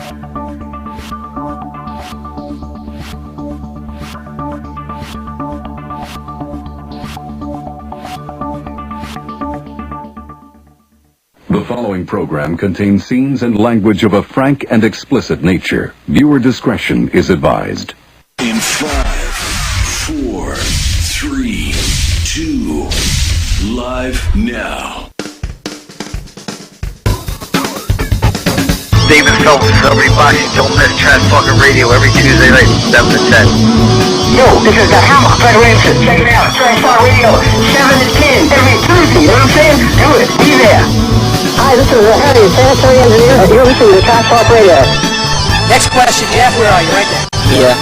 The following program contains scenes and language of a frank and explicit nature. Viewer discretion is advised. In 5, 4, 3, 2, live now. David Phelps, Celebrity Boxing, don't miss Trash Talking Radio every Tuesday night from 7 to 10. Yo, this is the Hammer, Fred Williamson. Check it out, Trash Talk Radio, 7 to 10 every Tuesday, you know what I'm saying? Do it, be there. Hi, this is Harry, sanitary engineer. You're listening to Trash Talk Radio. Next question, Jeff, where are you? Right there. Yeah,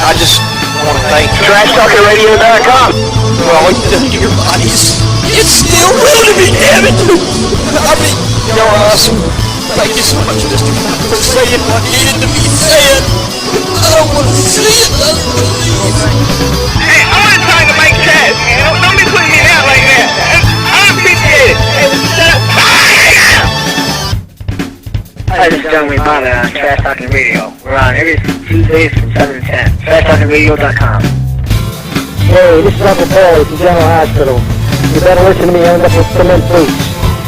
I just want to thank TrashTalkingRadio.com. for all you do to your bodies. It's still real to me, damn it! I mean, you're awesome. Thank you so much, Mr. for saying what needed to be said. I don't want to see it. Hey, I'm not trying to make chat, man. Don't be putting me out like that. I appreciate it. Hey, shut up. Hi, this is John Wayne on Trash Talking Radio. We're on every Tuesdays from 7 to 10. TrashTalkingRadio.com. Hey, this is Uncle Paul at the General Hospital. You better listen to me or end up with cement boots.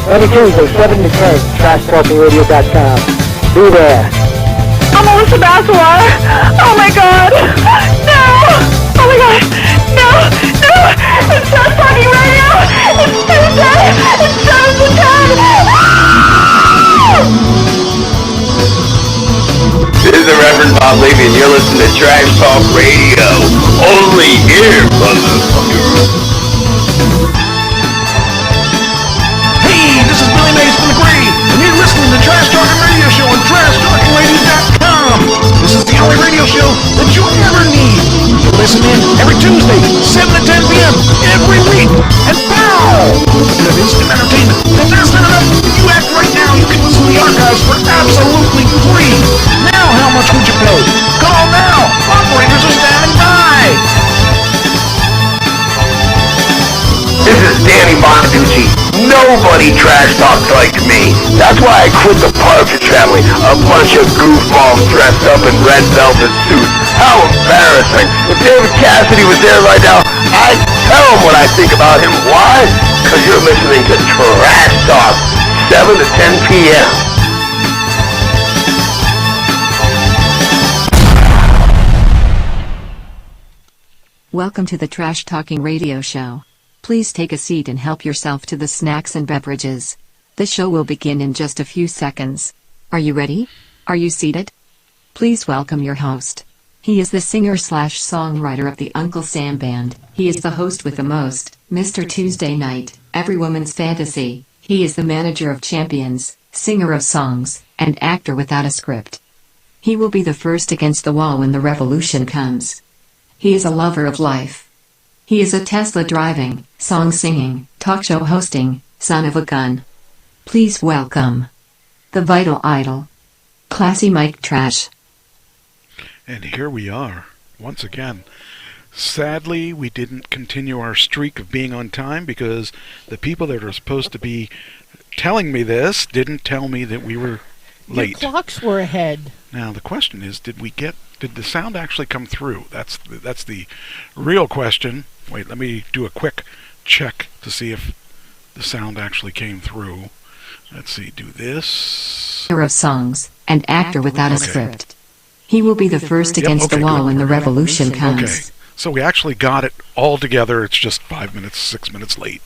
Every Tuesday, 7 to 10, TrashTalkingRadio.com. Be there. I'm Melissa Bacelar. Oh my god. No. Oh my god. No. No. It's Trash Talking Radio. It's Tuesday. It's 7 to 10. This is the Reverend Bob Levy, and you're listening to Trash Talk Radio. Only here, motherfucker. Hey, this is Billy Mays from the grave, and you're listening to Trash Talking Radio Show on TrashTalkingRadio.com. This is the only radio show that you'll ever need. You listen in every Tuesday, 7 to 10 p.m. every week. And pow! You have instant entertainment. If that's not enough, you act right now. You can listen to the archives for absolutely free. Now, how much would you pay? Call now. Operators are standing by. This is Danny Bonaducci. Nobody trash talks like me. That's why I quit the Partridge Family. A bunch of goofballs dressed up in red velvet suits. How embarrassing. If David Cassidy was there right now, I'd tell him what I think about him. Why? Because you're listening to Trash Talk, 7 to 10 p.m. Welcome to the Trash Talking Radio Show. Please take a seat and help yourself to the snacks and beverages. The show will begin in just a few seconds. Are you ready? Are you seated? Please welcome your host. He is the singer/songwriter of the Uncle Sam Band. He is the host with the most, Mr. Tuesday Night, Every Woman's Fantasy. He is the manager of champions, singer of songs, and actor without a script. He will be the first against the wall when the revolution comes. He is a lover of life. He is a Tesla driving, song singing, talk show hosting, son of a gun. Please welcome the Vital Idol, Classy Mike Trash. And here we are, once again. Sadly, we didn't continue our streak of being on time because the people that are supposed to be telling me this didn't tell me that we were late. Your clocks were ahead. Now the question is, did the sound actually come through? That's the real question. Wait, let me do a quick check to see if the sound actually came through. Let's see, do this. Singer of songs, and actor without a script. He will be the first against the wall when the revolution comes. Okay, so we actually got it all together. It's just 5 minutes, 6 minutes late.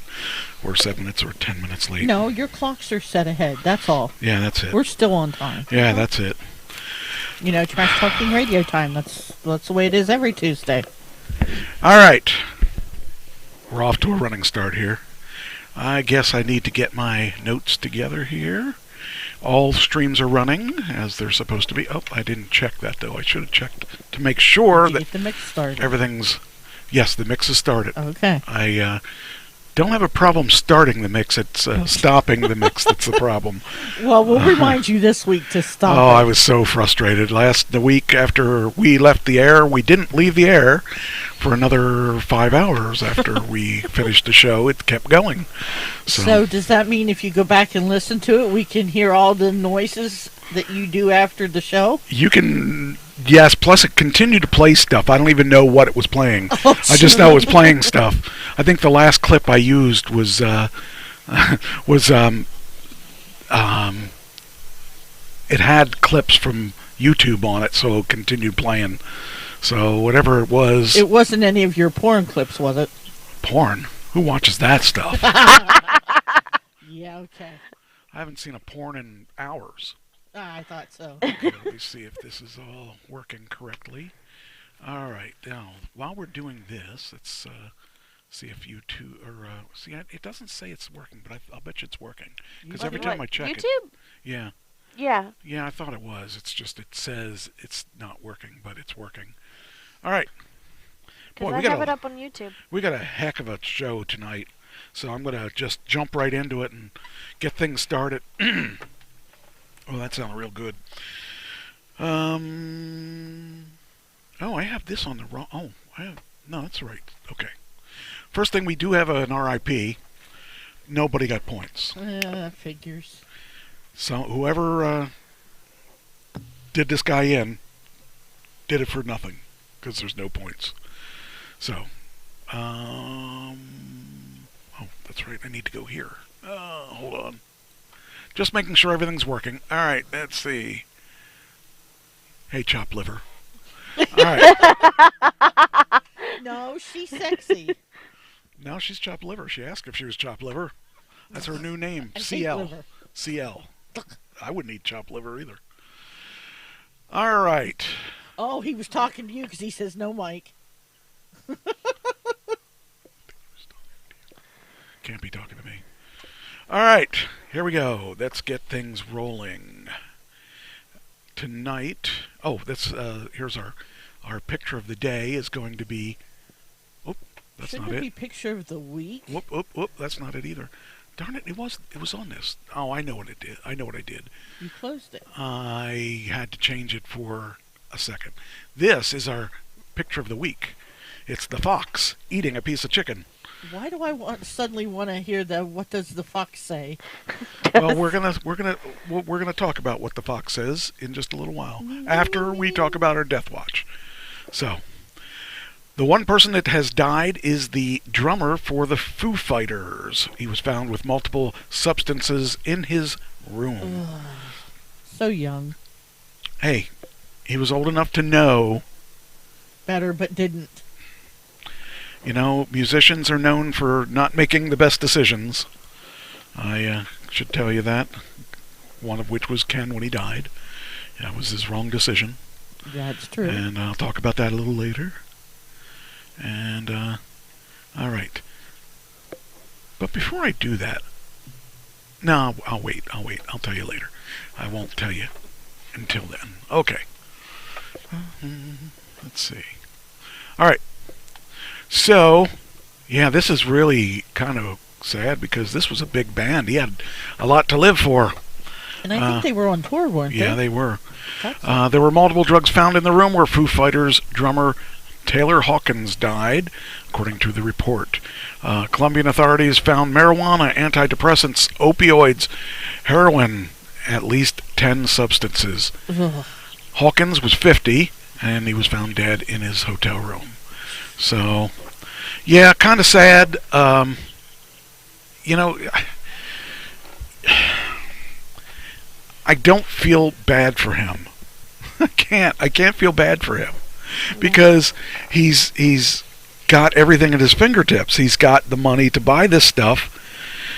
Or 7 minutes or 10 minutes late. No, your clocks are set ahead. That's all. Yeah, that's it. We're still on time. Yeah, that's it. You know, Trash Talking Radio time. That's the way it is every Tuesday. All right. We're off to a running start here. I guess I need to get my notes together here. All streams are running as they're supposed to be. Oh, I didn't check that, though. I should have checked to make sure that the mix started. Everything's... Yes, the mix has started. Okay. I don't have a problem starting the mix. It's stopping the mix that's the problem. Well, we'll remind you this week to stop. Oh, I was so frustrated. The week after we left the air, we didn't leave the air for another 5 hours after we finished the show. It kept going. So does that mean if you go back and listen to it, we can hear all the noises that you do after the show? You can, yes, plus it continued to play stuff. I don't even know what it was playing. I just know it was playing stuff. I think the last clip I used was it had clips from YouTube on it, so it continued playing. So whatever it was... It wasn't any of your porn clips, was it? Porn? Who watches that stuff? Yeah, okay. I haven't seen a porn in hours. I thought so. Okay, let me see if this is all working correctly. All right, now, while we're doing this, let's see if YouTube... see, it doesn't say it's working, but I'll bet you it's working. Because every time I check YouTube? it... Yeah. Yeah. Yeah, I thought it was. It's just, it says it's not working, but it's working. All right. Because I have it up on YouTube. We got a heck of a show tonight, so I'm going to just jump right into it and get things started. Oh, that sounded real good. Oh, I have this on the wrong... Oh, no, that's right. Okay. First thing, we do have an RIP. Nobody got points. Figures. So whoever did this guy in did it for nothing, because there's no points. So, oh, that's right. I need to go here. Hold on. Just making sure everything's working. All right, let's see. Hey, chop liver. All right. No, she's sexy. No, she's chop liver. She asked if she was chop liver. That's her new name. I hate CL. liver. CL. I wouldn't eat chop liver either. All right. Oh, he was talking to you because he says no, Mike. Can't be talking to me. All right, here we go. Let's get things rolling. Tonight, here's our picture of the day is going to be. Oh, that's Shouldn't not it it. be picture of the week? Whoop, that's not it either. Darn it, it was on this. Oh, I know what it did. I know what I did. You closed it. I had to change it for a second. This is our picture of the week. It's the fox eating a piece of chicken. Why do I suddenly want to hear the what does the fox say? Well, we're gonna talk about what the fox says in just a little while after we talk about our death watch. So, the one person that has died is the drummer for the Foo Fighters. He was found with multiple substances in his room. So young. Hey, he was old enough to know. Better, but didn't. You know, musicians are known for not making the best decisions. I should tell you that. One of which was Ken when he died. That was his wrong decision. That's true. And I'll talk about that a little later. And, all right. But before I do that... No, I'll wait. I'll tell you later. I won't tell you until then. Okay. Let's see. All right. So, yeah, this is really kind of sad because this was a big band. He had a lot to live for. And I think they were on tour, weren't they? Yeah, they were. There were multiple drugs found in the room where Foo Fighters drummer Taylor Hawkins died, according to the report. Colombian authorities found marijuana, antidepressants, opioids, heroin, at least 10 substances. Ugh. Hawkins was 50, and he was found dead in his hotel room. So, yeah, kind of sad. You know, I don't feel bad for him. I can't feel bad for him because he's got everything at his fingertips. He's got the money to buy this stuff.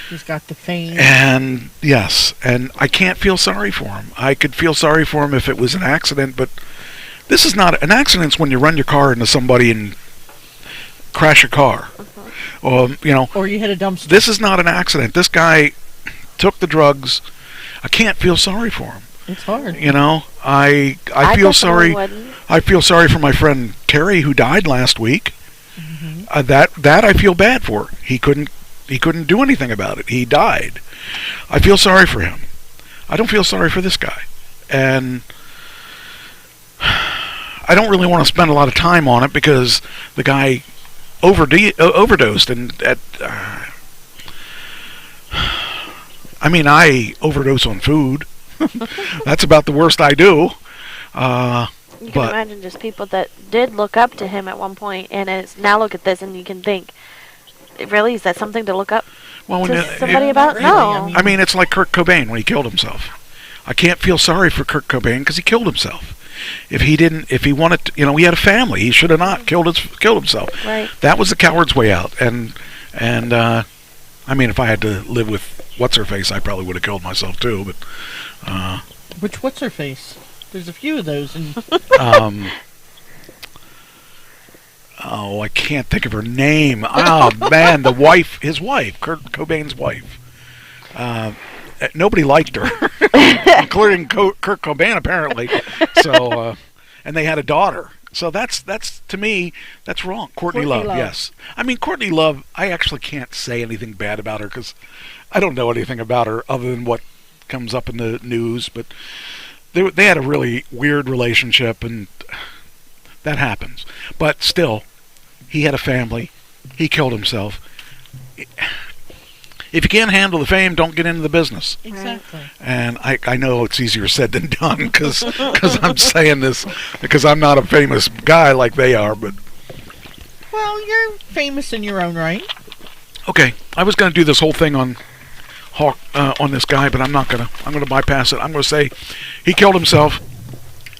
He's got the fame. And yes, and I can't feel sorry for him. I could feel sorry for him if it was an accident, but this is not an accident. When you run your car into somebody and crash your car, you know, or you hit a dumpster. This is not an accident. This guy took the drugs. I can't feel sorry for him. It's hard. You know, I feel sorry. I feel sorry for my friend Kerry who died last week. Mm-hmm. That I feel bad for. He couldn't do anything about it. He died. I feel sorry for him. I don't feel sorry for this guy, and I don't really want to spend a lot of time on it because the guy overdosed, and I mean, I overdose on food. That's about the worst I do. You can imagine just people that did look up to him at one point, and now look at this, and you can think, really, is that something to look up to somebody about? Really, No. I mean, it's like Kurt Cobain when he killed himself. I can't feel sorry for Kurt Cobain because he killed himself. If he wanted to, he had a family. He should have not killed himself. Right. That was the coward's way out. And I mean, if I had to live with what's her face, I probably would have killed myself too. But Which what's her face? There's a few of those. And I can't think of her name. Oh man, his wife, Kurt Cobain's wife. Nobody liked her, including Kurt Cobain apparently. So, and they had a daughter. So that's to me, that's wrong. Courtney Love, yes. I mean, Courtney Love, I actually can't say anything bad about her because I don't know anything about her other than what comes up in the news. But they had a really weird relationship, and that happens. But still, he had a family. He killed himself. If you can't handle the fame, don't get into the business. exactly. And I know it's easier said than done because I'm saying this because I'm not a famous guy like they are. But Well, you're famous in your own right. okay, I was going to do this whole thing on this guy, but I'm not gonna. I'm gonna bypass it. I'm gonna say he killed himself.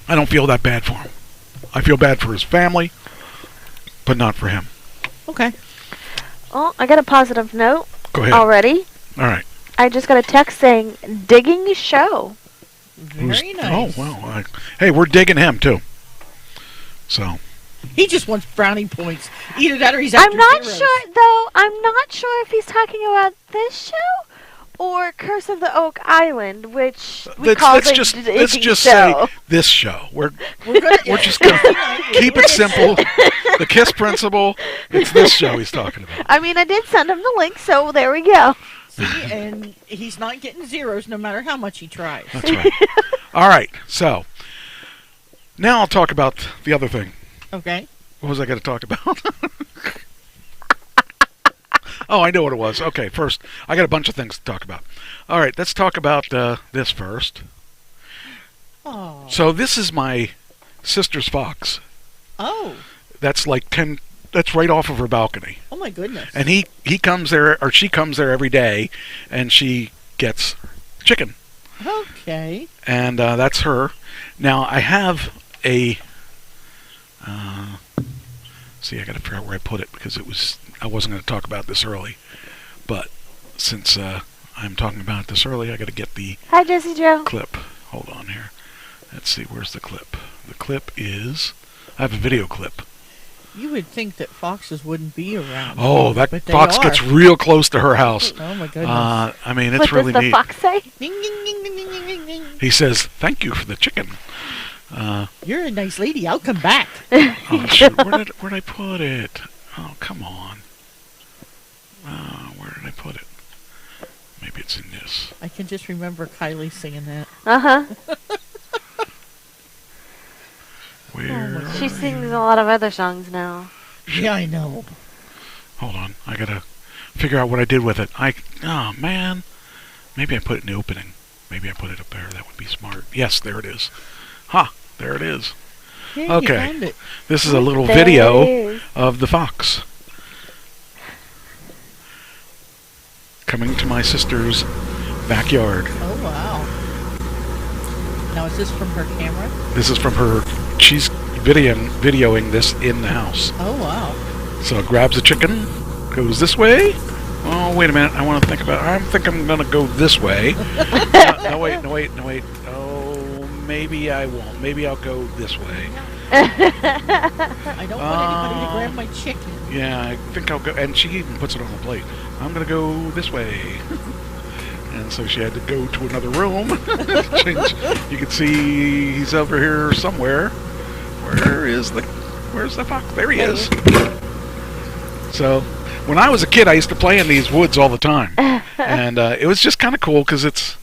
I don't feel that bad for him. I feel bad for his family, but not for him. Okay. Well, I got a positive note Go ahead. already. All right. I just got a text saying, digging your show. Very nice. Oh well. Hey, we're digging him too. So. He just wants brownie points. Either that or he's after I'm not zeros. sure, though. I'm not sure if he's talking about this show or Curse of the Oak Island, which we call let's the just digging say show. this show. We're We're just gonna keep it simple. The KISS principle. It's this show he's talking about. I mean, I did send him the link, so there we go. See, and he's not getting zeros no matter how much he tries. That's right. All right. So now I'll talk about the other thing. Okay. What was I going to talk about? Oh, I know what it was. Okay, first, I got a bunch of things to talk about. All right, let's talk about this first. Oh. So this is my sister's fox. Oh. That's like 10. That's right off of her balcony. Oh my goodness. And he comes there, or she comes there every day, and she gets chicken. Okay. And that's her. Now I have a. See, I got to figure out where I put it because I wasn't going to talk about this early, but since I'm talking about this early, I got to get the Hi, Jesse Joe. clip. Hold on here. Let's see, where's the clip? The clip is. I have a video clip. You would think that foxes wouldn't be around. Oh, that but they fox are. gets real close to her house. Oh my goodness. I mean, it's What really does the neat. fox say? Ding, ding, ding, ding, ding, ding, ding. He says, "Thank you for the chicken." You're a nice lady. I'll come back. Oh shoot, where'd I put it? Oh, come on. Where did I put it? Maybe it's in this. I can just remember Kylie singing that. Uh-huh. Where? She sings a lot of other songs now. Yeah, I know. Hold on, I gotta figure out what I did with it. Oh man, maybe I put it in the opening. Maybe I put it up there. That would be smart. Yes, there it is. Ha, there it is. Yeah, you Okay. found it. This is a little There video it is. of the fox coming to my sister's backyard. Oh, wow. Now, is this from her camera? This is from her. She's videoing this in the house. Oh, wow. So it grabs a chicken, goes this way. Oh, wait a minute. I want to think about. I think I'm gonna go this way. No, wait. Oh, maybe I won't. Maybe I'll go this way. I don't want anybody to grab my chicken. Yeah, I think I'll go. And she even puts it on the plate. I'm gonna go this way. And so she had to go to another room. You can see he's over here somewhere. Where's the fox? There he is. So, when I was a kid, I used to play in these woods all the time. And it was just kind of cool because it's,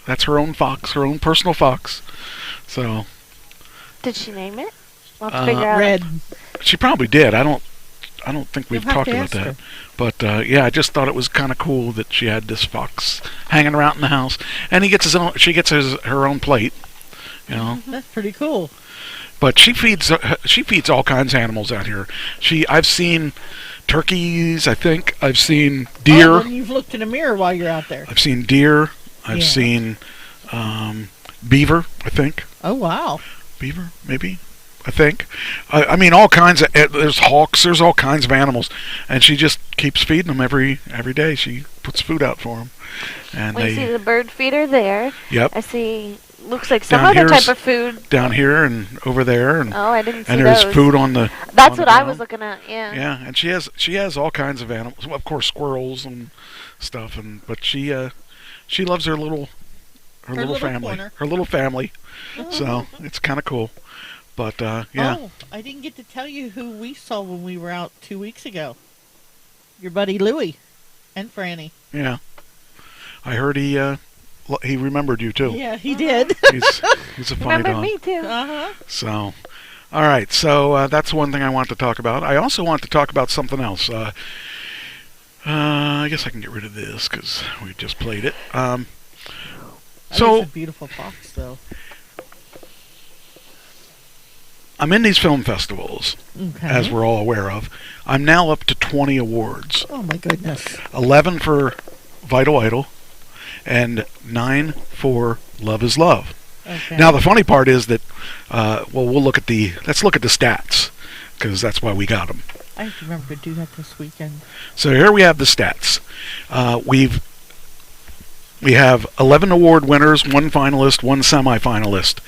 that's her own fox, her own personal fox. So. Did she name it? We'll have to figure out. Red. She probably did. I I don't think we've You'll have talked to about ask that. her. But yeah, I just thought it was kind of cool that she had this fox hanging around in the house, and he gets his own. She gets her own plate. You know. That's pretty cool. But she feeds all kinds of animals out here. I've seen turkeys. I think I've seen deer. Oh, then you've looked in a mirror while you're out there. I've seen deer. I've Yeah. seen beaver. I think Oh wow. beaver maybe. I think. I mean, all kinds of. There's hawks. There's all kinds of animals, and she just keeps feeding them every day. She puts food out for them, and We see the bird feeder there. Yep. I see. Looks like some Down other here's- type of food. down here and over there, and Oh, I didn't see and there's those. food on the. That's on the what I ground. was looking at. Yeah. Yeah, and she has all kinds of animals. Well, of course, squirrels and stuff, but she loves her little little family, corner. her little family. So it's kind of cool. But yeah, Oh, I didn't get to tell you who we saw when we were out 2 weeks ago. Your buddy Louie and Franny. yeah, I heard he remembered you too. Yeah, he did. He's a funny Remember dog. me too. Uh-huh. So, all right. So that's one thing I want to talk about. I also want to talk about something else. I guess I can get rid of this because we just played it. That So is a beautiful fox, though. I'm in these film festivals, Okay. as we're all aware of. I'm now up to 20 awards. Oh my goodness. 11 for Vital Idol, and 9 for Love is Love. Okay. Now the funny part is that, let's look at the stats, because that's why we got them. I have to remember to do that this weekend. So here we have the stats. We have 11 award winners, 1 finalist, 1 semifinalist.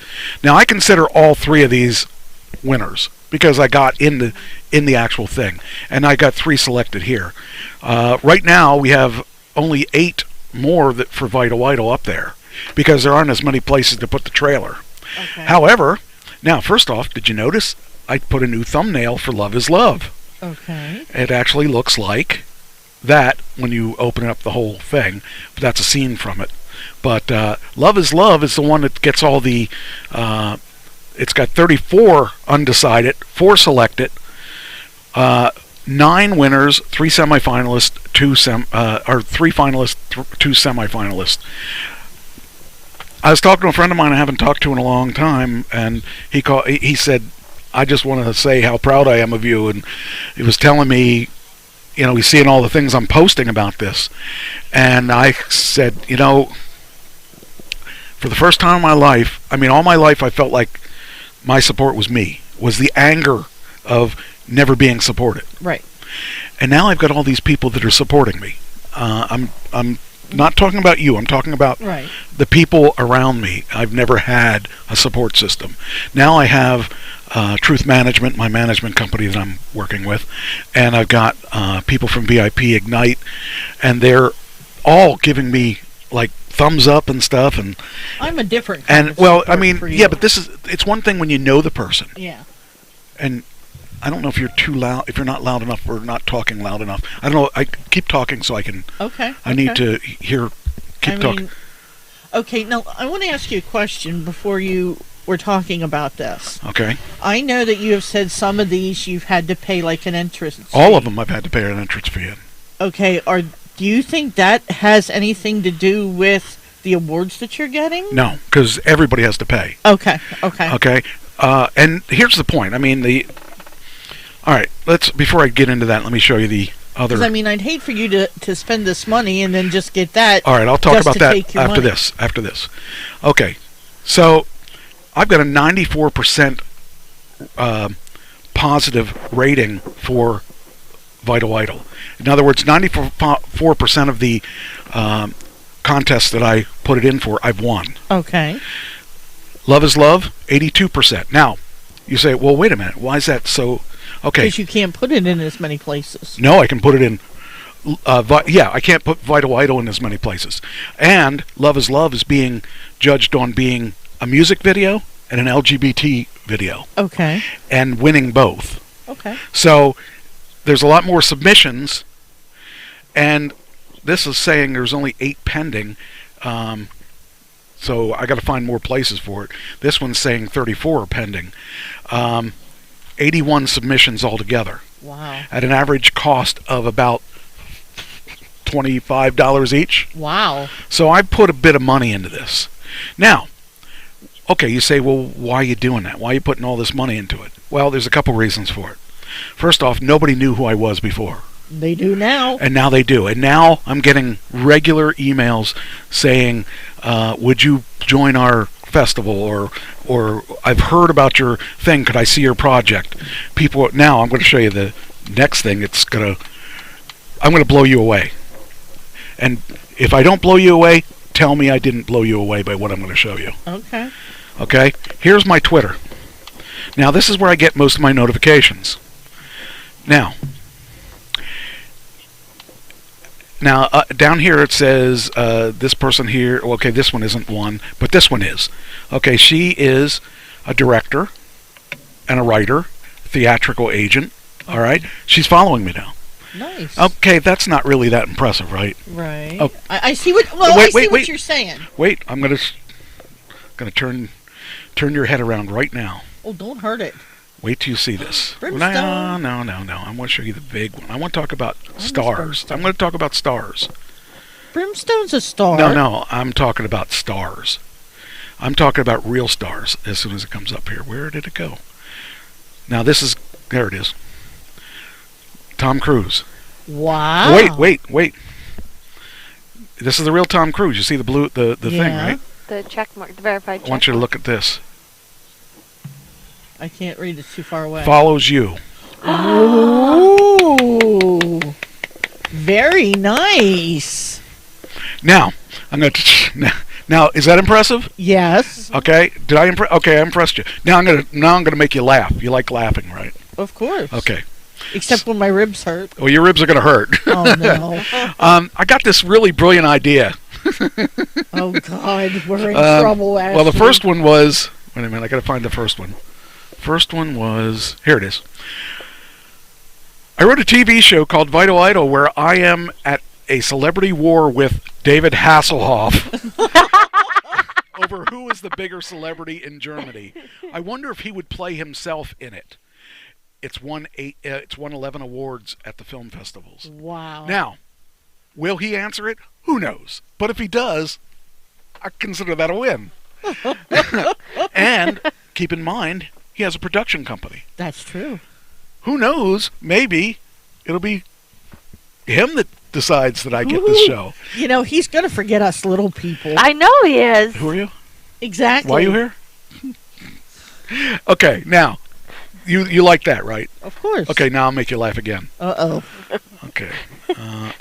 Now I consider all 3 of these winners because I got in the actual thing, and I got 3 selected here. Right now we have only 8 more for Vital Idol up there because there aren't as many places to put the trailer. Okay. However, now first off, did you notice I put a new thumbnail for Love is Love? Okay. It actually looks like that when you open up the whole thing. But that's a scene from it. But Love is Love is the one that gets all the. It's got 34 undecided, 4 selected, 9 winners, 3 semifinalists, 3 finalists, 2 semifinalists. I was talking to a friend of mine I haven't talked to in a long time, and he said, I just want to say how proud I am of you, and he was telling me, he's seeing all the things I'm posting about this, and I said, for the first time in my life, all my life I felt like my support was the anger of never being supported. Right. And now I've got all these people that are supporting me. I'm not talking about you. I'm talking about Right. the people around me. I've never had a support system. Now I have Truth Management, my management company that I'm working with, and I've got people from VIP Ignite, and they're all giving me like thumbs up and stuff. And I'm a different kind of well, support for you. yeah, but it's one thing when you know the person, Yeah. and I don't know if you're too loud, if you're not loud enough or not talking loud enough. I don't know. I keep talking so I can. Okay. I need to hear. Keep talking. Okay, now I want to ask you a question before you were talking about this. Okay. I know that you have said some of these you've had to pay like an entrance fee. All of them I've had to pay an entrance fee in. Okay, do you think that has anything to do with the awards that you're getting? No, because everybody has to pay. Okay, okay. Okay. And here's the point. All right. Before I get into that, let me show you the other. Because I'd hate for you to spend this money and then just get that. All right, I'll talk just about to that take your after money. this. After this. Okay. So I've got a 94% positive rating for Vital Idol. In other words, 94% of the contests that I put it in for, I've won. Okay. Love is Love, 82%. Now, you say, well, wait a minute. Why is that so? Okay. Because you can't put it in as many places. No, I can put it in. I can't put Vital Idol in as many places. And Love is Love is being judged on being a music video and an LGBT video. Okay. And winning both. Okay. So there's a lot more submissions, and this is saying there's only 8 pending. So I got to find more places for it. This one's saying 34 are pending. 81 submissions altogether. Wow. at an average cost of about $25 each. Wow. So I put a bit of money into this. Now, okay, you say, well, why are you doing that? Why are you putting all this money into it? Well, there's a couple reasons for it. First off, nobody knew who I was before. They do now. And now they do. And now I'm getting regular emails saying, would you join our festival, or I've heard about your thing, could I see your project? People, now I'm going to show you the next thing. I'm going to blow you away. And if I don't blow you away, tell me I didn't blow you away by what I'm going to show you. Okay. Okay? Here's my Twitter. Now, this is where I get most of my notifications. Now, down here it says this person here, okay, this one isn't one, but this one is. Okay, she is a director and a writer, theatrical agent, all right? She's following me now. Nice. Okay, that's not really that impressive, right? Right. Oh. I see what. Well, Wait, I see wait, what wait. you're saying. Wait, I'm gonna turn your head around right now. Oh, don't hurt it. Wait till you see this. Brimstone. No. I want to show you the big one. I want to talk about is stars. Brimstone? I'm going to talk about stars. Brimstone's a star. No, I'm talking about stars. I'm talking about real stars as soon as it comes up here. Where did it go? Now there it is. Tom Cruise. Wow. Wait. This is the real Tom Cruise. You see the blue, the thing, right? The check mark, the verified check I want you to mark. look at this. I can't read, it's too far away. Follows you. Ooh. Very nice. Now, I'm going to. Now, is that impressive? Yes. Okay. Did I impress? Okay, I impressed you. Now I'm gonna make you laugh. You like laughing, right? Of course. Okay. Except when my ribs hurt. Well, your ribs are gonna hurt. Oh no. I got this really brilliant idea. Oh God, we're in trouble. Ashley. Well, the first one was. Wait a minute. I gotta find the first one. First one was. Here it is. I wrote a TV show called Vital Idol where I am at a celebrity war with David Hasselhoff over who is the bigger celebrity in Germany. I wonder if he would play himself in it. It's won 11 awards at the film festivals. Wow. Now, will he answer it? Who knows? But if he does, I consider that a win. And keep in mind, he has a production company. That's true. Who knows? Maybe it'll be him that decides that I get this show. You know, he's going to forget us little people. I know he is. Who are you? Exactly. Why are you here? Okay, now, you like that, right? Of course. Okay, now I'll make you laugh again. Uh-oh. Okay,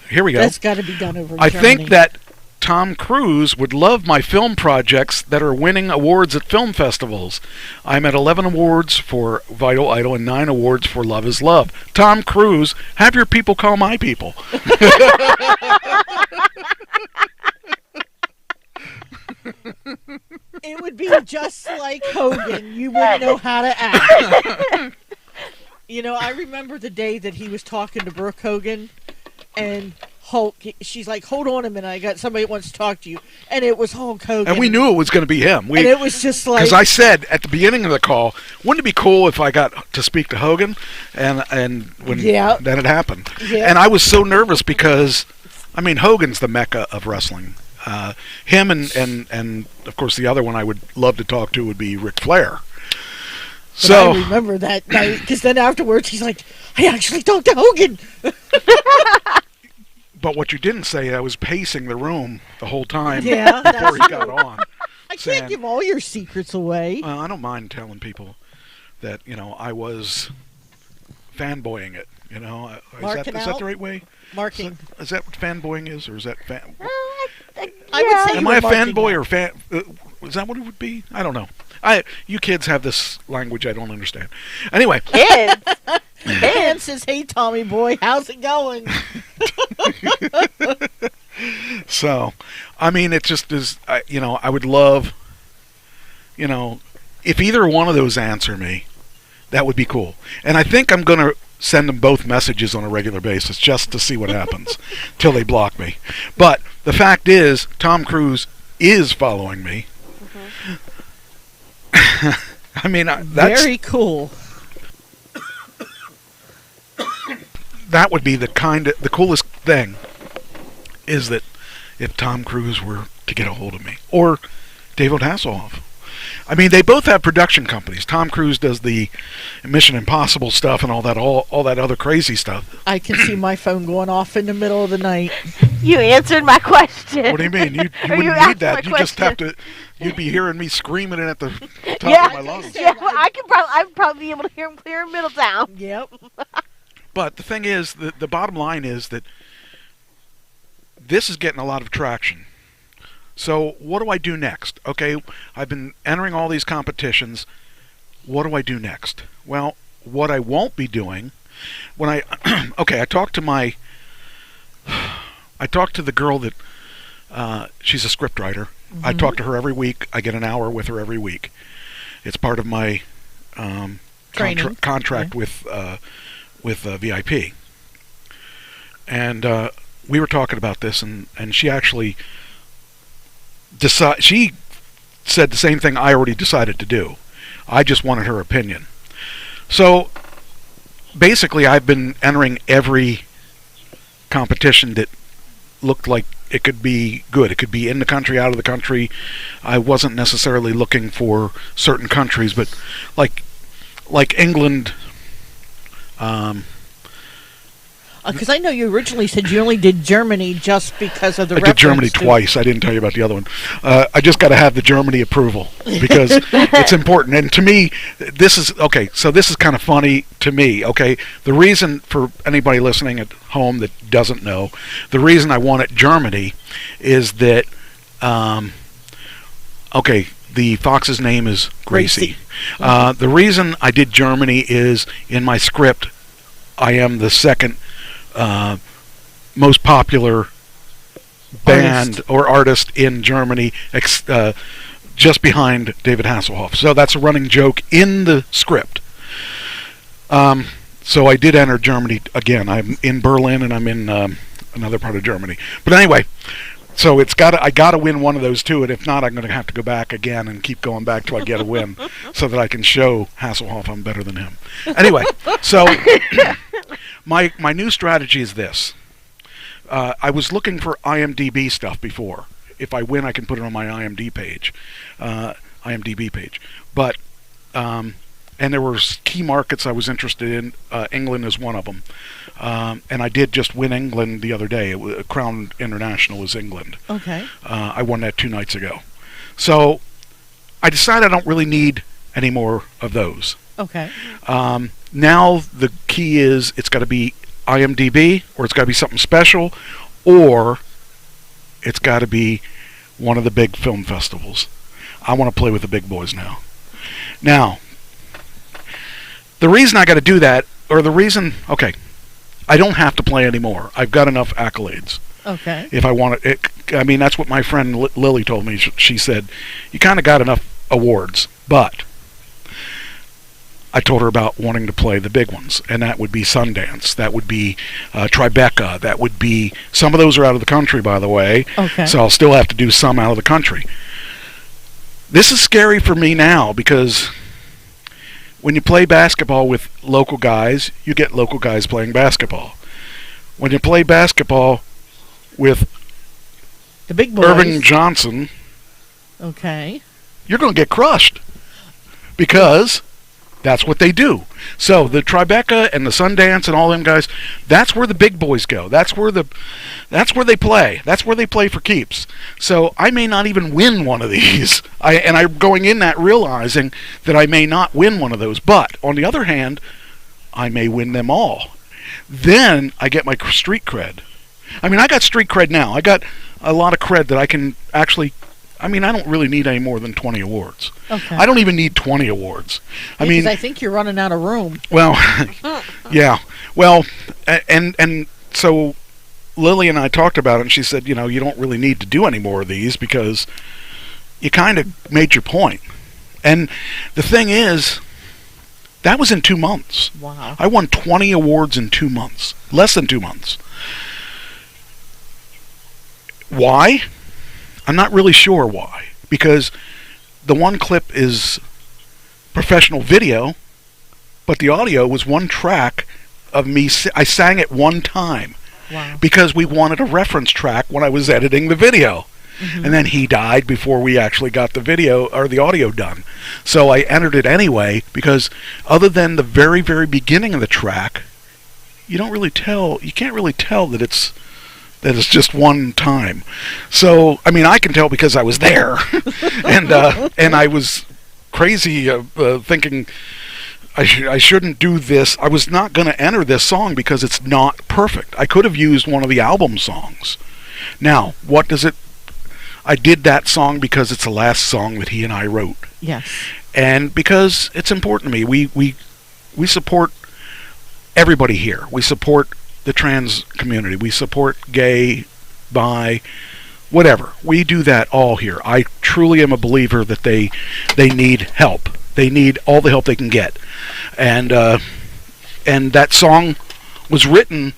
here we go. That's got to be done over in I Germany. think that Tom Cruise would love my film projects that are winning awards at film festivals. I'm at 11 awards for Vital Idol and 9 awards for Love is Love. Tom Cruise, have your people call my people. It would be just like Hogan. You wouldn't know how to act. You know, I remember the day that he was talking to Brooke Hogan, and Hulk, she's like, hold on a minute, I got somebody that wants to talk to you. And it was Hulk Hogan. And we knew it was going to be him. And it was just like... Because I said at the beginning of the call, wouldn't it be cool if I got to speak to Hogan? And when then it happened. Yeah. And I was so nervous because, I mean, Hogan's the mecca of wrestling. Him and of course the other one I would love to talk to would be Ric Flair. But So I remember that night, because then afterwards he's like, I actually talked to Hogan. But what you didn't say, I was pacing the room the whole time Yeah, before he that's got on. I can't give all your secrets away. I don't mind telling people that, I was fanboying it. Is that the right way? Marking. Is that what fanboying is, or is that fan? I would say Am I a fanboy or fan? Is that what it would be? I don't know. You kids have this language I don't understand. Anyway. Kids. Dan says, hey, Tommy boy, how's it going? So, I mean, it just is, I would love, if either one of those answer me, that would be cool. And I think I'm going to send them both messages on a regular basis just to see what happens till they block me. But the fact is, Tom Cruise is following me. I mean, that's very cool. that would be the coolest thing, is that if Tom Cruise were to get a hold of me, or David Hasselhoff. I mean, they both have production companies. Tom Cruise does the Mission Impossible stuff and all that other crazy stuff. I can see my phone going off in the middle of the night. You answered my question. What do you mean? You wouldn't need that. You just have to. You'd be hearing me screaming it at the top of my lungs. Yeah, well, I'd probably be able to hear him clear in Middletown. Yep. But the thing is, the bottom line is that this is getting a lot of traction. So what do I do next? Okay, I've been entering all these competitions. What do I do next? Well, what I won't be doing, when I I talked to the girl that she's a scriptwriter. Mm-hmm. I talk to her every week. I get an hour with her every week. It's part of my contract with VIP. And we were talking about this, and she actually she said the same thing I already decided to do. I just wanted her opinion. So basically, I've been entering every competition that looked like it could be good. It could be in the country, out of the country. I wasn't necessarily looking for certain countries, but like England. Because I know you originally said you only did Germany just because of the I did Germany twice. I didn't tell you about the other one. I just got to have the Germany approval because it's important. And to me, this is, okay, so this is kind of funny to me, okay? The reason, for anybody listening at home that doesn't know, the reason I wanted Germany is that, the fox's name is Gracie. The reason I did Germany is, in my script, I am the second most popular band or artist in Germany, just behind David Hasselhoff. So that's a running joke in the script. So I did enter Germany again. I'm in Berlin and I'm in another part of Germany. But anyway, so I got to win one of those two, and if not, I'm going to have to go back again and keep going back till I get a win, so that I can show Hasselhoff I'm better than him. Anyway, so my new strategy is this. I was looking for IMDb stuff before. If I win, I can put it on my IMDb page. But and there were key markets I was interested in. England is one of them. And I did just win England the other day. Crown International was England. Okay. I won that 2 nights ago. So I decided I don't really need any more of those. Okay. Now the key is it's got to be IMDb, or it's got to be something special, or it's got to be one of the big film festivals. I want to play with the big boys now. Now, the reason I got to do that, or the reason, I don't have to play anymore. I've got enough accolades. Okay. If I want it, I mean, that's what my friend Lily told me. She said, you kind of got enough awards, but I told her about wanting to play the big ones, and that would be Sundance, that would be Tribeca, that would be, some of those are out of the country, by the way, so I'll still have to do some out of the country. This is scary for me now, because when you play basketball with local guys, you get local guys playing basketball. When you play basketball with the big boys, Irving Johnson, you're going to get crushed, because that's what they do. So the Tribeca and the Sundance and all them guys, that's where the big boys go. That's where they play. That's where they play for keeps. So I may not even win one of these. I'm going in that realizing that I may not win one of those. But on the other hand, I may win them all. Then I get my street cred. I mean, I got street cred now. I got a lot of cred that I can actually, I mean, I don't really need any more than 20 awards. Okay. I don't even need 20 awards. I mean, I think you're running out of room. Well, yeah. Well, and so Lily and I talked about it, and she said, you don't really need to do any more of these because you kind of made your point. And the thing is, that was in 2 months. Wow. I won 20 awards in 2 months. Less than 2 months. Why? I'm not really sure why, because the one clip is professional video, but the audio was one track of me. I sang it one time. Wow. Because we wanted a reference track when I was editing the video. Mm-hmm. And then he died before we actually got the video or the audio done. So I entered it anyway because other than the very, very beginning of the track, you can't really tell that it's just one time. So, I mean, I can tell because I was there. and I was crazy thinking I shouldn't do this. I was not going to enter this song because it's not perfect. I could have used one of the album songs. Now, what does it... I did that song because it's the last song that he and I wrote. Yes. And because it's important to me. We support everybody here. We support the trans community. We support gay, bi, whatever. We do that all here. I truly am a believer that they need help. They need all the help they can get. And that song was written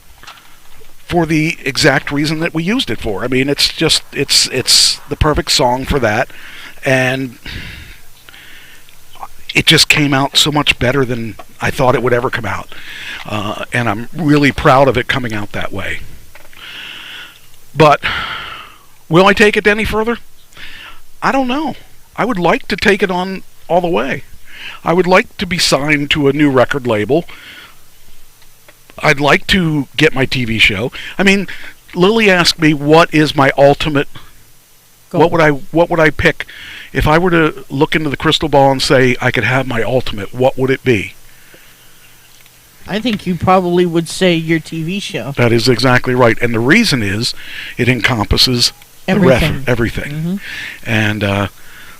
for the exact reason that we used it for. I mean, it's the perfect song for that. And it just came out so much better than I thought it would ever come out. And I'm really proud of it coming out that way. But will I take it any further? I don't know. I would like to take it on all the way. I would like to be signed to a new record label. I'd like to get my TV show. I mean, Lily asked me what is my ultimate... What would I pick if I were to look into the crystal ball and say I could have my ultimate? What would it be? I think you probably would say your TV show. That is exactly right, and the reason is it encompasses everything. Mm-hmm. And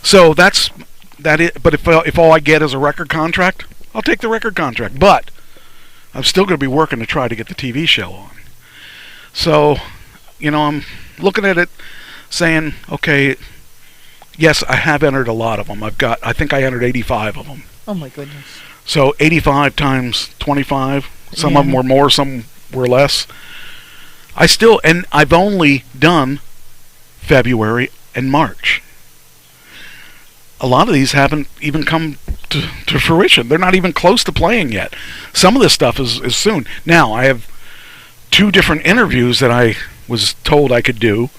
so that's it. But if all I get is a record contract, I'll take the record contract. But I'm still going to be working to try to get the TV show on. So, I'm looking at it, saying, okay, yes, I have entered a lot of them. I think I entered 85 of them. Oh my goodness. So 85 times 25. Some of them were more, some were less. And I've only done February and March. A lot of these haven't even come to fruition. They're not even close to playing yet. Some of this stuff is soon. Now, I have 2 different interviews that I was told I could do,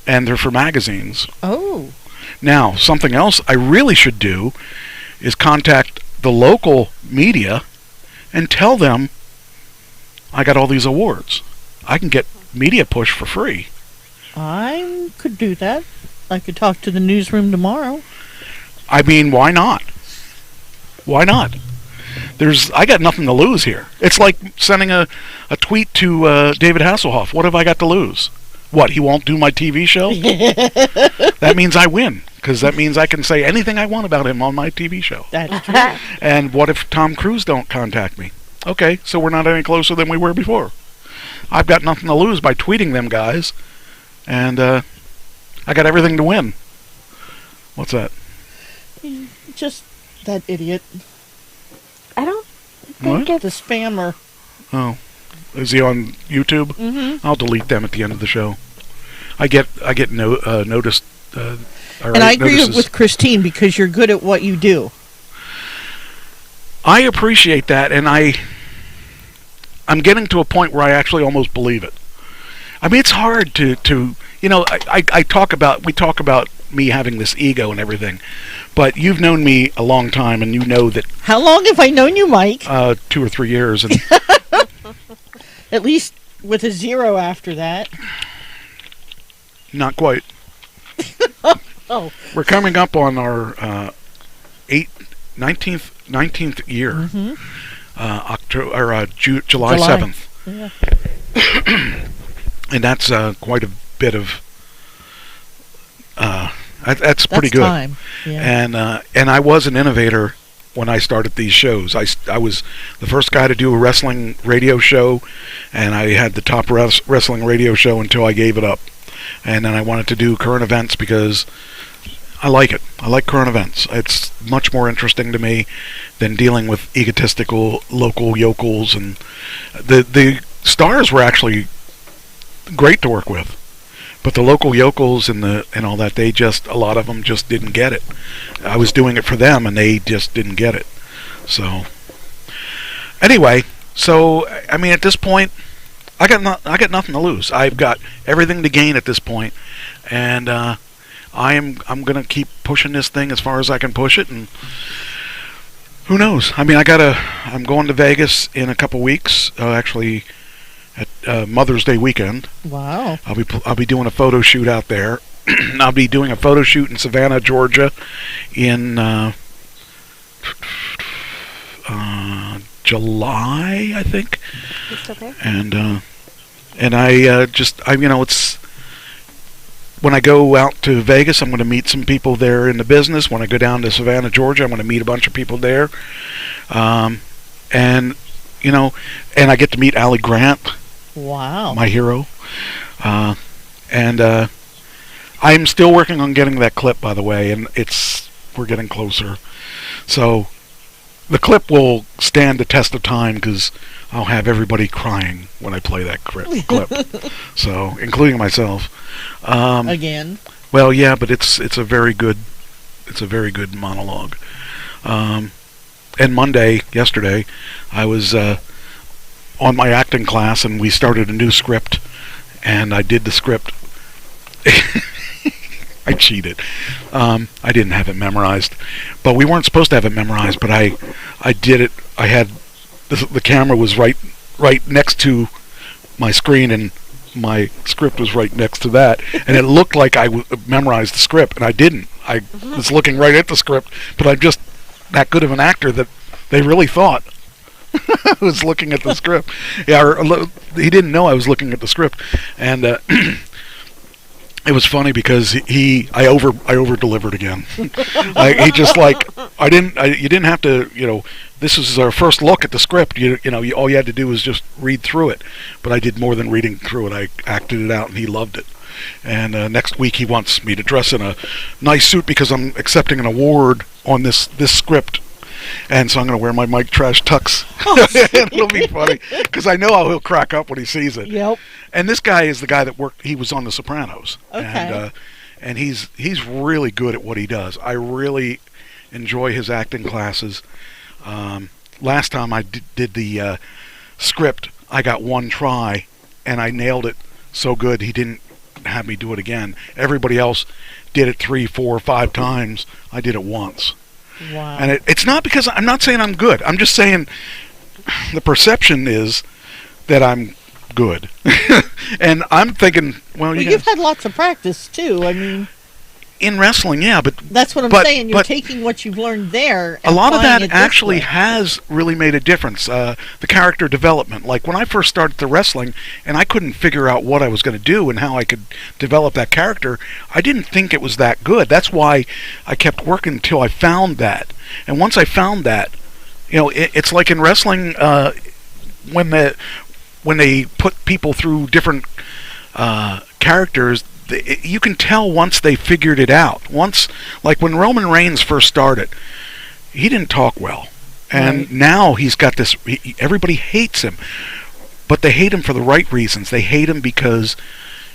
and they're for magazines. Oh. Now, something else I really should do is contact the local media and tell them I got all these awards. I can get media push for free. I could do that. I could talk to the newsroom tomorrow. I mean, why not? Why not? I got nothing to lose here. It's like sending a tweet to David Hasselhoff. What have I got to lose? What, he won't do my TV show? That means I win, because that means I can say anything I want about him on my TV show. That's true. And what if Tom Cruise don't contact me? Okay, so we're not any closer than we were before. I've got nothing to lose by tweeting them guys, and I got everything to win. What's that? Just that idiot. I don't think The spammer. Oh. Is he on YouTube? Mm-hmm. I'll delete them at the end of the show. I get noticed. And I agree with Christine because you're good at what you do. I appreciate that, and I'm getting to a point where I actually almost believe it. I mean, it's hard to we talk about me having this ego and everything, but you've known me a long time, and you know that. How long have I known you, Mike? 2 or 3 years, and. At least with a 0 after that. Not quite. Oh. We're coming up on our 19th year. Mm-hmm. July 7th. Yeah. And that's quite a bit of... that's pretty good. Time. Yeah. And I was an innovator when I started these shows. I was the first guy to do a wrestling radio show, and I had the top wrestling radio show until I gave it up. And then I wanted to do current events because I like it. I like current events. It's much more interesting to me than dealing with egotistical local yokels. And the stars were actually great to work with. But the local yokels and all that, a lot of them just didn't get it. I was doing it for them, and they just didn't get it. So, anyway, So I mean, at this point, I got nothing to lose. I've got everything to gain at this point, and I'm gonna keep pushing this thing as far as I can push it, and who knows? I mean, I'm going to Vegas in a couple weeks. Actually, at Mother's Day weekend. Wow. I'll be doing a photo shoot out there. I'll be doing a photo shoot in Savannah, Georgia, in July, I think. It's okay. And it's when I go out to Vegas, I'm going to meet some people there in the business. When I go down to Savannah, Georgia, I'm going to meet a bunch of people there. And I get to meet Allie Grant. Wow. My hero. And I'm still working on getting that clip, by the way, and we're getting closer. So the clip will stand the test of time because I'll have everybody crying when I play that clip. So, including myself. Again. Well, yeah, but it's a very good monologue. And yesterday, I was on my acting class, and we started a new script, and I did the script. I cheated. I didn't have it memorized, but we weren't supposed to have it memorized. But I did it. I had the camera was right next to my screen, and my script was right next to that, and it looked like I memorized the script, and I didn't. I was looking right at the script, but I'm just that good of an actor that they really thought I was looking at the script. Yeah, he didn't know I was looking at the script, and it was funny because I over delivered again. He just like you didn't have to, this is our first look at the script. All you had to do was just read through it. But I did more than reading through it. I acted it out, and he loved it. And next week he wants me to dress in a nice suit because I'm accepting an award on this script. And so I'm going to wear my Mike Trash tux. It'll be funny because I know how he'll crack up when he sees it. Yep. And this guy is the guy that he was on The Sopranos. Okay. And he's really good at what he does. I really enjoy his acting classes. Last time I did the script, I got one try, and I nailed it so good he didn't have me do it again. Everybody else did it 3, 4, 5 times. I did it once. Wow. And it's not because I'm not saying I'm good. I'm just saying the perception is that I'm good. And I'm thinking, well, you've had lots of practice too. I mean, in wrestling, yeah, but that's what I'm saying. You're taking what you've learned there. A lot of that actually has really made a difference. The character development, like when I first started the wrestling, and I couldn't figure out what I was going to do and how I could develop that character. I didn't think it was that good. That's why I kept working until I found that. And once I found that, it's like in wrestling when they put people through different characters. You can tell once they figured it out. Once, like when Roman Reigns first started, he didn't talk well. And now he's got this, everybody hates him. But they hate him for the right reasons. They hate him because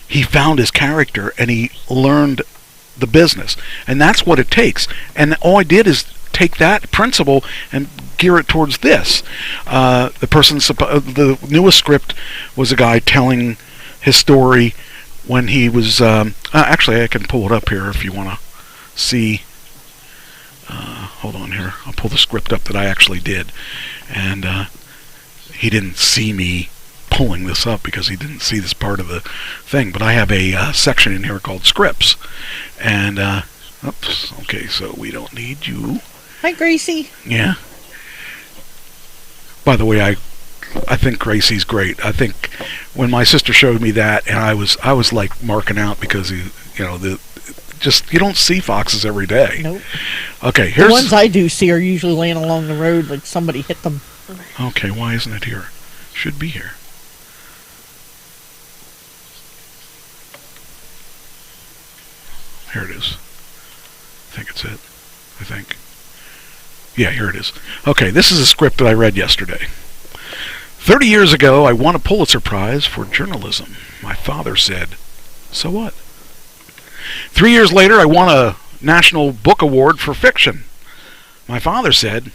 he found his character and he learned the business. And that's what it takes. And all I did is take that principle and gear it towards this. The newest script was a guy telling his story when he was actually I can pull it up here if you want to see. Hold on here, I'll pull the script up that I actually did, and he didn't see me pulling this up because he didn't see this part of the thing, but I have a section in here called scripts, and oops, okay, so we don't need you. Hi, Gracie. Yeah, by the way, I think Gracie's great. I think when my sister showed me that, and I was like marking out because you don't see foxes every day. Nope. Okay, here's the ones I do see are usually laying along the road like somebody hit them. Okay, why isn't it here? Should be here. Here it is. I think it's it. I think. Yeah, here it is. Okay, this is a script that I read yesterday. 30 years ago, I won a Pulitzer Prize for journalism. My father said, so what? 3 years later, I won a National Book Award for fiction. My father said,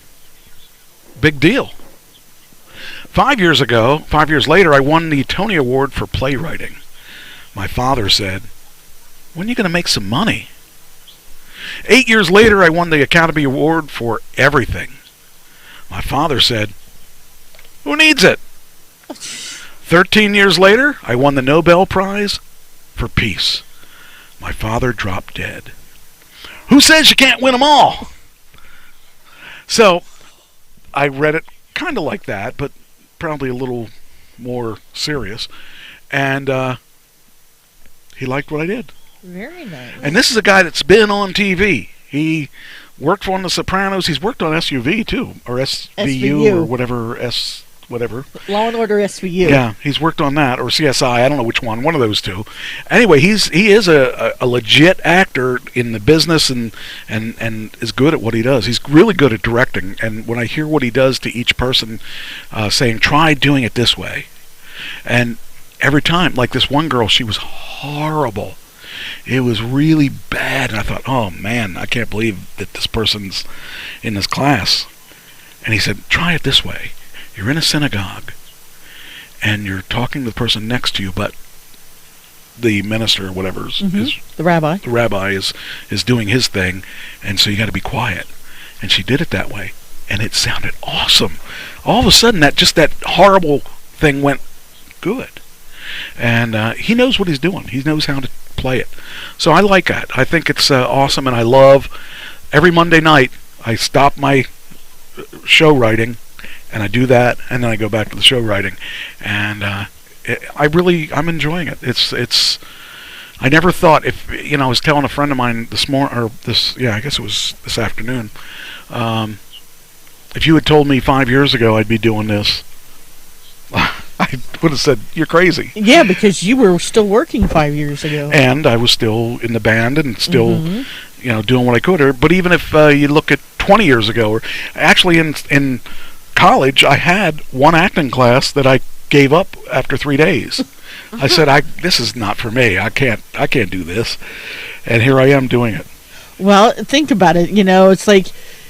big deal. 5 years later, I won the Tony Award for playwriting. My father said, when are you going to make some money? 8 years later, I won the Academy Award for everything. My father said, who needs it? 13 years later, I won the Nobel Prize for peace. My father dropped dead. Who says you can't win them all? So, I read it kind of like that, but probably a little more serious. And he liked what I did. Very nice. And this is a guy that's been on TV. He worked on The Sopranos. He's worked on SUV too, or SVU, or whatever. Law and Order SVU. Yeah, he's worked on that, or CSI. I don't know which one of those two. Anyway, he is a legit actor in the business and is good at what he does. He's really good at directing. And when I hear what he does to each person, saying, try doing it this way. And every time, like this one girl, she was horrible. It was really bad, and I thought, oh man, I can't believe that this person's in this class. And he said, try it this way. You're in a synagogue, and you're talking to the person next to you, but the minister or whatever is the rabbi. The rabbi is doing his thing, and so you got to be quiet. And she did it that way, and it sounded awesome. All of a sudden, that horrible thing went good. And he knows what he's doing. He knows how to play it. So I like that. I think it's awesome, and I love every Monday night I stop my show writing, and I do that, and then I go back to the show writing, and I'm enjoying it. It's I never thought, I was telling a friend of mine this morning, or I guess it was this afternoon, if you had told me 5 years ago I'd be doing this, I would have said, you're crazy. Yeah, because you were still working 5 years ago. And I was still in the band and still, doing what I could. But even if you look at 20 years ago, or actually in college, I had one acting class that I gave up after 3 days. I said, this is not for me. I can't do this. And here I am doing it. Well, think about it. It's like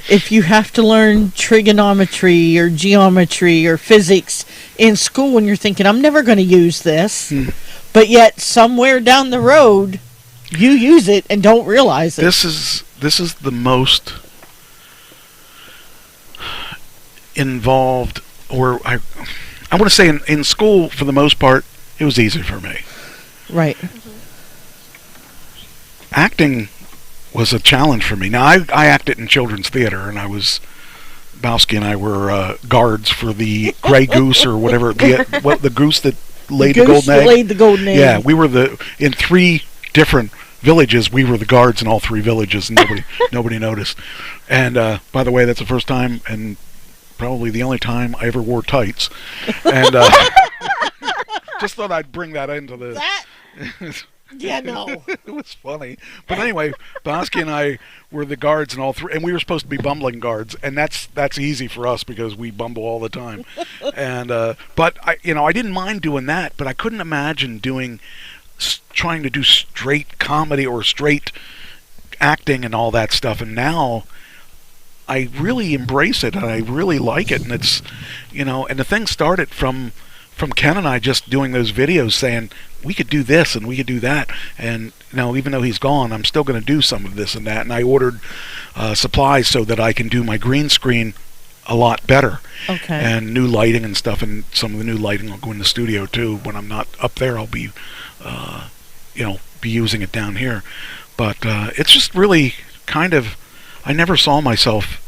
if you have to learn trigonometry or geometry or physics in school and you're thinking, I'm never going to use this, but yet somewhere down the road you use it and don't realize it. This is the most involved, or I want to say in school, for the most part, it was easy for me. Right. Acting was a challenge for me. Now, I acted in children's theater, and Bowski and I were guards for the gray goose or whatever, the goose that laid the golden egg. Laid the golden egg. Yeah, we were in 3 different villages. We were the guards in all 3 villages, and nobody noticed. And by the way, that's the first time and probably the only time I ever wore tights. And just thought I'd bring that into the. Yeah, no. It was funny. But anyway, Bosky and I were the guards in all 3, and we were supposed to be bumbling guards, and that's easy for us because we bumble all the time. And but I didn't mind doing that, but I couldn't imagine trying to do straight comedy or straight acting and all that stuff. And now I really embrace it, and I really like it, and it's and the thing started from Ken and I just doing those videos saying, we could do this and we could do that, and even though he's gone, I'm still going to do some of this and that. And I ordered supplies so that I can do my green screen a lot better. Okay. And new lighting and stuff, and some of the new lighting will go in the studio too. When I'm not up there, I'll be be using it down here. But it's just really kind of, I never saw myself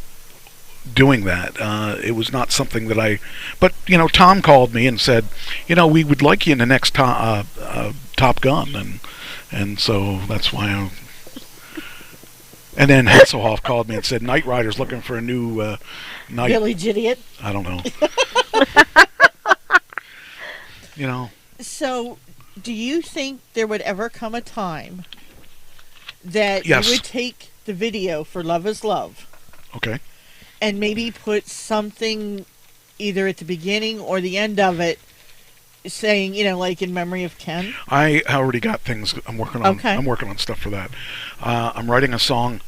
doing that. It was not something that but Tom called me and said, we would like you in the next Top Gun, and so that's why and then Hasselhoff called me and said, Knight Rider's looking for a new night. Village Idiot. I don't know. So, do you think there would ever come a time that Yes. you would take the video for Love is Love? Okay. And maybe put something either at the beginning or the end of it saying, like in memory of Ken? I already got things I'm working on. Okay. I'm working on stuff for that. I'm writing a song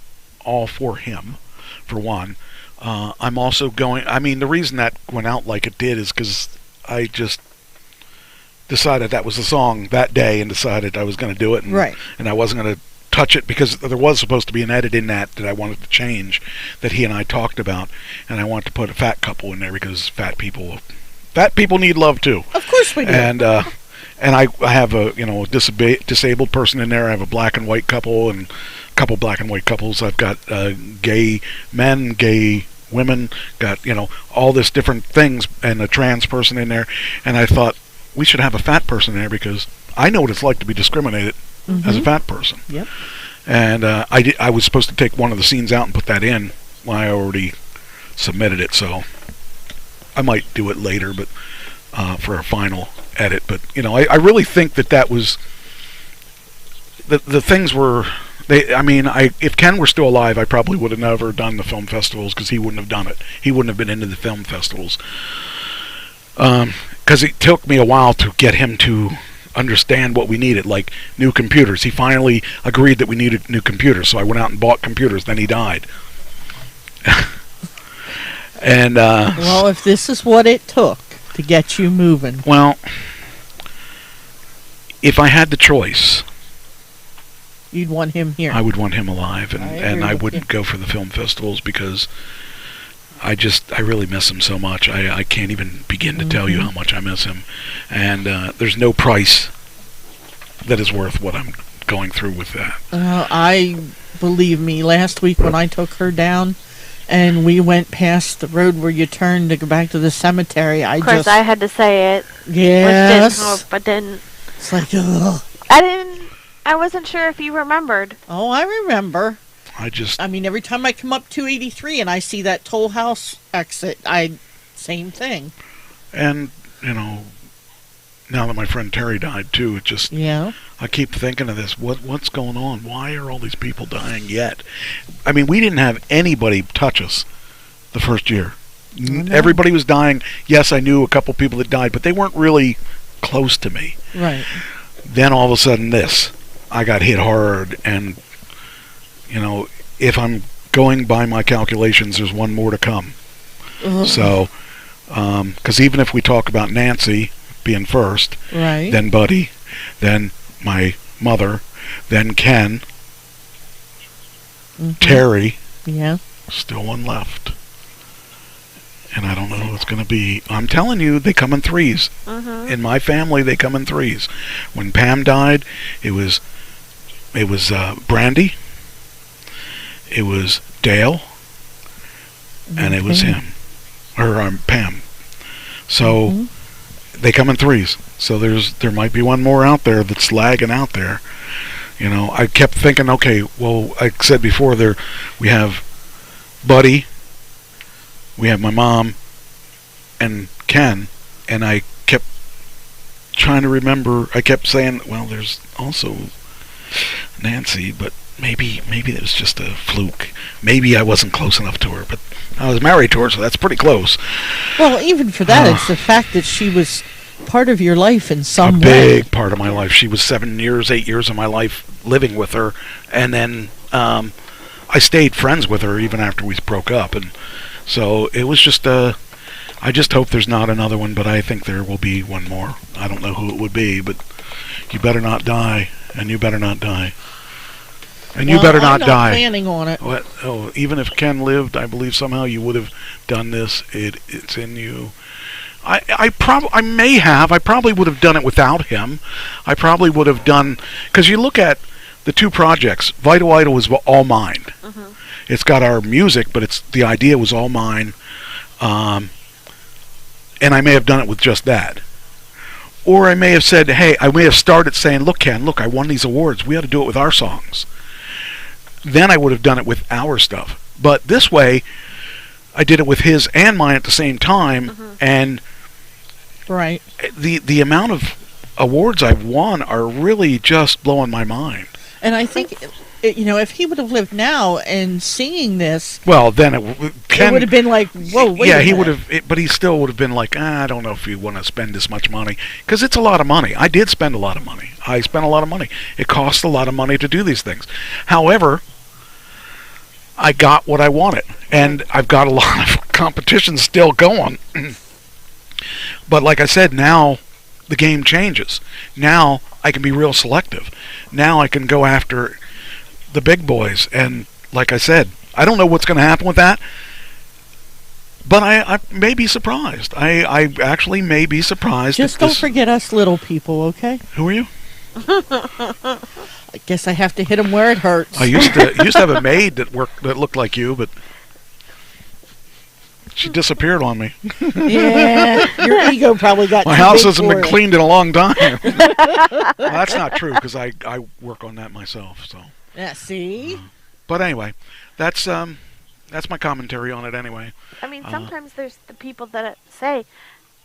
all for him, for one. I'm also the reason that went out like it did is because I just decided that was the song that day and decided I was going to do it. And I wasn't going to touch it because there was supposed to be an edit in that I wanted to change that he and I talked about, and I wanted to put a fat couple in there because fat people need love too. Of course we do. And I have a disabled person in there. I have a black and white couple and a couple black and white couples. I've got gay men, gay women, got all this different things, and a trans person in there. And I thought we should have a fat person in there because I know what it's like to be discriminated as a fat person. Yep. And I was supposed to take one of the scenes out and put that in when I already submitted it, so I might do it later, but for a final edit. But I really think that was the things were. If Ken were still alive, I probably would have never done the film festivals because he wouldn't have done it. He wouldn't have been into the film festivals because it took me a while to get him to understand what we needed, like new computers. He finally agreed that we needed new computers, so I went out and bought computers. Then he died. And well, if this is what it took to get you moving, well, if I had the choice, you'd want him here. I would want him alive, and I wouldn't go for the film festivals because I really miss him so much. I can't even begin to tell you how much I miss him. And there's no price that is worth what I'm going through with that. Believe me, last week when I took her down and we went past the road where you turn to go back to the cemetery, Of course, I had to say it. Yes. Which didn't help, but didn't. It's like, ugh. I wasn't sure if you remembered. Oh, I remember. I mean, every time I come up 283 and I see that Toll House exit, same thing. And, now that my friend Terry died too, it just, I keep thinking of this. What's going on? Why are all these people dying yet? I mean, we didn't have anybody touch us the first year. Everybody was dying. Yes, I knew a couple people that died, but they weren't really close to me. Right. Then all of a sudden I got hit hard, and if I'm going by my calculations, there's one more to come. So, because even if we talk about Nancy being first, right, then Buddy, then my mother, then Ken, Terry, still one left. And I don't know who it's going to be. I'm telling you, they come in threes. In my family, they come in threes. When Pam died, it was Brandy, it was Dale, and it was him, or Pam. So they come in threes. So there might be one more out there that's lagging out there. I kept thinking, okay, well, I said before, we have Buddy, we have my mom, and Ken, and I kept trying to remember. I kept saying, well, there's also Nancy, but maybe it was just a fluke. Maybe I wasn't close enough to her, but I was married to her, so that's pretty close. Well, even for that, it's the fact that she was part of your life in some way. A big part of my life. She was 8 years of my life living with her, and then I stayed friends with her even after we broke up, and so it was just I just hope there's not another one, but I think there will be one more. I don't know who it would be, but you better not die, and you better not die. And you better not die. I'm planning on it. Even if Ken lived, I believe somehow you would have done this. It's in you. I probably would have done it without him. I probably would have done, because you look at the two projects. Vital Idol was all mine. It's got our music, but the idea was all mine. And I may have done it with just that. Or I may have said, hey, I may have started saying, look, Ken, I won these awards. We ought to do it with our songs. Then I would have done it with our stuff. But this way, I did it with his and mine at the same time, and right, the amount of awards I've won are really just blowing my mind. And I think, if he would have lived now and seeing this, well, then it would have been like, whoa, wait. Yeah, he would have, but he still would have been like, I don't know if you want to spend this much money, because it's a lot of money. I did spend a lot of money. I spent a lot of money. It costs a lot of money to do these things. However, I got what I wanted, and I've got a lot of competition still going. But like I said, now the game changes. Now I can be real selective. Now I can go after the big boys. And like I said, I don't know what's going to happen with that. But I may be surprised. I actually may be surprised. Just don't forget us little people, okay? Who are you? I guess I have to hit them where it hurts. I used to have a maid that looked like you, but she disappeared on me. Yeah, your ego probably got My too house big hasn't for been it. cleaned in a long time. Well, that's not true because I work on that myself. So. Yeah, see? But anyway, that's my commentary on it anyway. I mean, sometimes there's the people that say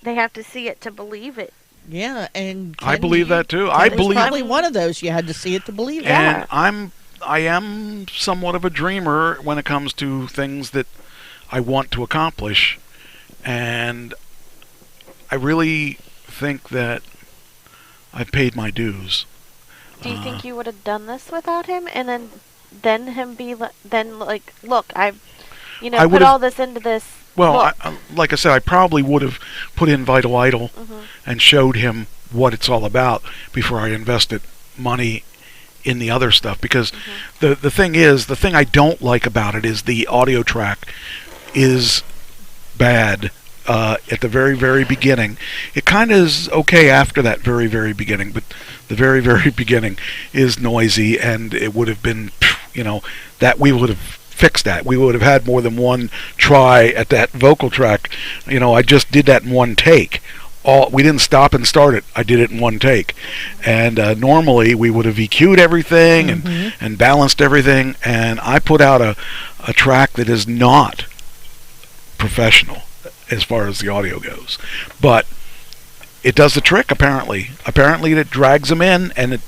they have to see it to believe it. Yeah, and I believe that too. I I was believe, probably one of those. You had to see it to believe it. and I am somewhat of a dreamer when it comes to things that I want to accomplish, and I really think that I've paid my dues. Do you think you would have done this without him, and then him be like, look, I've I put would've- all this into this. Well, book. like I said, I probably would have put in Vital Idol and showed him what it's all about before I invested money in the other stuff. Because the thing I don't like about it is the audio track is bad at the very, very beginning. It kind of is okay after that very, very beginning, but the very, very beginning is noisy, and it would have been, that we would have fixed that. We would have had more than one try at that vocal track. I just did that in one take. We didn't stop and start it. I did it in one take. And normally we would have EQ'd everything and balanced everything, and I put out a track that is not professional as far as the audio goes. But it does the trick, apparently. Apparently it drags them in, and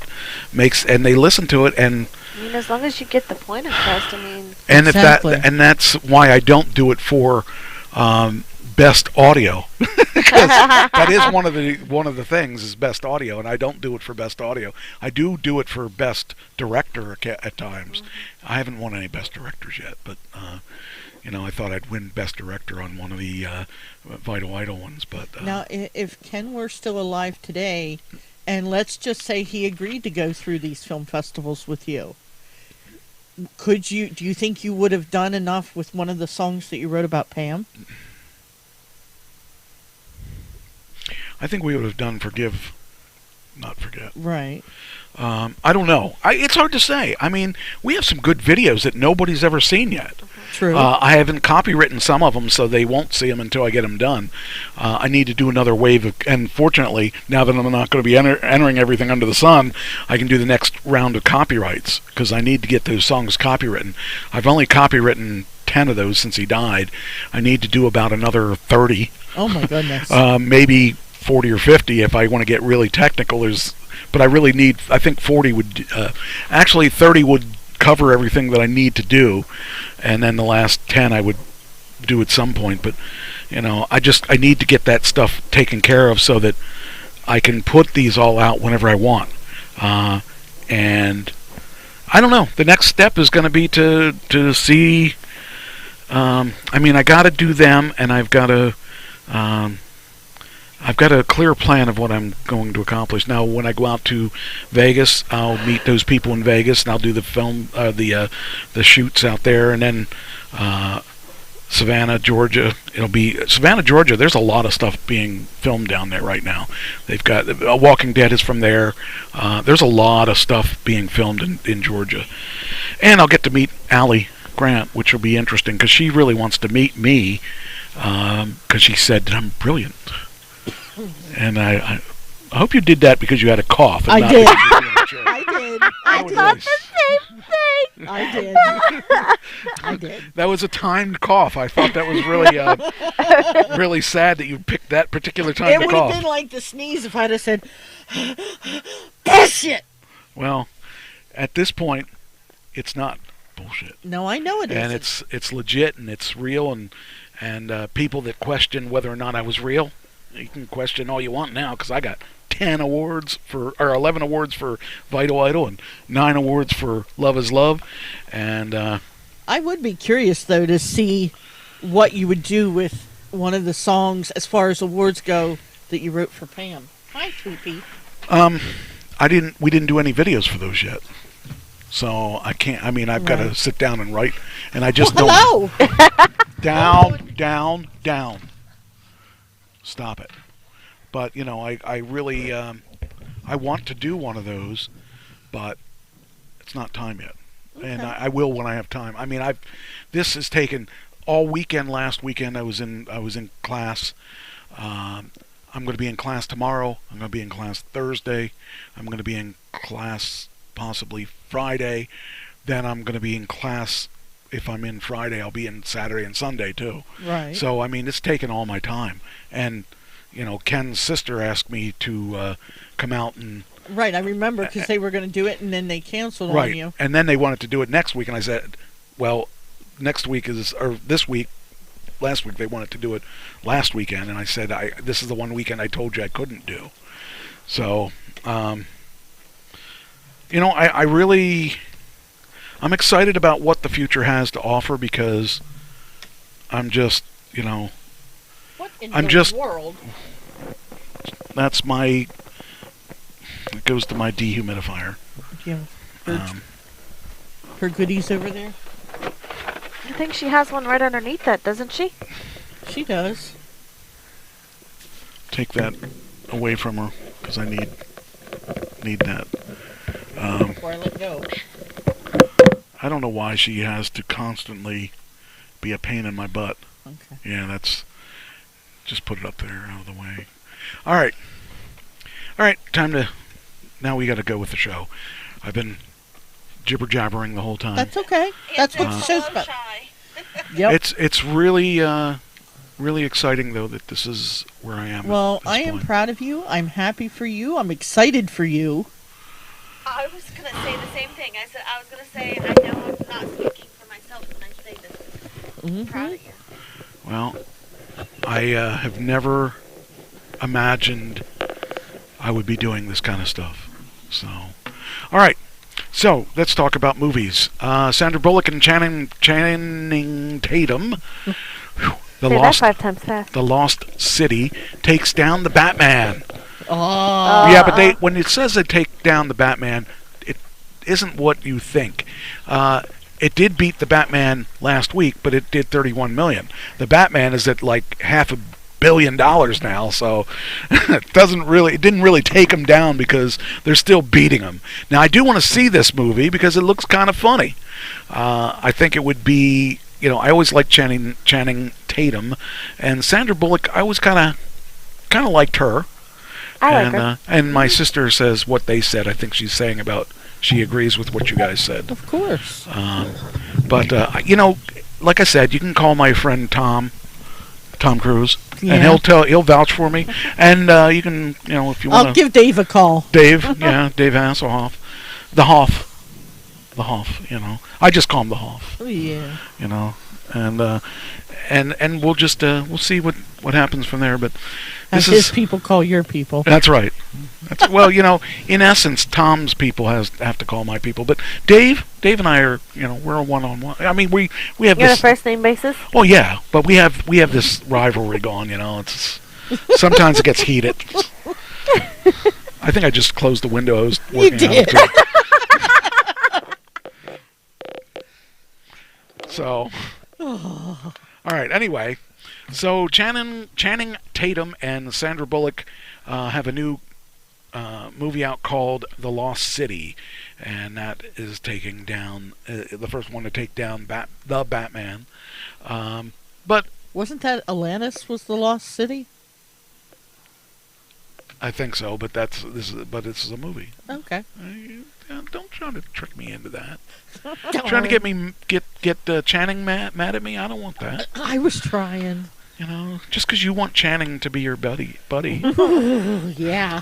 and they listen to it, and I mean, as long as you get the point across, I mean. and Exactly. and that's why I don't do it for best audio, because that is one of the things is best audio, and I don't do it for best audio. I do it for best director at times. I haven't won any best directors yet, but I thought I'd win best director on one of the Vital Idol ones. But Now, if Ken were still alive today, and let's just say he agreed to go through these film festivals with you, do you think you would have done enough with one of the songs that you wrote about Pam? I think we would have done Forgive, Not Forget. Right. I don't know. It's hard to say. I mean, we have some good videos that nobody's ever seen yet. True. I haven't copywritten some of them, so they won't see them until I get them done. I need to do another wave of, and fortunately, now that I'm not going to be entering everything under the sun, I can do the next round of copyrights, because I need to get those songs copywritten. I've only copywritten 10 of those since he died. I need to do about another 30. Oh my goodness. Maybe 40 or 50 if I want to get really technical. But I really need, I think 40 would, actually 30 would cover everything that I need to do, and then the last 10 I would do at some point. But I need to get that stuff taken care of so that I can put these all out whenever I want. And I don't know, the next step is going to be to see, I got to do them, and I've got a clear plan of what I'm going to accomplish. Now, when I go out to Vegas, I'll meet those people in Vegas, and I'll do the film, the shoots out there, and then Savannah, Georgia. It'll be Savannah, Georgia. There's a lot of stuff being filmed down there right now. They've got Walking Dead is from there. There's a lot of stuff being filmed in Georgia, and I'll get to meet Allie Grant, which will be interesting because she really wants to meet me because she said that I'm brilliant. And I hope you did that because you had a cough. And I not did. because you were doing a joke. I did. I thought the same thing. I did. I did. That was a timed cough. I thought that was really, really sad that you picked that particular time It to would have cough. been like the sneeze if I'd have said, bullshit. Well, at this point, it's not bullshit, No, I know it and isn't. it's legit and it's real. And people that question whether or not I was real, you can question all you want now because I got 11 awards for Vital Idol and 9 awards for Love Is Love, and I would be curious, though, to see what you would do with one of the songs as far as awards go that you wrote for Pam. Hi, Toopy. We didn't do any videos for those yet. So I can't, I've got to sit down and write, and I just don't. Hello! Down. Stop it. But, I really, I want to do one of those, but it's not time yet. Okay. And I will when I have time. This has taken all weekend. Last weekend I was in class. I'm going to be in class tomorrow. I'm going to be in class Thursday. I'm going to be in class possibly Friday. Then I'm going to be in class. If I'm in Friday, I'll be in Saturday and Sunday too. Right. So it's taken all my time. And Ken's sister asked me to come out and. Right, I remember because they were going to do it and then they canceled right. on you. And then they wanted to do it next week, and I said, well, this week. Last week they wanted to do it last weekend, and I said, this is the one weekend I told you I couldn't do. So, I'm excited about what the future has to offer because I'm just, What in the world? That's it goes to my dehumidifier. Do you have her goodies over there? I think she has one right underneath that, doesn't she? She does. Take that away from her because I need that. Before I let go. I don't know why she has to constantly be a pain in my butt. Okay. Yeah, just put it up there out of the way. All right, now we got to go with the show. I've been jibber jabbering the whole time. That's okay. That's what the show's about. Yep. It's really really exciting though that this is where I am. Well, I am proud of you. I'm happy for you. I'm excited for you. I was going to say the same thing. I was going to say, I know I'm not speaking for myself when I say this. I'm proud of you. Well, I have never imagined I would be doing this kind of stuff. So, all right. So, let's talk about movies. Sandra Bullock and Channing Tatum. The Lost 5 times fast. The Lost City takes down the Batman. Oh. Yeah, but when it says they take down the Batman, it isn't what you think. It did beat the Batman last week, but it did $31 million. The Batman is at like $500 million now, so it didn't really take them down because they're still beating them. Now, I do want to see this movie because it looks kind of funny. I think it would be, I always liked Channing Tatum, and Sandra Bullock. I always kind of liked her. I like her. And my sister says what they said. I think she's saying she agrees with what you guys said. Of course. But like I said, you can call my friend Tom Cruise, Yeah. and he'll vouch for me. And you can, if you want to. I'll give Dave a call. Dave Hasselhoff, the Hoff. I just call him the Hoff. Oh, yeah. And we'll just we'll see what happens from there. But As his people call your people. That's right. Well, in essence, Tom's people have to call my people. But Dave and I are, we're a one-on-one. We have You're this. on a first name basis? Oh yeah, but we have this rivalry going. It's sometimes it gets heated. I think I just closed the window. I was working You did. out. So, all right. Anyway, so Channing Tatum and Sandra Bullock have a new movie out called The Lost City, and that is taking down the first one to take down the Batman. But wasn't that Atlantis was the Lost City? I think so. But this is a movie. Okay. Don't try to trick me into that. Trying to get Channing mad at me. I don't want that. I was trying. Just because you want Channing to be your buddy. Yeah.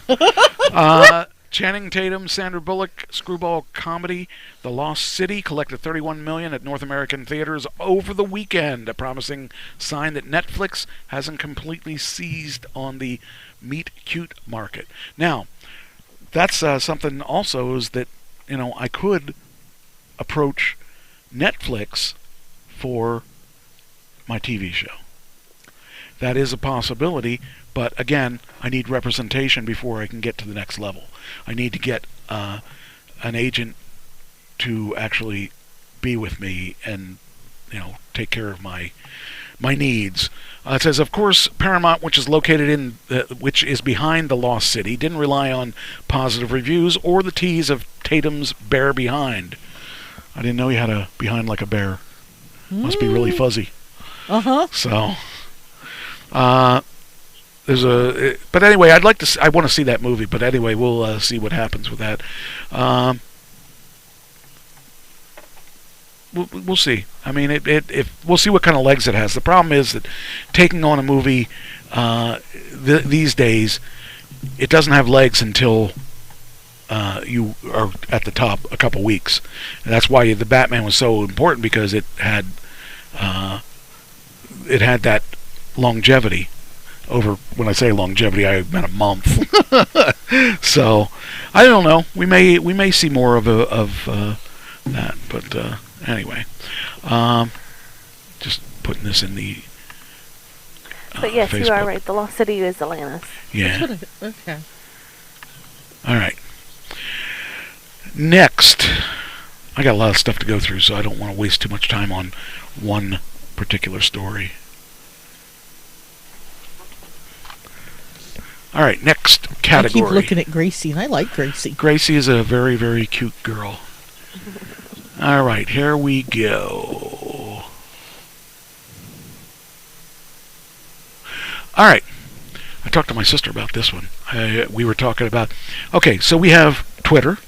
Channing Tatum, Sandra Bullock, screwball comedy, The Lost City collected $31 million at North American theaters over the weekend, a promising sign that Netflix hasn't completely seized on the meet cute market. Now, that's something also is that I could approach Netflix for my TV show. that is a possibility. But again, I need representation before I can get to the next level. I need to get an agent to actually be with me and take care of my needs. It says, of course, Paramount, which is located which is behind the Lost City, didn't rely on positive reviews or the tease of Tatum's bear behind. I didn't know you had a behind like a bear. Must be really fuzzy. So, but anyway, I want to see that movie. But anyway, we'll see what happens with that. We'll see. I mean, we'll see what kind of legs it has. The problem is that taking on a movie these days, it doesn't have legs until you are at the top a couple weeks. And that's why the Batman was so important, because it had that longevity. Over, when I say longevity, I meant a month. So I don't know. We may see more of that, but anyway, just putting this in the. But yes, Facebook. You are right. The Lost City is Atlantis. Yeah. Okay. All right. Next, I got a lot of stuff to go through, so I don't want to waste too much time on one particular story. All right, next category. I keep looking at Gracie, and I like Gracie. Gracie is a very, very cute girl. All right, here we go. All right. I talked to my sister about this one. We were talking about... Okay, so we have Twitter,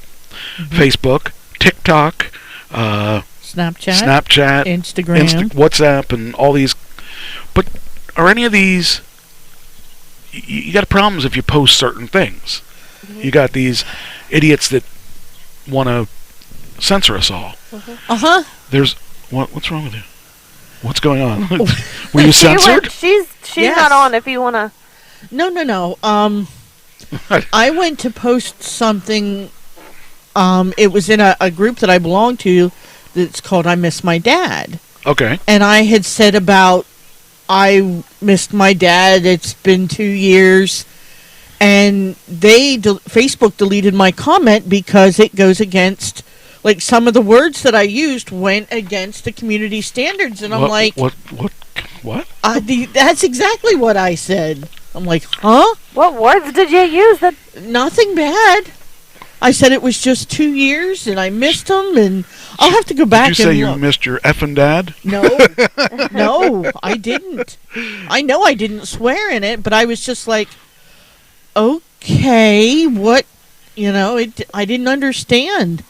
Facebook, TikTok, Snapchat, Instagram, WhatsApp, and all these. But are any of these... You got problems if you post certain things. You got these idiots that want to censor us all. There's... What's wrong with you? What's going on? Were you censored? She's Yes. not on if you want to... No. I went to post something. It was in a group that I belong to that's called I Miss My Dad. Okay. And I had said about, I missed my dad, it's been 2 years. And Facebook deleted my comment because it goes against, like, some of the words that I used went against the community standards. And I'm like... What? That's exactly what I said. I'm like, huh? What words did you use? Nothing bad. I said it was just 2 years, and I missed him, and I'll have to go back and Did you say you look. missed your effing dad? No. No, I didn't. I know I didn't swear in it, but I was just like, okay, what? I didn't understand.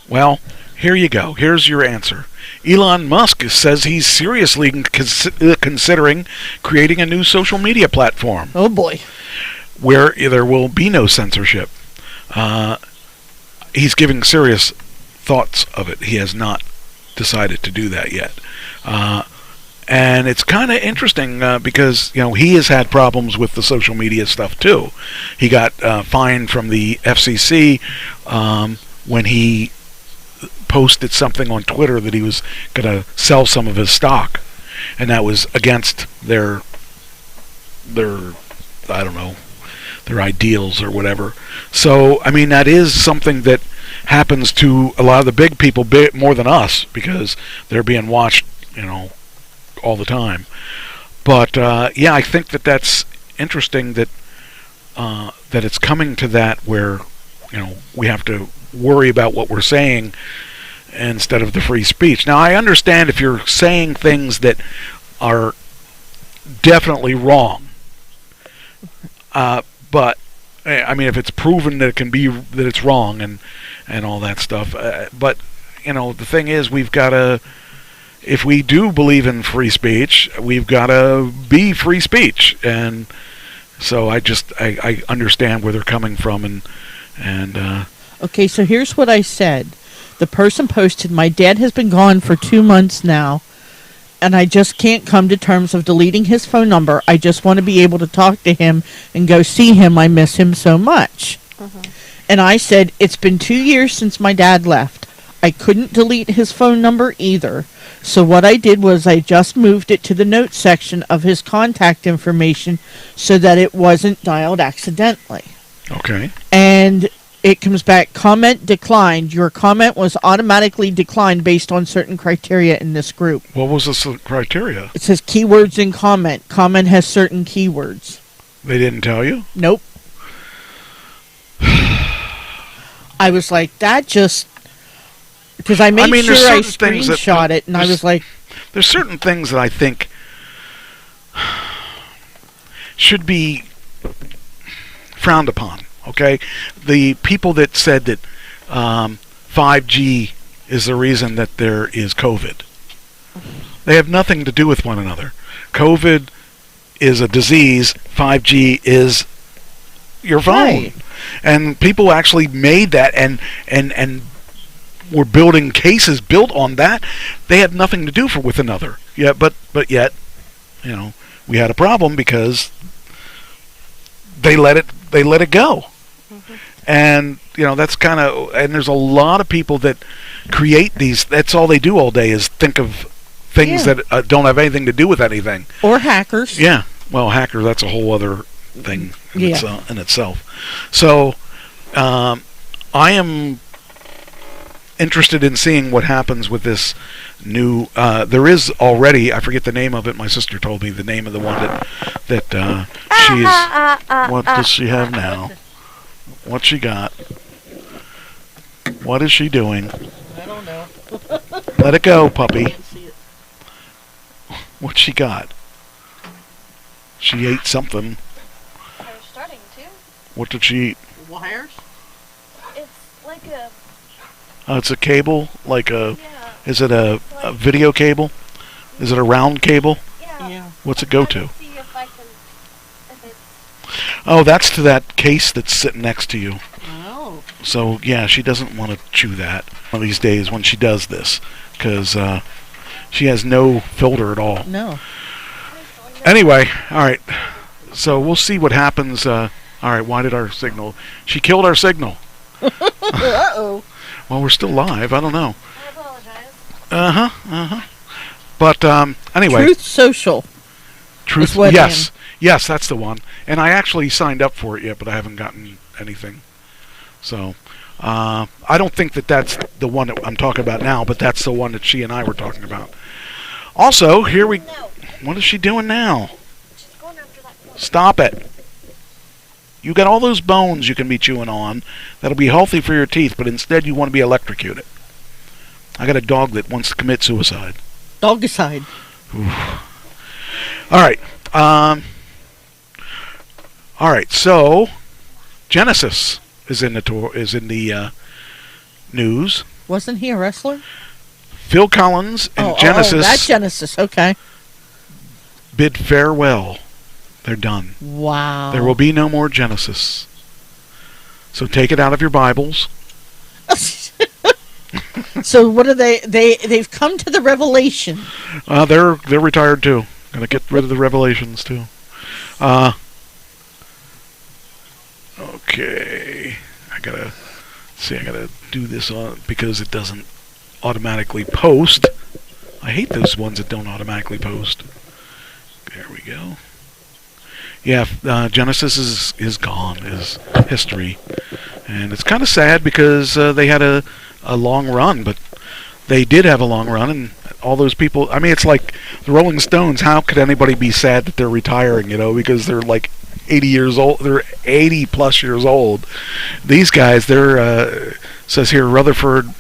Well, here you go. Here's your answer. Elon Musk says he's seriously considering creating a new social media platform. Oh, boy. Where there will be no censorship. He's giving serious thoughts of it. He has not decided to do that yet. And it's kind of interesting because, he has had problems with the social media stuff too. He got fined from the FCC when he posted something on Twitter that he was going to sell some of his stock, and that was against their I don't know, their ideals or whatever. So I mean, that is something that happens to a lot of the big people more than us, because they're being watched all the time. But yeah, I think that's interesting that it's coming to that where we have to worry about what we're saying instead of the free speech. Now, I understand if you're saying things that are definitely wrong, but I mean, if it's proven that it's wrong and all that stuff. But the thing is, we've got to, if we do believe in free speech, we've got to be free speech. And so I understand where they're coming from, and Okay, so here's what I said. The person posted, my dad has been gone for 2 months now, and I just can't come to terms of deleting his phone number. I just want to be able to talk to him and go see him. I miss him so much. And I said, it's been 2 years since my dad left. I couldn't delete his phone number either. So what I did was I just moved it to the notes section of his contact information so that it wasn't dialed accidentally. Okay. And it comes back, comment declined. Your comment was automatically declined based on certain criteria in this group. What was the criteria? It says keywords in comment. Comment has certain keywords. They didn't tell you? Nope. I was like, that just... Because I made sure I screenshot it, and I was like... There's certain things that I think should be frowned upon, okay? The people that said that 5G is the reason that there is COVID. They have nothing to do with one another. COVID is a disease. 5G is your phone. Right. And people actually made that and were building cases built on that. They had nothing to do with another. Yeah, but yet, we had a problem because they let it go. Mm-hmm. And that's kind of, and there's a lot of people that create these. That's all they do all day is think of things that don't have anything to do with anything. Or hackers. Yeah. Well, hacker, that's a whole other thing in itself. So, I am interested in seeing what happens with this new. There is already, I forget the name of it. My sister told me the name of the one that she's. What does she have now? What she got? What is she doing? I don't know. Let it go, puppy. What she got? She ate something. I was starting to. What did she eat? Wires? It's like a... It's a cable? Like a... Yeah. Is it a video cable? Is it a round cable? Yeah. What's it go to? See if I can... If it's... Oh, that's to that case that's sitting next to you. Oh. So, yeah, she doesn't want to chew that one of these days when she does this. Because she has no filter at all. No. Anyway, all right. So we'll see what happens. All right, why did our signal... She killed our signal. Uh-oh. Well, we're still live. I don't know. I apologize. Uh-huh. But anyway. Truth Social. Truth. Yes, that's the one. And I actually signed up for it yet, but I haven't gotten anything. So I don't think that's the one that I'm talking about now, but that's the one that she and I were talking about. Also, here we... No. What is she doing now? She's going after that phone. Stop it. You got all those bones you can be chewing on that'll be healthy for your teeth, but instead you want to be electrocuted. I got a dog that wants to commit suicide. Dogicide. All right. All right. So, Genesis is in the news. Wasn't he a wrestler? Phil Collins and Genesis. Oh, that's Genesis. Okay. Bid farewell. They're done. Wow. There will be no more Genesis. So take it out of your Bibles. So what are they? They've come to the revelation. They're retired too. Gonna get rid of the Revelations too. Okay. I gotta do this on because it doesn't automatically post. I hate those ones that don't automatically post. There we go. Yeah, Genesis is gone, is history. And it's kind of sad because they had a long run, but they did have a long run, and all those people, I mean, it's like the Rolling Stones. How could anybody be sad that they're retiring, because they're like 80 years old, they're 80 plus years old. These guys, they're, says here, Rutherford,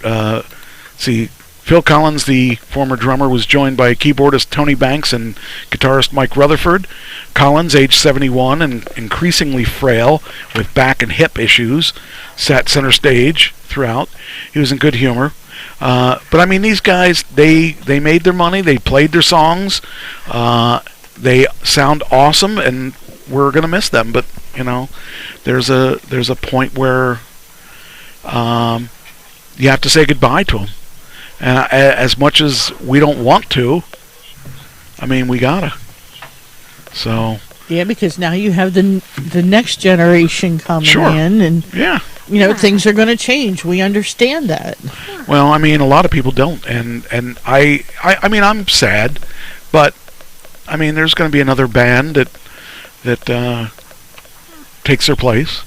Phil Collins, the former drummer, was joined by keyboardist Tony Banks and guitarist Mike Rutherford. Collins, age 71 and increasingly frail with back and hip issues, sat center stage throughout. He was in good humor. But I mean, these guys, they made their money, they played their songs, they sound awesome, and we're going to miss them. But, there's a point where you have to say goodbye to them. And as much as we don't want to, I mean, we gotta. So. Yeah, because now you have the next generation coming in, and yeah, things are going to change. We understand that. Well, I mean, a lot of people don't, and I mean, I'm sad, but I mean, there's going to be another band that takes their place.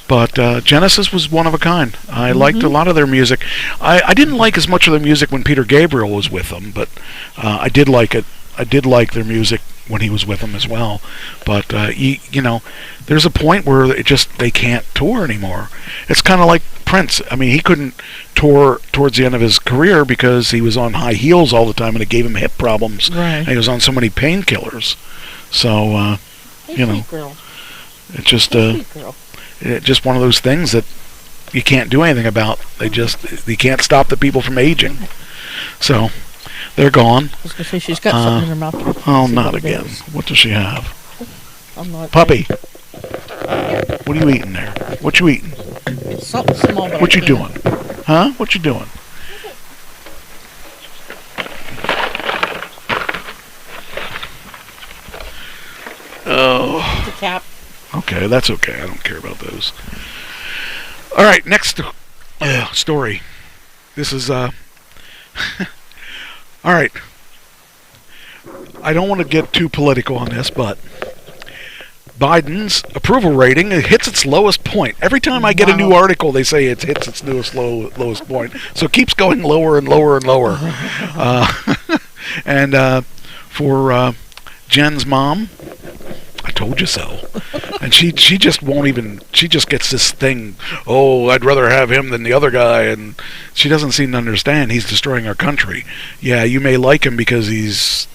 But Genesis was one of a kind. I liked a lot of their music. I didn't like as much of their music when Peter Gabriel was with them, but I did like it. I did like their music when he was with them as well. But there's a point where they can't tour anymore. It's kind of like Prince. I mean, he couldn't tour towards the end of his career because he was on high heels all the time, and it gave him hip problems. Right. And he was on so many painkillers. So it's just it's just one of those things that you can't do anything about. You can't stop the people from aging. So they're gone. I was going to say she's got something in her mouth. Oh, not again. What does she have? I'm not. Puppy. What are you eating there? What you eating? It's something small. But what you doing? Huh? What you doing? Oh. The cap. Okay, that's okay. I don't care about those. All right, next story. This is all right. I don't want to get too political on this, but Biden's approval rating hits its lowest point. Every time I get a new article, they say it hits its lowest point. So it keeps going lower and lower and lower. And for Jen's mom, I told you so. And she just won't even, she just gets this thing, oh, I'd rather have him than the other guy, and she doesn't seem to understand he's destroying our country. Yeah, you may like him because he's,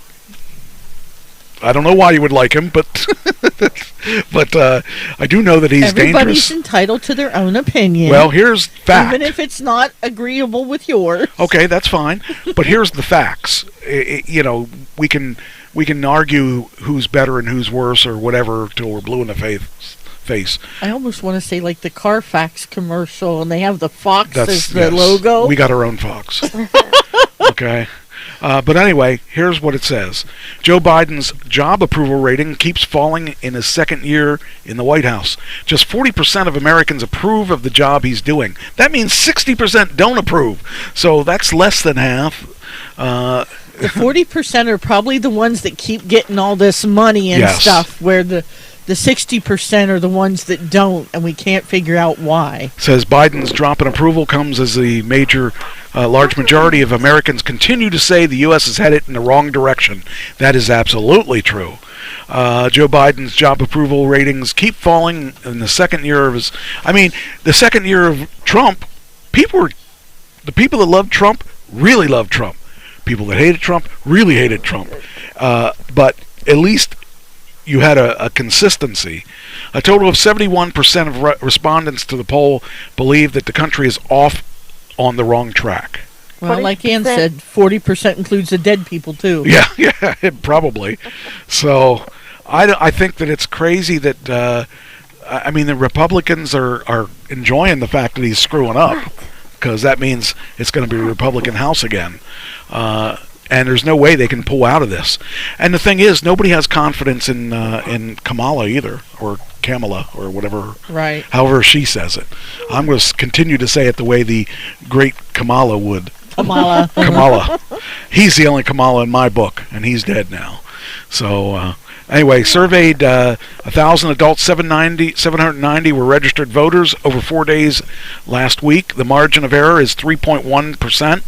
I don't know why you would like him, but but I do know that he's Everybody's dangerous. entitled to their own opinion. Well, here's fact. Even if it's not agreeable with yours. Okay, that's fine. But here's the facts. We can argue who's better and who's worse or whatever till we're blue in the face. I almost want to say like the Carfax commercial, and they have the fox as the yes. logo. We got our own fox. Okay. But anyway, here's what it says. Joe Biden's job approval rating keeps falling in his second year in the White House. Just 40% of Americans approve of the job he's doing. That means 60% don't approve. So that's less than half. The 40% are probably the ones that keep getting all this money and stuff, where the 60% are the ones that don't, and we can't figure out why. Says Biden's drop in approval comes as the large majority of Americans continue to say the U.S. is headed in the wrong direction. That is absolutely true. Joe Biden's job approval ratings keep falling in the second year of the second year of Trump. The people that loved Trump really loved Trump. People that hated Trump really hated Trump. But at least you had a consistency. A total of 71% of respondents to the poll believe that the country is off on the wrong track. Well, like Ann said, 40% includes the dead people, too. Yeah, probably. So I think that it's crazy that, the Republicans are enjoying the fact that he's screwing up, because that means it's going to be a Republican House again. And there's no way they can pull out of this. And the thing is, nobody has confidence in Kamala either, or Kamala, or whatever, right? However she says it. I'm going to continue to say it the way the great Kamala would. Kamala. Kamala. He's the only Kamala in my book, and he's dead now. So anyway, surveyed 1,000 adults, 790 were registered voters over 4 days last week. The margin of error is 3.1%.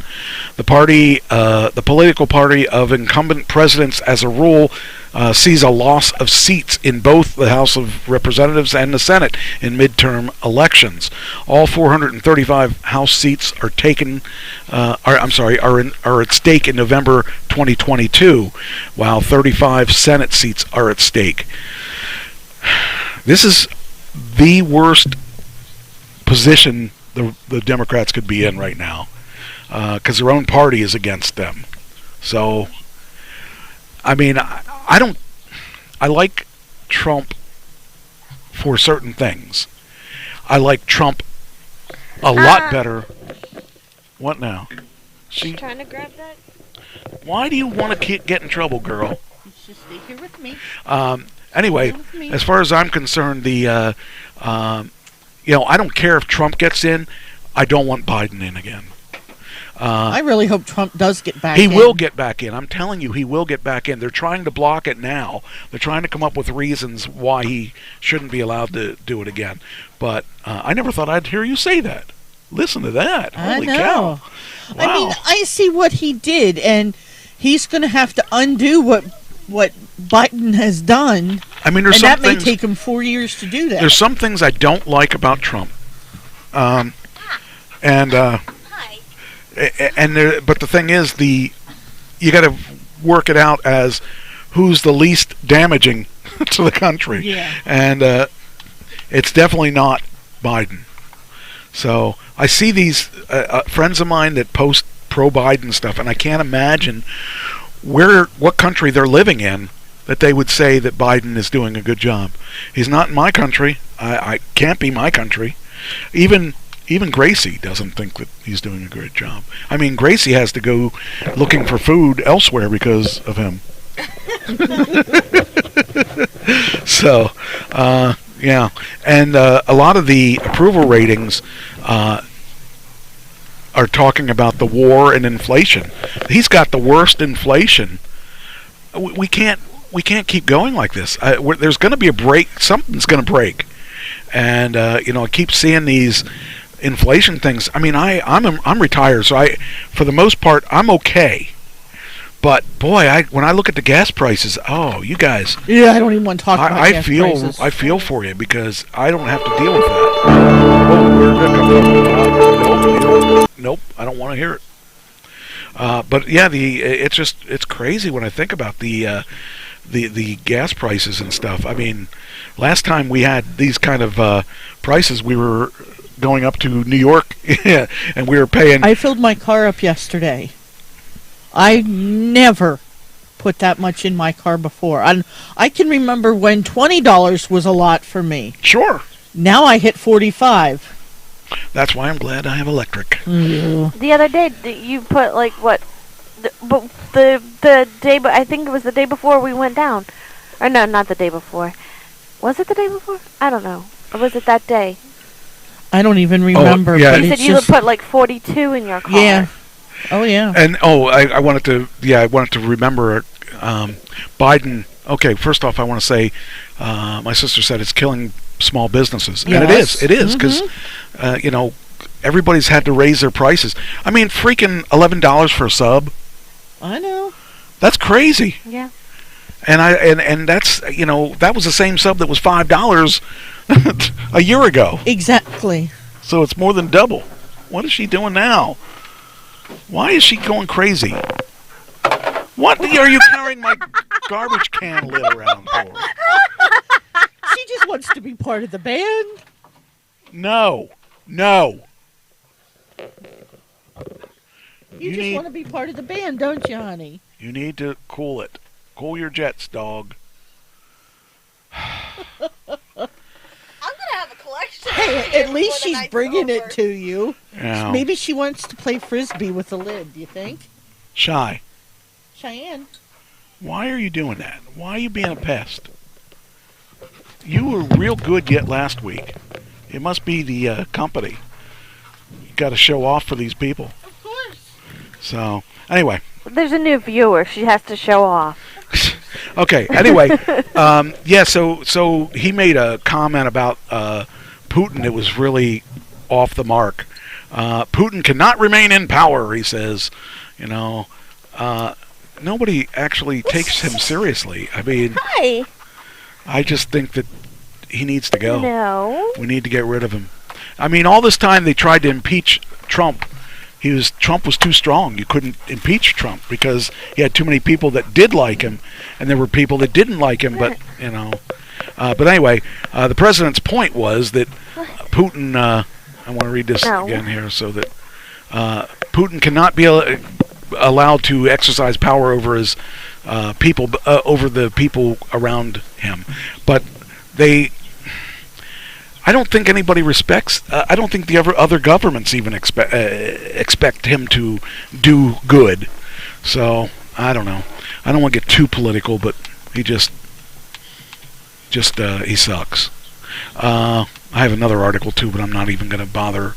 The political party of incumbent presidents, as a rule, sees a loss of seats in both the House of Representatives and the Senate in midterm elections. All 435 House seats are are at stake in November 2022, while 35 Senate seats are at stake. This is the worst position the Democrats could be in right now, because their own party is against them. So, I like Trump for certain things. I like Trump a lot better. What now? She's trying to grab that. Why do you want to get in trouble, girl? Just stay here with me. Anyway, as far as I'm concerned, I don't care if Trump gets in. I don't want Biden in again. I really hope Trump does get back in. in. He will get back in. I'm telling you, he will get back in. They're trying to block it now. They're trying to come up with reasons why he shouldn't be allowed to do it again. But I never thought I'd hear you say that. Listen to that. Holy cow. Wow. I mean, I see what he did, and he's going to have to undo what Biden has done. I mean, there's and some that things, may take him 4 years to do that. There's some things I don't like about Trump. But the thing is, you got to work it out as who's the least damaging to the country. Yeah. And it's definitely not Biden. So I see these friends of mine that post pro-Biden stuff, and I can't imagine what country they're living in that they would say that Biden is doing a good job. He's not in my country. I can't be my country. Even Gracie doesn't think that he's doing a great job. I mean, Gracie has to go looking for food elsewhere because of him. So, yeah. And a lot of the approval ratings are talking about the war and inflation. He's got the worst inflation. We can't keep going like this. There's going to be a break. Something's going to break. And I keep seeing these inflation things. I mean, I'm retired, so for the most part I'm okay. But boy, when I look at the gas prices, oh, you guys. Yeah, I don't even want to talk about gas prices. I feel for you because I don't have to deal with that. Oh, where did that come from? Nope, I don't want to hear it. But yeah, it's crazy when I think about the gas prices and stuff. I mean, last time we had these kind of prices, we were going up to New York, and we were paying. I filled my car up yesterday. I never put that much in my car before. I can remember when $20 was a lot for me. Sure. Now I hit $45. That's why I'm glad I have electric. Mm-hmm. The other day, you put like what? The day, I think it was the day before we went down. Or no, not the day before. Was it the day before? I don't know. Or was it that day? I don't even remember. Oh, yeah. You said you would put like 42 in your car. Yeah. Oh yeah. And I wanted to remember Biden. Okay, first off, I want to say my sister said it's killing small businesses, yes. And it is because everybody's had to raise their prices. I mean, freaking $11 for a sub. I know. That's crazy. Yeah. And that's that was the same sub that was $5 a year ago. Exactly. So it's more than double. What is she doing now? Why is she going crazy? What are you carrying my garbage can lid around for? She just wants to be part of the band. No. You just want to be part of the band, don't you, honey? You need to cool it. Cool your jets, dog. I'm gonna have a collection. Hey, at least she's bringing it to you. Yeah. Maybe she wants to play frisbee with the lid. Do you think? Cheyenne. Why are you doing that? Why are you being a pest? You were real good yet last week. It must be the company. You got to show off for these people. Of course. So anyway. There's a new viewer. She has to show off. Okay. Anyway, yeah. So he made a comment about Putin. It was really off the mark. Putin cannot remain in power. He says, nobody actually takes him seriously. I mean, Hi. I just think that he needs to go. No. We need to get rid of him. I mean, all this time they tried to impeach Trump. Trump was too strong. You couldn't impeach Trump because he had too many people that did like him, and there were people that didn't like him. But but anyway, the president's point was that Putin. I want to read this again here, so that Putin cannot be allowed to exercise power over his people, over the people around him. But I don't think anybody respects. I don't think the other governments even expect him to do good. So I don't know. I don't want to get too political, but he he sucks. I have another article too, but I'm not even going to bother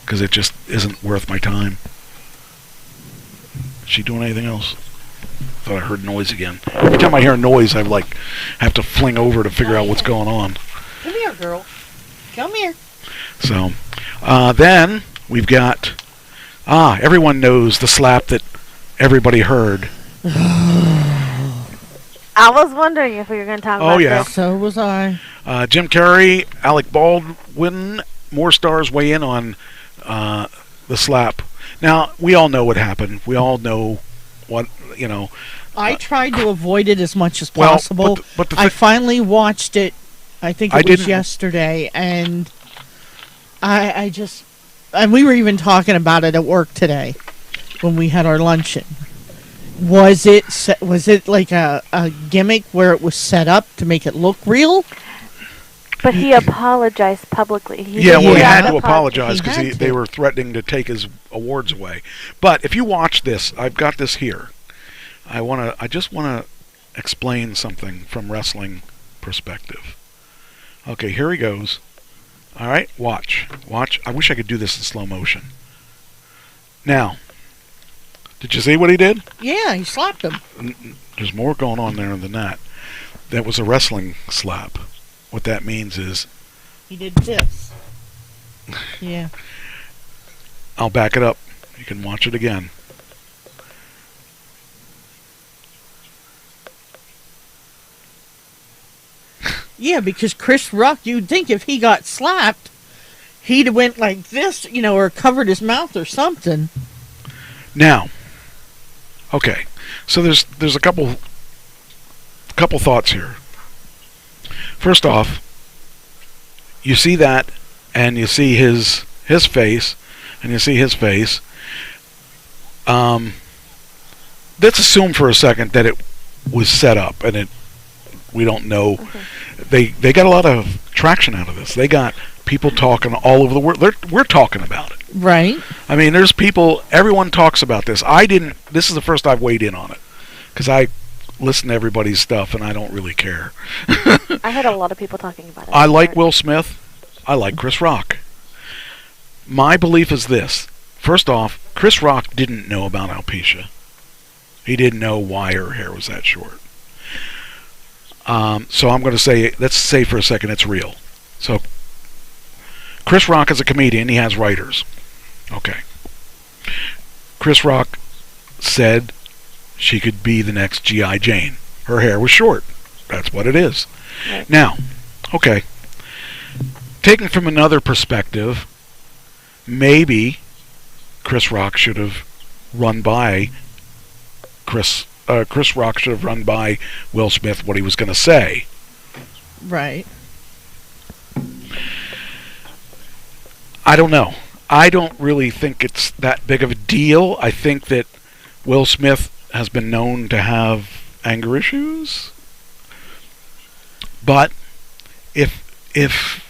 because it just isn't worth my time. Is she doing anything else? Thought I heard noise again. Every time I hear a noise, I have to fling over to figure out what's going on. Come here, girl. Come here. So, then we've got everyone knows the slap that everybody heard. I was wondering if we were going to talk about this. So was I. Jim Carrey, Alec Baldwin, more stars weigh in on the slap. Now, we all know what happened. We all know what, I tried to avoid it as much as possible. But I finally watched it, I think it was yesterday, and and we were even talking about it at work today when we had our luncheon. Was it like a gimmick where it was set up to make it look real? But he apologized publicly. He had to apologize because they were threatening to take his awards away. But if you watch this, I've got this here. I just want to explain something from wrestling perspective. Okay, here he goes. All right, watch. I wish I could do this in slow motion. Now, did you see what he did? Yeah, he slapped him. There's more going on there than that. That was a wrestling slap. What that means is... He did this. Yeah. I'll back it up. You can watch it again. Yeah, because Chris Rock, you'd think if he got slapped, he'd have went like this, or covered his mouth or something. Now, okay, so there's a couple thoughts here. First off, you see that, and you see his face, and you see his face. Let's assume for a second that it was set up, and we don't know. Okay. They got a lot of traction out of this. They got people talking all over the world. We're talking about it. Right. I mean, there's people, everyone talks about this. This is the first I've weighed in on it. Because I listen to everybody's stuff and I don't really care. I heard a lot of people talking about it. I like Will Smith. I like Chris Rock. My belief is this. First off, Chris Rock didn't know about alopecia. He didn't know why her hair was that short. So I'm going to say, let's say for a second it's real. So Chris Rock is a comedian. He has writers. Okay. Chris Rock said she could be the next G.I. Jane. Her hair was short. That's what it is. Right. Now, okay. Taken from another perspective, maybe Chris Rock should have run by Chris Rock should have run by Will Smith what he was going to say. Right. I don't know. I don't really think it's that big of a deal. I think that Will Smith has been known to have anger issues. But if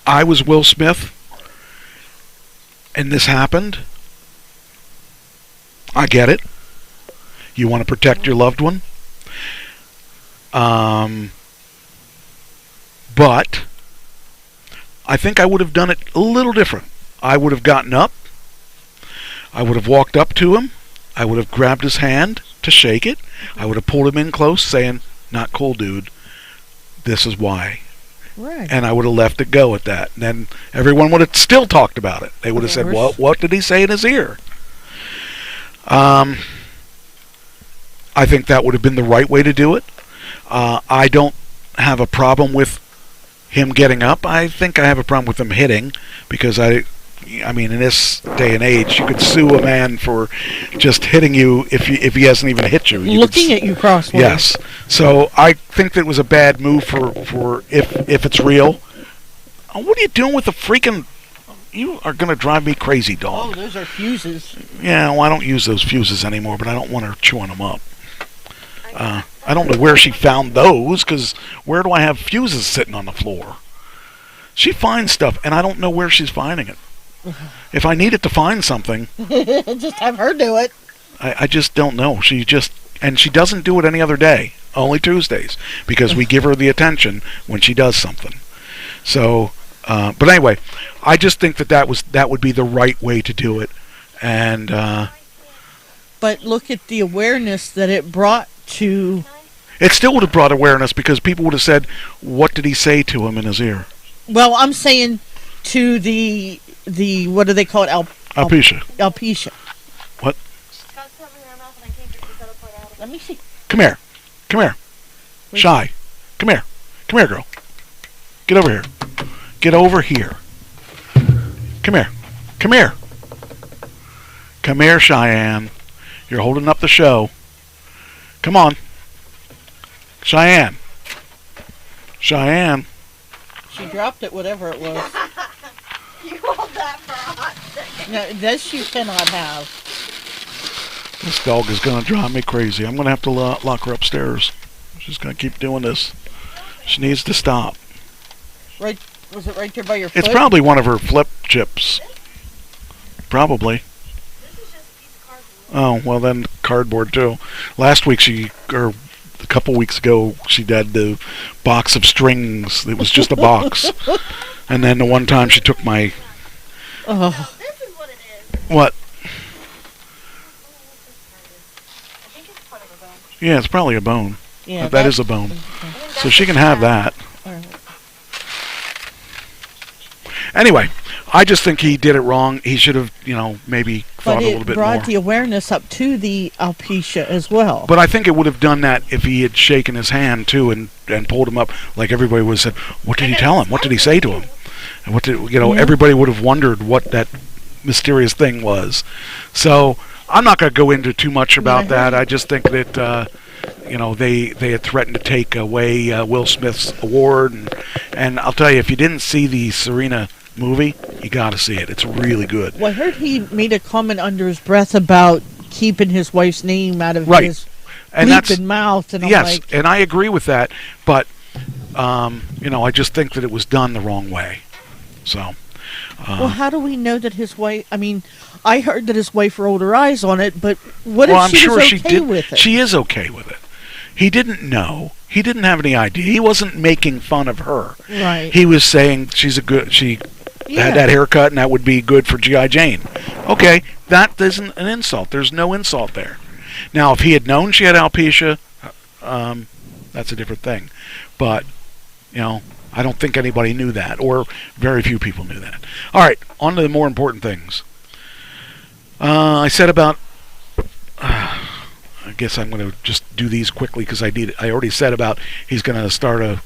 I was Will Smith and this happened, I get it. You want to protect your loved one. But I think I would have done it a little different. I would have gotten up. I would have walked up to him. I would have grabbed his hand to shake it. I would have pulled him in close saying, "Not cool, dude. This is why." Right. And I would have left it go at that. And then everyone would have still talked about it. They would have said, what did he say in his ear? I think that would have been the right way to do it. I don't have a problem with him getting up. I think I have a problem with him hitting, because I mean, in this day and age, you could sue a man for just hitting you if he hasn't even hit you. Looking at you crossways. Yes. So I think that it was a bad move for if it's real. What are you doing with the freaking... You are going to drive me crazy, dog. Oh, those are fuses. Yeah, well, I don't use those fuses anymore, but I don't want her chewing them up. I don't know where she found those, because where do I have fuses sitting on the floor? She finds stuff, and I don't know where she's finding it. If I needed to find something... Just have her do it. I just don't know. And she doesn't do it any other day. Only Tuesdays. Because we give her the attention when she does something. So, but anyway, I just think that would be the right way to do it. And but look at the awareness that it brought to. it still would have brought awareness because people would have said, "What did he say to him in his ear?" Well, I'm saying to the what do they call it? Alopecia. Alopecia. What? Let me see. Come here. Come here. Shy. Come here. Come here, girl. Get over here. Get over here. Come here. Come here. Come here, Cheyenne. You're holding up the show. Come on. Cheyenne. Cheyenne. She dropped it, whatever it was. You hold that for a hot second. No, this you cannot have. This dog is going to drive me crazy. I'm going to have to lock her upstairs. She's going to keep doing this. She needs to stop. Right? Was it right there by your foot? It's probably one of her flip chips. Probably. Oh, well then cardboard too. Last week or a couple weeks ago, she had the box of strings. It was just a box. And then the one time she took my... Oh. This is what it is. What? I think it's part of a bone. Yeah, it's probably a bone. Yeah, that is a bone. So she can have that. Anyway, I just think he did it wrong. He should have, maybe thought a little bit more. But it brought the awareness up to the alopecia as well. But I think it would have done that if he had shaken his hand too and pulled him up, like everybody would have said, "What did he tell him? What did he say to him?" And what did everybody would have wondered what that mysterious thing was. So I'm not going to go into too much about that. I just think that they had threatened to take away Will Smith's award, and I'll tell you, if you didn't see the Serena movie, you got to see it. It's really good. Well, I heard he made a comment under his breath about keeping his wife's name out of his bleeping mouth, and I'm like, and I agree with that, but I just think that it was done the wrong way. So. Well, how do we know that his wife? I mean, I heard that his wife rolled her eyes on it, but what if she was okay with it? She is okay with it. He didn't know. He didn't have any idea. He wasn't making fun of her. Right. He was saying she had that haircut and that would be good for G.I. Jane. Okay, that isn't an insult. There's no insult there. Now, if he had known she had alopecia, that's a different thing. But, I don't think anybody knew that, or very few people knew that. All right, on to the more important things. I said about... I guess I'm going to just do these quickly because I already said about he's going to start a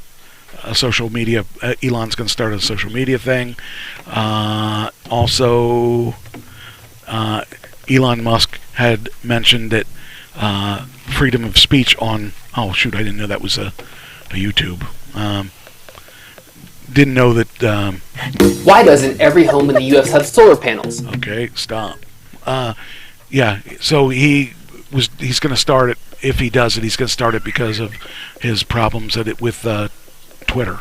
social media. Elon's going to start a social media thing. Also, Elon Musk had mentioned that freedom of speech on. Oh shoot! I didn't know that was a YouTube. Didn't know that. Why doesn't every home in the U.S. have solar panels? Okay, stop. Yeah, so he's going to start it. If he does it, he's going to start it because of his problems with Twitter.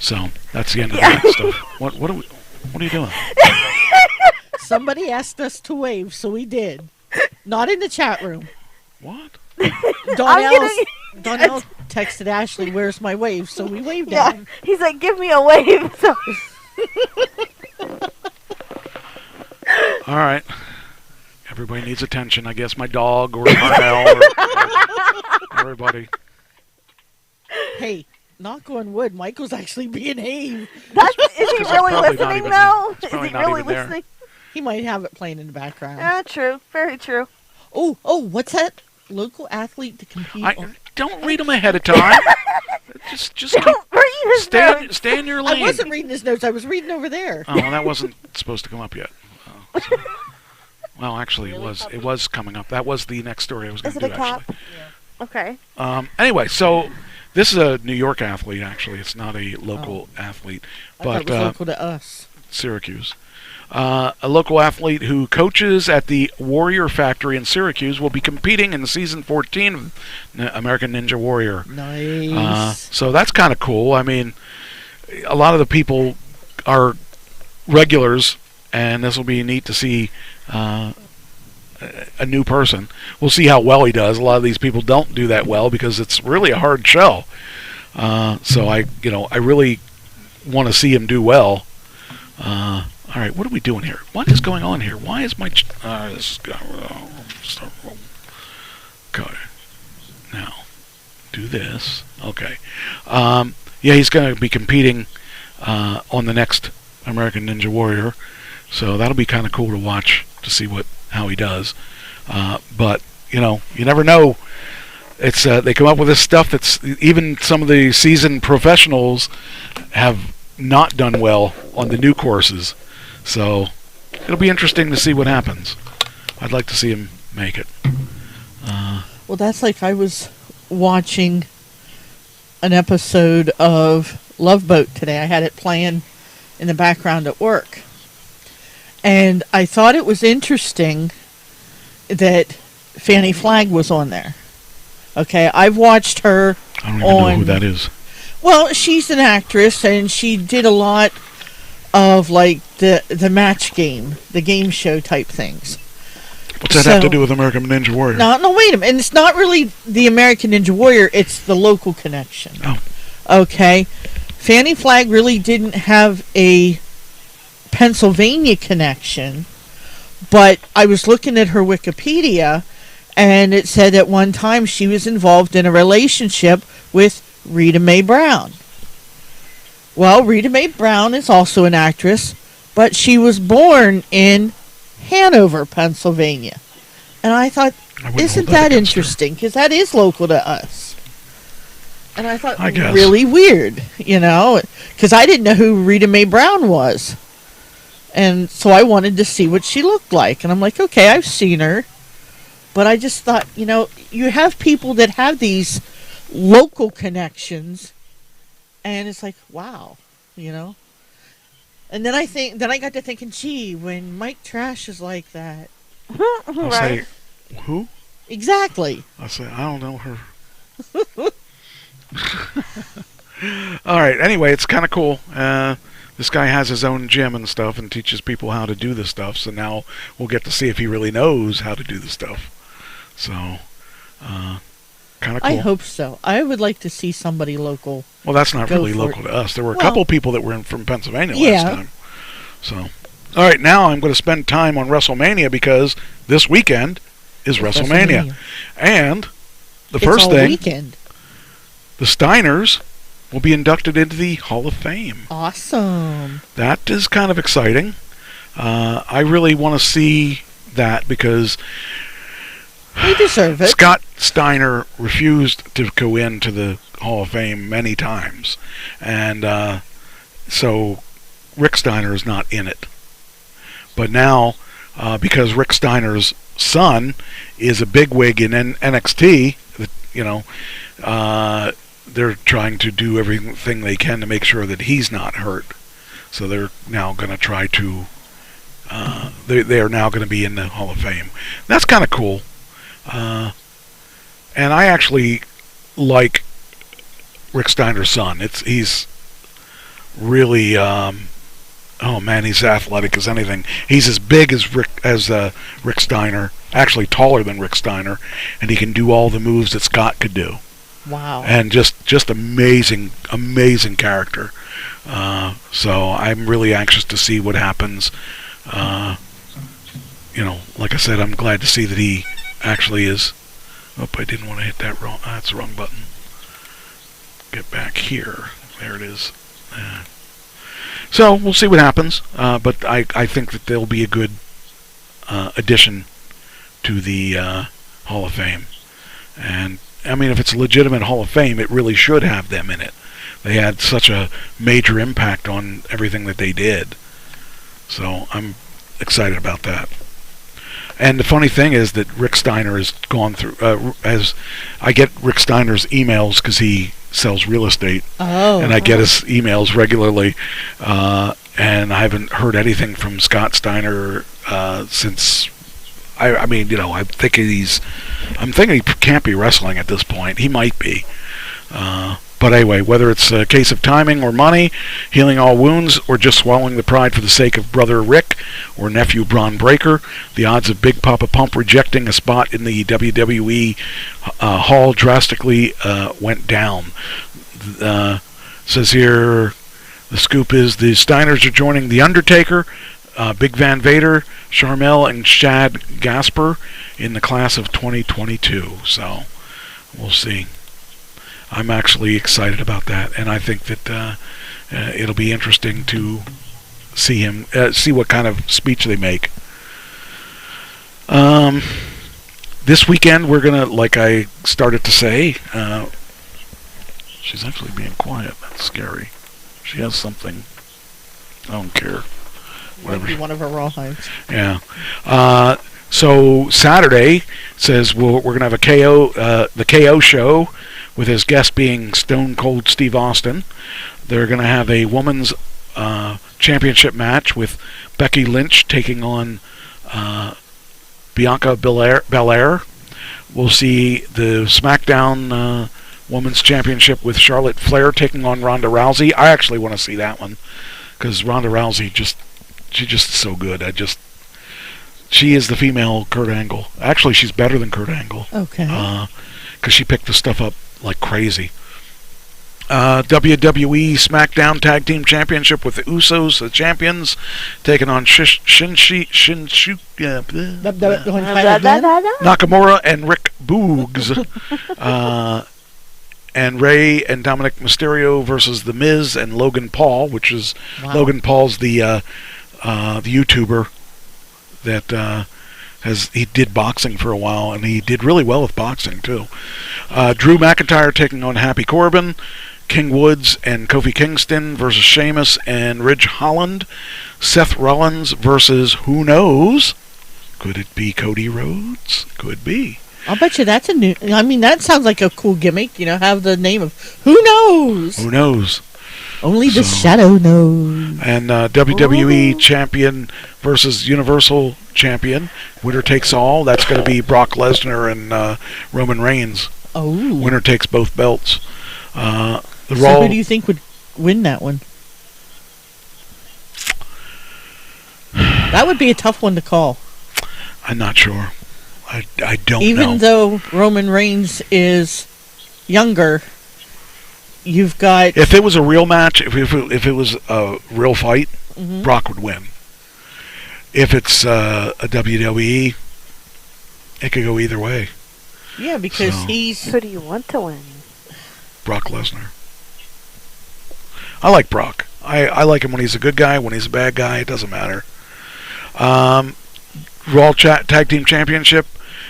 So that's the end of that stuff. What are you doing? Somebody asked us to wave, so we did. Not in the chat room. What? Donnell texted Ashley, "Where's my wave?" So we waved at him. He's like, "Give me a wave." So. All right. Everybody needs attention. I guess my dog or Darnell or everybody. Hey, knock on wood. Michael's actually behaving. Is he really listening now? Is he really listening? He might have it playing in the background. Yeah, true. Very true. Oh, what's that? Local athlete to compete on. Don't read them ahead of time. just don't read his notes. Stay in your lane. I wasn't reading his notes. I was reading over there. Oh, well, that wasn't supposed to come up yet. So. Well, actually, it was coming up. That was the next story I was going to do, actually. Yeah. Okay. Anyway, so this is a New York athlete, actually. It's not a local athlete. But, I thought it was local to us. Syracuse. A local athlete who coaches at the Warrior Factory in Syracuse will be competing in the season 14 of American Ninja Warrior. Nice. So that's kind of cool. I mean, a lot of the people are regulars, and this will be neat to see a new person. We'll see how well he does. A lot of these people don't do that well because it's really a hard show. So I really want to see him do well. All right, what are we doing here? What is going on here? Why is my... okay. Now, do this. Okay. Yeah, he's going to be competing on the next American Ninja Warrior. So that'll be kind of cool to watch to see how he does. But, you never know. It's they come up with this stuff that's even some of the seasoned professionals have not done well on the new courses. So it'll be interesting to see what happens. I'd like to see him make it. Well, that's like I was watching an episode of Love Boat today. I had it playing in the background at work. And I thought it was interesting that Fanny Flagg was on there. Okay, I've watched her I don't even know who that is. Well, she's an actress, and she did a lot of, like, the match game, the game show type things. What's that have to do with American Ninja Warrior? No, wait a minute. And it's not really the American Ninja Warrior, it's the local connection. Oh. Okay? Fanny Flagg really didn't have a Pennsylvania connection, but I was looking at her Wikipedia, and it said at one time she was involved in a relationship with Rita Mae Brown. Well, Rita Mae Brown is also an actress, but she was born in Hanover, Pennsylvania. And I thought, isn't that interesting? Because that is local to us. And I thought, really weird, because I didn't know who Rita Mae Brown was. And so I wanted to see what she looked like. And I'm like, okay, I've seen her. But I just thought, you have people that have these local connections, and it's like, wow, And then I got to thinking, gee, when Mike Trash is like that, I'll say, who? Exactly. I say, I don't know her. All right. Anyway, it's kind of cool. This guy has his own gym and stuff, and teaches people how to do this stuff. So now we'll get to see if he really knows how to do the stuff. So, kind of cool. I hope so. I would like to see somebody local. Well, that's not really local to us. There were a couple people that were from Pennsylvania last time. So, all right, now I'm going to spend time on WrestleMania because this weekend is WrestleMania. And the first thing, weekend. The Steiners will be inducted into the Hall of Fame. Awesome. That is kind of exciting. I really want to see that because they deserve it. Scott Steiner refused to go into the Hall of Fame many times. And so Rick Steiner is not in it. But now, because Rick Steiner's son is a bigwig in NXT, they're trying to do everything they can to make sure that he's not hurt. So they're now going to try to... they are now going to be in the Hall of Fame. That's kind of cool. And I actually like Rick Steiner's son. He's really... oh man, he's athletic as anything. He's as big as Rick Steiner, actually taller than Rick Steiner, and he can do all the moves that Scott could do. Wow. And just amazing character. So I'm really anxious to see what happens. Like I said, I'm glad to see that he actually is... Oh, I didn't want to hit that wrong. That's the wrong button. Get back here. There it is. So we'll see what happens. But I think that they'll be a good addition to the Hall of Fame. And I mean, if it's a legitimate Hall of Fame, it really should have them in it. They had such a major impact on everything that they did. So I'm excited about that. And the funny thing is that Rick Steiner has gone through, as I get Rick Steiner's emails because he sells real estate, and I get his emails regularly, and I haven't heard anything from Scott Steiner since. I'm thinking he can't be wrestling at this point. He might be. But anyway, whether it's a case of timing or money, healing all wounds, or just swallowing the pride for the sake of brother Rick or nephew Braun Breaker, the odds of Big Papa Pump rejecting a spot in the WWE Hall drastically went down. Says here, The scoop is the Steiners are joining The Undertaker, Big Van Vader, Sharmell, and Shad Gasper in the class of 2022. So we'll see. I'm actually excited about that, and I think that it'll be interesting to see him, see what kind of speech they make. This weekend we're gonna, like I started to say, she's actually being quiet. That's scary. She has something. I don't care. Whatever. Might be one of her rawhides. Yeah. So Saturday says we're gonna have a the KO show with his guest being Stone Cold Steve Austin. They're gonna have a women's championship match with Becky Lynch taking on Bianca Belair. We'll see the SmackDown Women's Championship with Charlotte Flair taking on Ronda Rousey. I actually want to see that one because Ronda Rousey she's just so good. She is the female Kurt Angle. Actually, she's better than Kurt Angle. Okay. Because she picked the stuff up like crazy. WWE SmackDown Tag Team Championship with the Usos, the champions, taking on Nakamura and Rick Boogs. And Ray and Dominic Mysterio versus The Miz and Logan Paul, which is Logan Paul's the YouTuber that he did boxing for a while, and he did really well with boxing too. Drew McIntyre taking on Happy Corbin. King Woods and Kofi Kingston versus Sheamus and Ridge Holland. Seth Rollins versus who knows? Could it be Cody Rhodes? Could be. I'll bet you that's that sounds like a cool gimmick, have the name of Who Knows? Who knows? Only the shadow knows. And WWE Champion versus Universal Champion. Winner takes all. That's going to be Brock Lesnar and Roman Reigns. Oh. Winner takes both belts. So who do you think would win that one? That would be a tough one to call. I'm not sure. I don't know. Even though Roman Reigns is younger, you've got... If it was a real match, if it was a real fight, Brock would win. If it's a WWE, it could go either way. Yeah, because Who do you want to win? Brock Lesnar. I like Brock. I like him when he's a good guy, when he's a bad guy, it doesn't matter. Raw Tag Team Championship,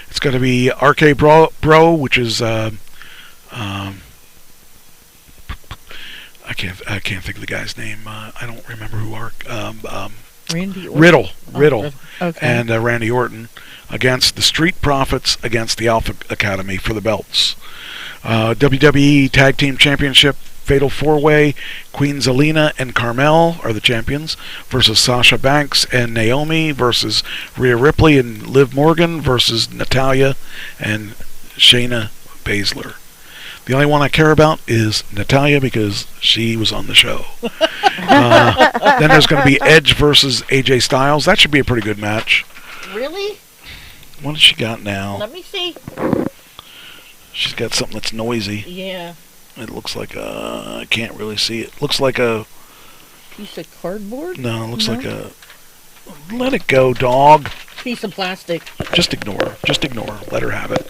it's going to be RK Bro, which is I can't think of the guy's name. I don't remember who Randy Orton. Riddle, okay. And Randy Orton against the Street Profits against the Alpha Academy for the belts. WWE Tag Team Championship Fatal 4-Way, Queen Zelina and Carmel are the champions versus Sasha Banks and Naomi versus Rhea Ripley and Liv Morgan versus Natalya and Shayna Baszler. The only one I care about is Natalya because she was on the show. Then there's going to be Edge versus AJ Styles. That should be a pretty good match. Really? What has she got now? Let me see. She's got something that's noisy. Yeah. It looks like I can't really see it. Looks like a piece of cardboard? No, it looks like a... Let it go, dog. Piece of plastic. Just ignore. Let her have it.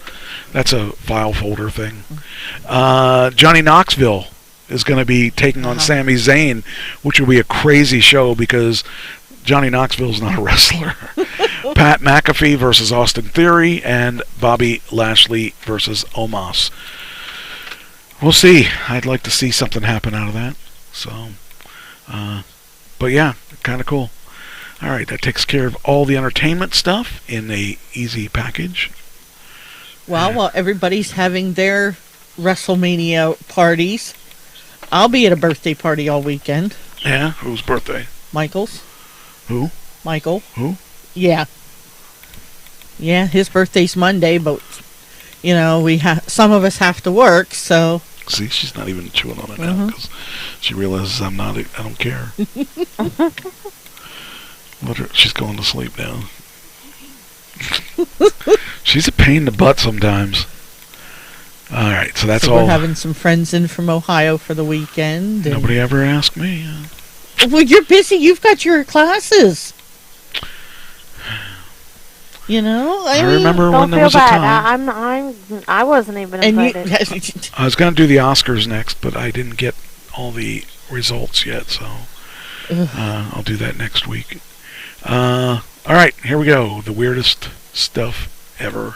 That's a file folder thing. Johnny Knoxville is going to be taking on Sami Zayn, which will be a crazy show because Johnny Knoxville's not a wrestler. Pat McAfee versus Austin Theory and Bobby Lashley versus Omos. We'll see. I'd like to see something happen out of that. So, but yeah, kind of cool. All right, that takes care of all the entertainment stuff in a easy package. Well, while everybody's having their WrestleMania parties, I'll be at a birthday party all weekend. Yeah, whose birthday? Michael's. Who? Michael. Who? Yeah. Yeah, his birthday's Monday, but some of us have to work, so. See, she's not even chewing on it now because she realizes I don't care. She's going to sleep now. She's a pain in the butt sometimes. All right, so that's all. We're having some friends in from Ohio for the weekend. Nobody ever asked me. Well, you're busy. You've got your classes. You know, I remember when there was a time. I wasn't even invited. I was going to do the Oscars next, but I didn't get all the results yet, so I'll do that next week. All right, here we go. The weirdest stuff ever.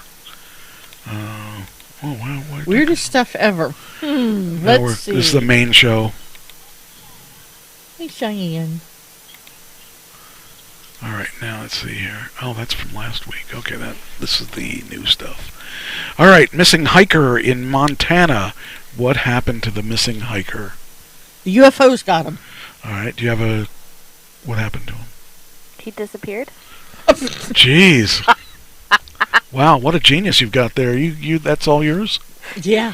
Weirdest stuff ever. Let's see. This is the main show. Hey, Cheyenne. All right, now let's see here. Oh, that's from last week. Okay, this is the new stuff. All right, missing hiker in Montana. What happened to the missing hiker? The UFOs got him. All right, do you have what happened to him? He disappeared. Jeez. Wow, what a genius you've got there. You that's all yours? Yeah.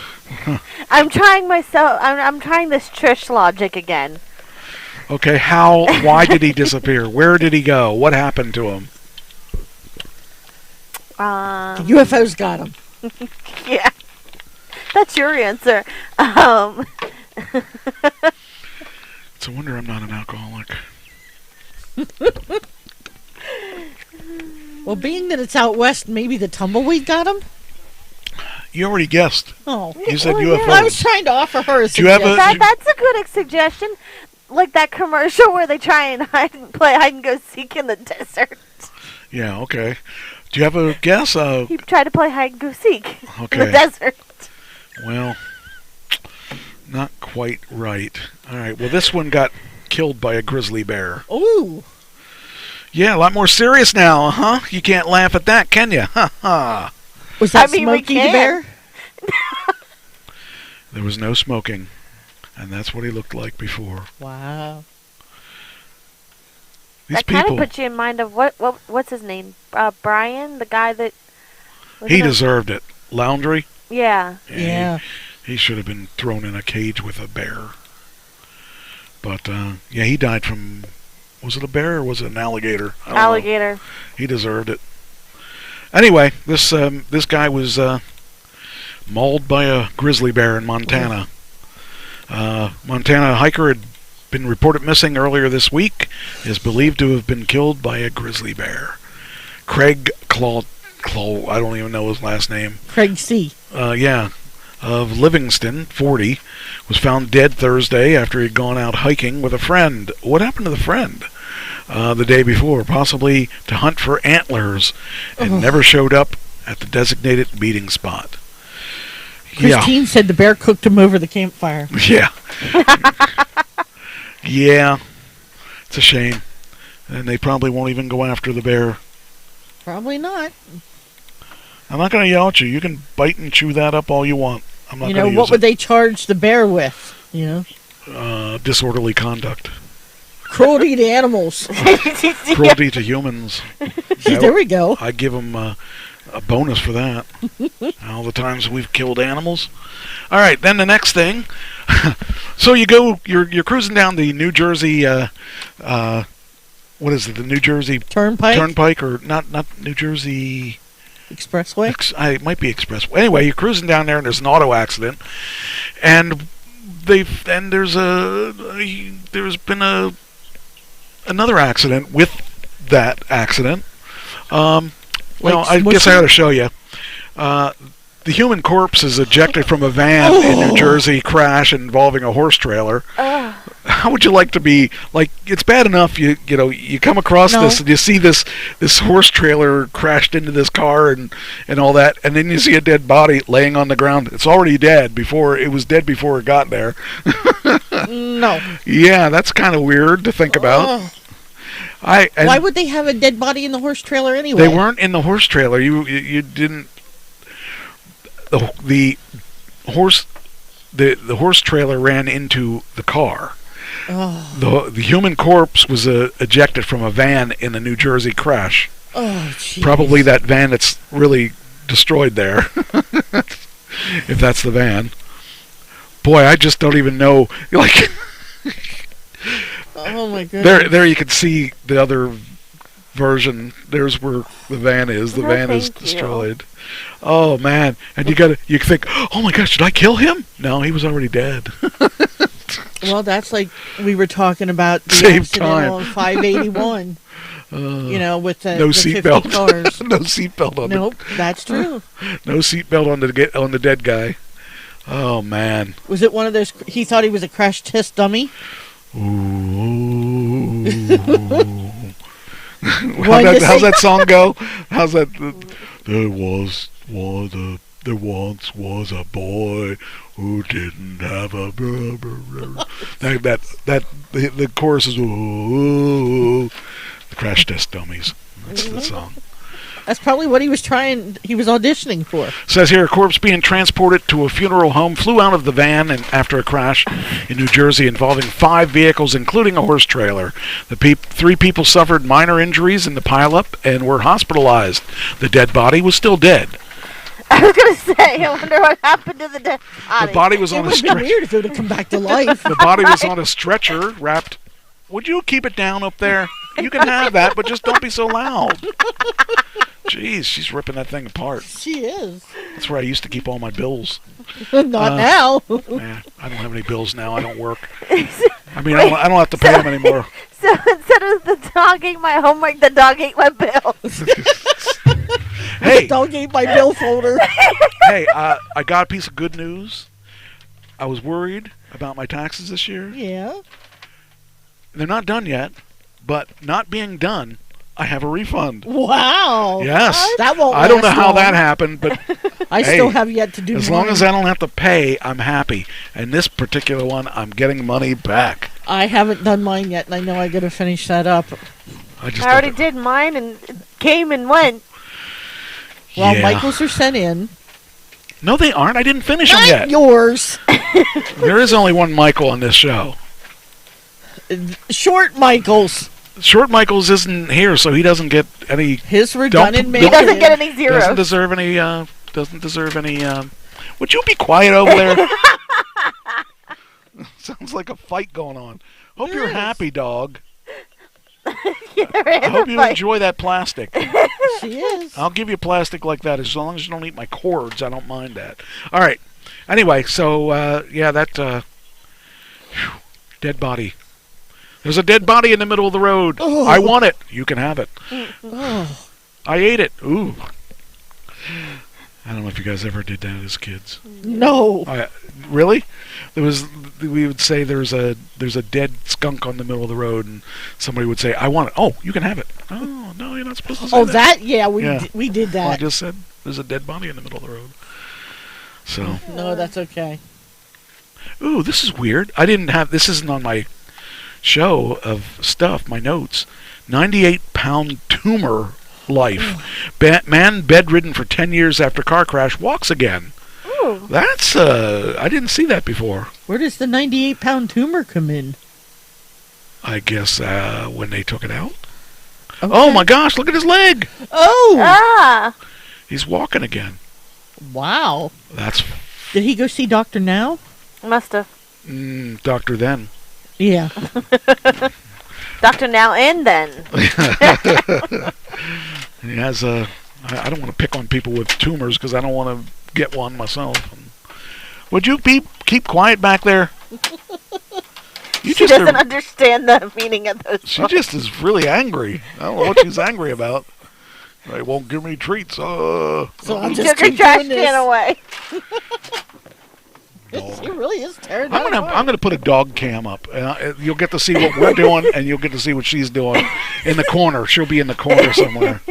I'm trying myself. I'm trying this Trish logic again. Okay, why did he disappear? Where did he go? What happened to him? The UFOs got him. Yeah. That's your answer. It's a wonder I'm not an alcoholic. Well, being that it's out west, maybe the tumbleweed got him? You already guessed. Oh. You said UFOs. Well, I was trying to offer her a suggestion. That's a good suggestion. Like that commercial where they try and play hide and go seek in the desert. Yeah, okay. Do you have a guess? He tried to play hide and go seek in the desert. Well, not quite right. All right, well, this one got killed by a grizzly bear. Ooh. Yeah, a lot more serious now, huh? You can't laugh at that, can you? Ha ha. Was that Smokey the bear? There was no smoking. And that's what he looked like before. Wow. These that kind of puts you in mind of what's his name? Brian, the guy that... He deserved it. Laundry? Yeah. Yeah. He should have been thrown in a cage with a bear. But, yeah, he died from... Was it a bear or was it an alligator? Alligator. Know. He deserved it. Anyway, this guy was mauled by a grizzly bear in Montana. Montana hiker had been reported missing earlier this week. Is believed to have been killed by a grizzly bear. Craig Claw, I don't even know his last name. Craig C. Yeah, of Livingston, 40, was found dead Thursday after he'd gone out hiking with a friend. What happened to the friend? The day before, possibly to hunt for antlers, and never showed up at the designated meeting spot. Christine said the bear cooked him over the campfire. Yeah. Yeah. It's a shame. And they probably won't even go after the bear. Probably not. I'm not going to yell at you. You can bite and chew that up all you want. I'm not going to use it. What would they charge the bear with? You know? Disorderly conduct. Cruelty to animals. Cruelty to humans. There we go. I'd give them a bonus for that. All the times we've killed animals. All right, then the next thing. So you're cruising down the New Jersey, what is it? The New Jersey Turnpike, or not New Jersey Expressway. It might be Expressway. Anyway, you're cruising down there, and there's an auto accident, and there's been another accident with that accident. Well, I guess I ought to show you. The human corpse is ejected from a van in New Jersey crash involving a horse trailer. How would you like to be? Like, it's bad enough you come across this and you see this horse trailer crashed into this car and all that, and then you see a dead body laying on the ground. It's already dead before it got there. No. Yeah, that's kind of weird to think about. Why would they have a dead body in the horse trailer anyway? They weren't in the horse trailer. You didn't. The horse trailer ran into the car. The human corpse was ejected from a van in the New Jersey crash. Oh, geez. Probably that van that's really destroyed there. If that's the van. Boy, I just don't even know. Like. Oh my goodness. There you can see the other version. There's where the van is. The van is destroyed. Oh man. And you think, oh my gosh, did I kill him? No, he was already dead. Well, that's like we were talking about the Same accident time. on 581. With the no the 50 seatbelt. cars. No seatbelt on. Nope, that's true. No seatbelt on the dead guy. Oh man. Was it one of those? He thought he was a crash test dummy. Ooh. How's that song go? How's that? There once was a boy who didn't have a the chorus is ooh, the crash test dummies. That's the song. That's probably what he was auditioning for. Says here, a corpse being transported to a funeral home flew out of the van after a crash in New Jersey involving 5 vehicles, including a horse trailer. 3 people suffered minor injuries in the pileup and were hospitalized. The dead body was still dead. I was going to say, I wonder what happened to the dead body. The body was on a It would stretcher. be weird if it would have come back to life. The body was on a stretcher wrapped. Would you keep it down up there? You can have that, but just don't be so loud. Jeez, she's ripping that thing apart. She is. That's where I used to keep all my bills. Not now. Man, I don't have any bills now. I don't work. I mean, I don't have to pay them anymore. So instead of the dog ate my homework, the dog ate my bill. Hey, The dog ate my bill folder. hey, I got a piece of good news. I was worried about my taxes this year. Yeah. They're not done yet, but not being done, I have a refund. Wow. Yes. That won't I don't know last how long. that happened, but I hey, still have yet to do as long mine. as I don't have to pay, I'm happy. And this particular one, I'm getting money back. I haven't done mine yet, and I know I got to finish that up. I I already did mine and it came and went. Well, Yeah. Michael's are sent in. No, they aren't. I didn't finish them Not yet. yours. There is only one Michael on this show. Short Michael's. Short Michaels isn't here, so he doesn't get any. His were Don't- done in May. He doesn't get any zeros. Doesn't deserve any. Doesn't deserve any. Would you be quiet over there? Sounds like a fight going on. Hope you're happy, dog. I hope you enjoy that plastic. She is. I'll give you plastic like that as long as you don't eat my cords. I don't mind that. All right. Anyway, so yeah, that dead body. There's a dead body in the middle of the road. Oh. I want it. You can have it. Oh. I ate it. Ooh. I don't know if you guys ever did that as kids. No. Really? We would say there's a dead skunk on the middle of the road, and somebody would say, "I want it." Oh, you can have it. Oh no, you're not supposed to say Oh, that. yeah, we Yeah. we did Well, I that. just said there's a dead body in the middle of the road. So. No, that's okay. Ooh, this is weird. I didn't have. This isn't on my show of stuff. My notes. 98-pound tumor life. Man bedridden for 10 years after car crash walks again. Ooh. That's I didn't see that before. Where does the 98-pound tumor come in? I guess when they took it out. Okay. Oh my gosh! Look at his leg. Oh! Ah! He's walking again. Wow. That's Did he go see Doctor Now? Must have. Doctor then. Yeah. Doctor Now and then. He has a. I don't want to pick on people with tumors because I don't want to get one myself. Would you keep quiet back there? You She doesn't understand the meaning of those She words. just is really angry. I don't know what she's angry about. They won't give me treats. So I'm He just took her keep trash doing this. can away. He really is tearing I'm that gonna apart. put a dog cam up. You'll get to see what we're doing, and you'll get to see what she's doing in the corner. She'll be in the corner somewhere.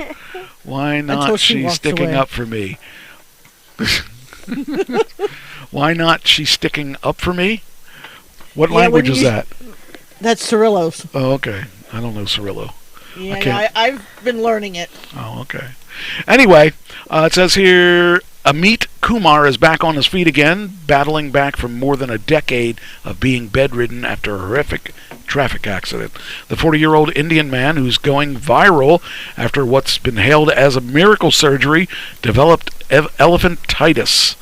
Why Until not she she walks sticking away. up for me? Why not she sticking up for me? What Yeah, language when is you- that? That's Cirillo's. Oh, okay. I don't know Cirillo. Yeah, can't- I've been learning it. Oh, okay. Anyway, it says here, Amit Kumar is back on his feet again, battling back from more than a decade of being bedridden after a horrific traffic accident. The 40-year-old Indian man, who's going viral after what's been hailed as a miracle surgery, developed elephantitis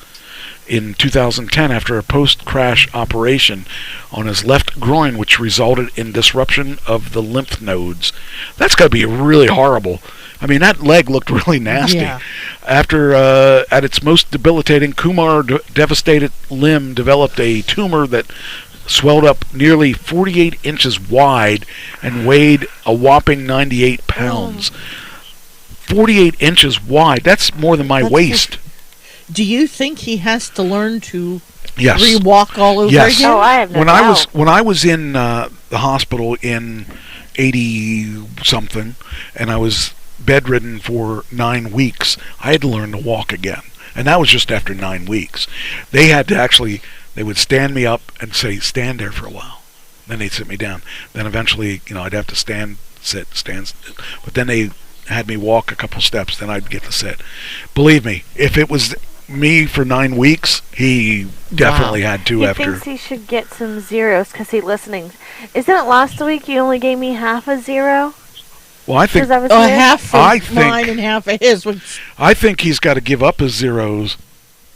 in 2010 after a post-crash operation on his left groin, which resulted in disruption of the lymph nodes. That's got to be really horrible. I mean, that leg looked really nasty. Yeah. After, at its most debilitating, Kumar's devastated limb developed a tumor that swelled up nearly 48 inches wide and weighed a whopping 98 pounds. 48 inches wide. That's more than my waist. Do you think he has to learn to Yes. re-walk all over Yes. again? Oh, I have no doubt. When I was in the hospital in 80 something, and I was bedridden for 9 weeks, I had to learn to walk again, and that was just after 9 weeks. They had to actually, they would stand me up and say, stand there for a while. Then they'd sit me down. Then eventually, I'd have to stand, sit, stand. But then they had me walk a couple steps. Then I'd get to sit. Believe me, if it was me for 9 weeks, he definitely had to He after. thinks he should get some zeros because he's listening. Isn't it last week you only gave me half a zero? Well, I think 'Cause I was Oh, here? half I of think- mine and half of his. I think he's got to give up his zeros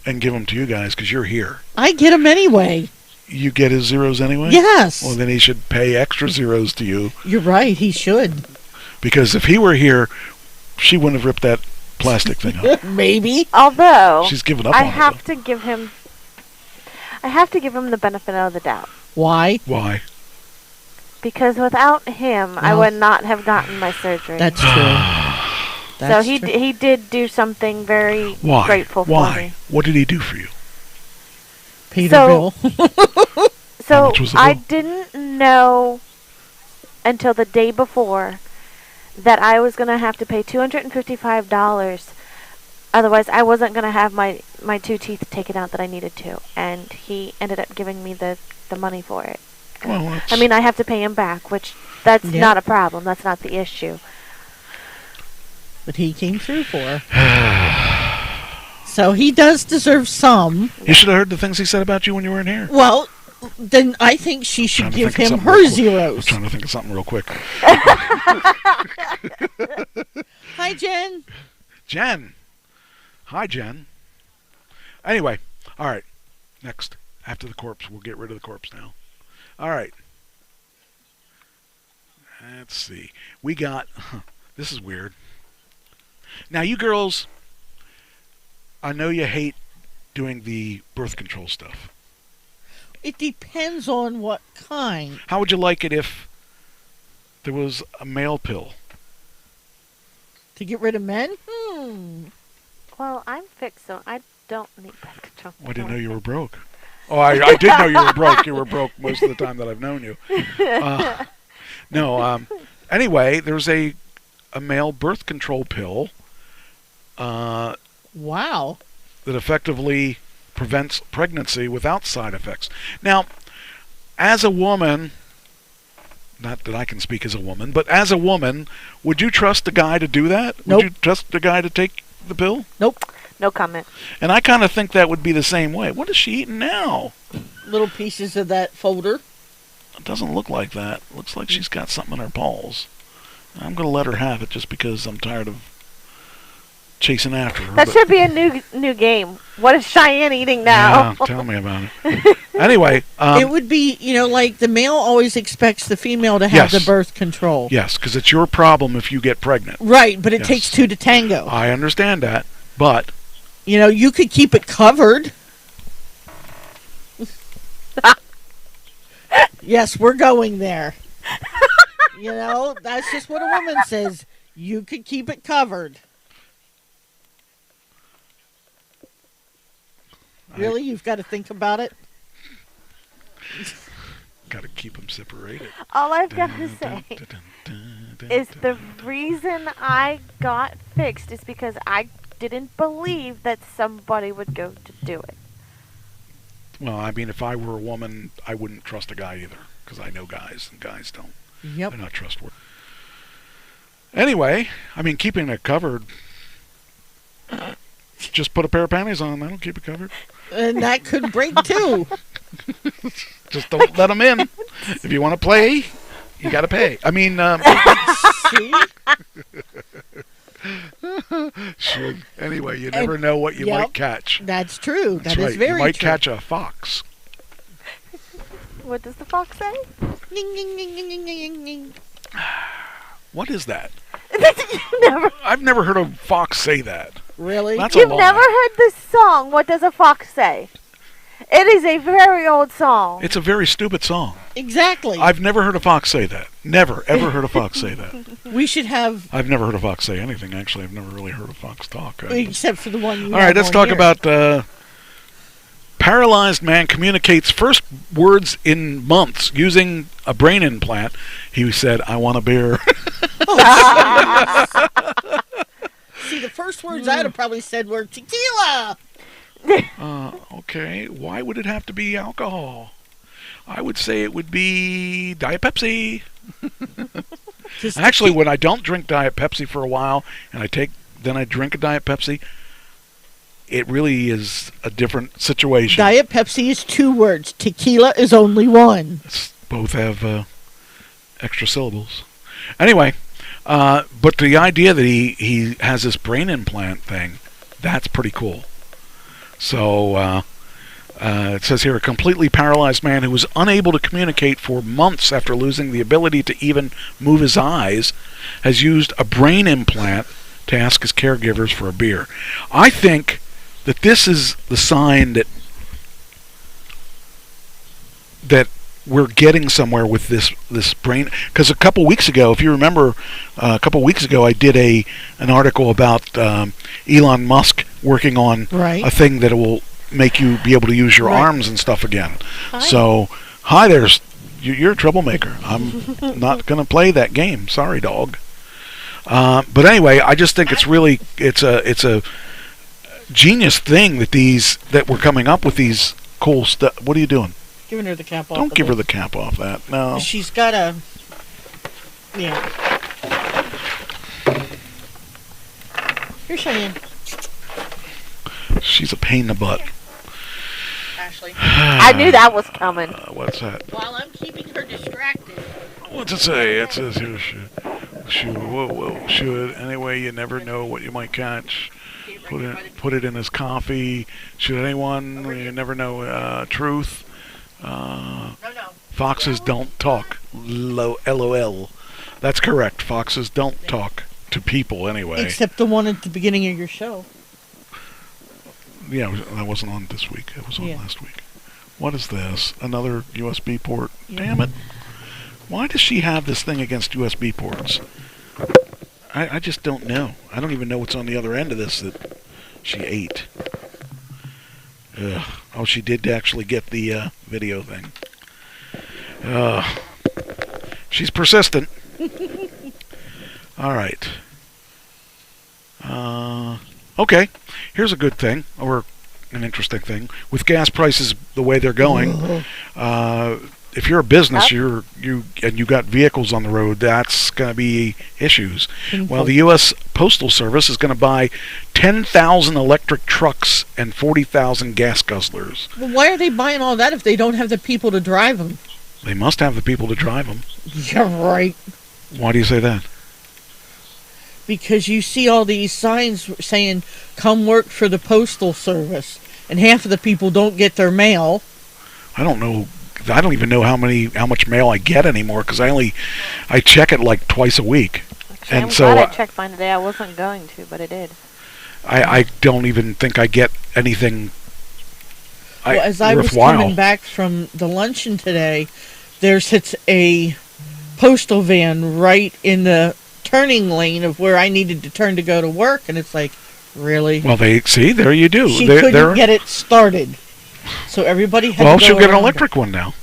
and give them to you guys because you're here. I get him anyway. You get his zeros anyway? Yes. Well, then he should pay extra zeros to you, You're right. He should. because if he were here, she wouldn't have ripped that plastic thing up. Maybe. Although She's given up I on it, have to give him the benefit of the doubt. Why? Why? Because without him, I Well, would not have gotten my surgery. That's true. so That's he true. he did do something very Why? grateful for Why? me. What did he do for you? Peter So- Bill. How So much was the I bill? didn't know until the day before that I was going to have to pay $255. Otherwise, I wasn't going to have my 2 teeth taken out that I needed to. And he ended up giving me the money for it. Well, that's, I mean, I have to pay him back, which that's Yeah. not a problem. That's not the issue. But he came through for her. So he does deserve some. you should have heard the things he said about you when you weren't here. Well, then I think she should Trying to give think of him something her real quick. I'm zeros. trying to think of something real quick. Hi, Jen. Jen. Hi, Jen. Anyway, all right. Next, after the corpse, we'll get rid of the corpse now. All right. Let's see. We got. This is weird. Now, you girls, I know you hate doing the birth control stuff. It depends on what kind. How would you like it if there was a male pill? To get rid of men? Well, I'm fixed, so I don't need birth control. Oh, I didn't know you were broke. Oh, I did know you were broke. You were broke most of the time that I've known you. No. Anyway, there's a male birth control pill Wow. that effectively prevents pregnancy without side effects. Now, as a woman, not that I can speak as a woman, but as a woman, would you trust a guy to do that? Nope. Would you trust a guy to take the pill? Nope. No comment. And I kind of think that would be the same way. What is she eating now? Little pieces of that folder. It doesn't look like that. Looks like she's got something in her balls. I'm going to let her have it just because I'm tired of chasing after her. That but- should be a new game. What is Cheyenne eating now? Yeah, tell me about it. Anyway, It would be, like the male always expects the female to have Yes. the birth control. yes, because it's your problem if you get pregnant. Right, but it Yes. takes two to tango. I understand that, but You could keep it covered. Yes, we're going there. That's just what a woman says. You could keep it covered. Really? You've got to think about it? got to keep them separated. All I've got to say is the reason I got fixed is because I didn't believe that somebody would go to do it. Well, I mean, if I were a woman, I wouldn't trust a guy either, because I know guys, and guys don't. Yep. They're not trustworthy. Anyway, I mean, keeping it covered, just put a pair of panties on, that'll keep it covered. And that could break too. Just don't let them in. If you want to play, you got to pay. I mean, See? sure. Anyway, you never know what you Yep. might catch. That's true. That's That is right. very You might true. catch a fox. What does the fox say? Ding, ding, ding, ding, ding, ding, ding. What is that? never, I've never heard a fox say that. Really? That's you've a lie. never heard this song, What Does a Fox Say? It is a very old song. It's a very stupid song. Exactly. I've never heard a fox say that. Never, ever heard a fox say that. We should have... I've never heard a fox say anything, actually. I've never really heard a fox talk. Except for the one you All right, let's talk about... paralyzed man communicates first words in months using a brain implant. He said, "I want a beer." See, the first words I'd have probably said were tequila. Okay, why would it have to be alcohol? I would say it would be Diet Pepsi. Actually, when I don't drink Diet Pepsi for a while, and then I drink a Diet Pepsi, it really is a different situation. Diet Pepsi is 2 words. Tequila is only 1. Both have extra syllables. Anyway, but the idea that he has this brain implant thing, that's pretty cool. So it says here, a completely paralyzed man who was unable to communicate for months after losing the ability to even move his eyes has used a brain implant to ask his caregivers for a beer. I think that this is the sign that we're getting somewhere with this brain. Because a couple weeks ago, if you remember, I did an article about Elon Musk working on a thing that will make you be able to use your arms and stuff again. Hi. So, hi there. You're a troublemaker. I'm not going to play that game. Sorry, dog. But anyway, I just think it's a genius thing that we're coming up with these cool stuff. What are you doing? Giving her the cap off. Don't give her the cap off that. No. She's got a... Yeah. Here, Cheyenne. She's a pain in the butt. Ashley. I knew that was coming. What's that? While I'm keeping her distracted. What's it say? It says here, should. Anyway, you never know what you might catch. Put it in his coffee. Should anyone? You never know. Truth. No. Foxes don't talk. LOL. That's correct. Foxes don't talk to people anyway. Except the one at the beginning of your show. Yeah, that wasn't on this week. It was on last week. What is this? Another USB port? Yeah. Damn it. Why does she have this thing against USB ports? I just don't know. I don't even know what's on the other end of this that she ate. Ugh. Oh, she did actually get the video thing. She's persistent. All right. Okay. Here's a good thing, or an interesting thing. With gas prices the way they're going, if you're a business, you got vehicles on the road, that's going to be issues. Well, the U.S. Postal Service is going to buy 10,000 electric trucks and 40,000 gas guzzlers. Well, why are they buying all that if they don't have the people to drive them? They must have the people to drive them. Yeah, right. Why do you say that? Because you see all these signs saying, come work for the Postal Service, and half of the people don't get their mail. I don't know. I don't even know how much mail I get anymore, because I check it like twice a week. Actually, and I'm so glad I checked mine today. I wasn't going to, but I did. I don't even think I get anything as I was coming back from the luncheon today, there sits a postal van right in the turning lane of where I needed to turn to go to work, and it's like, really? Well, there you do. She couldn't get it started, so everybody had to go she'll get an electric one now.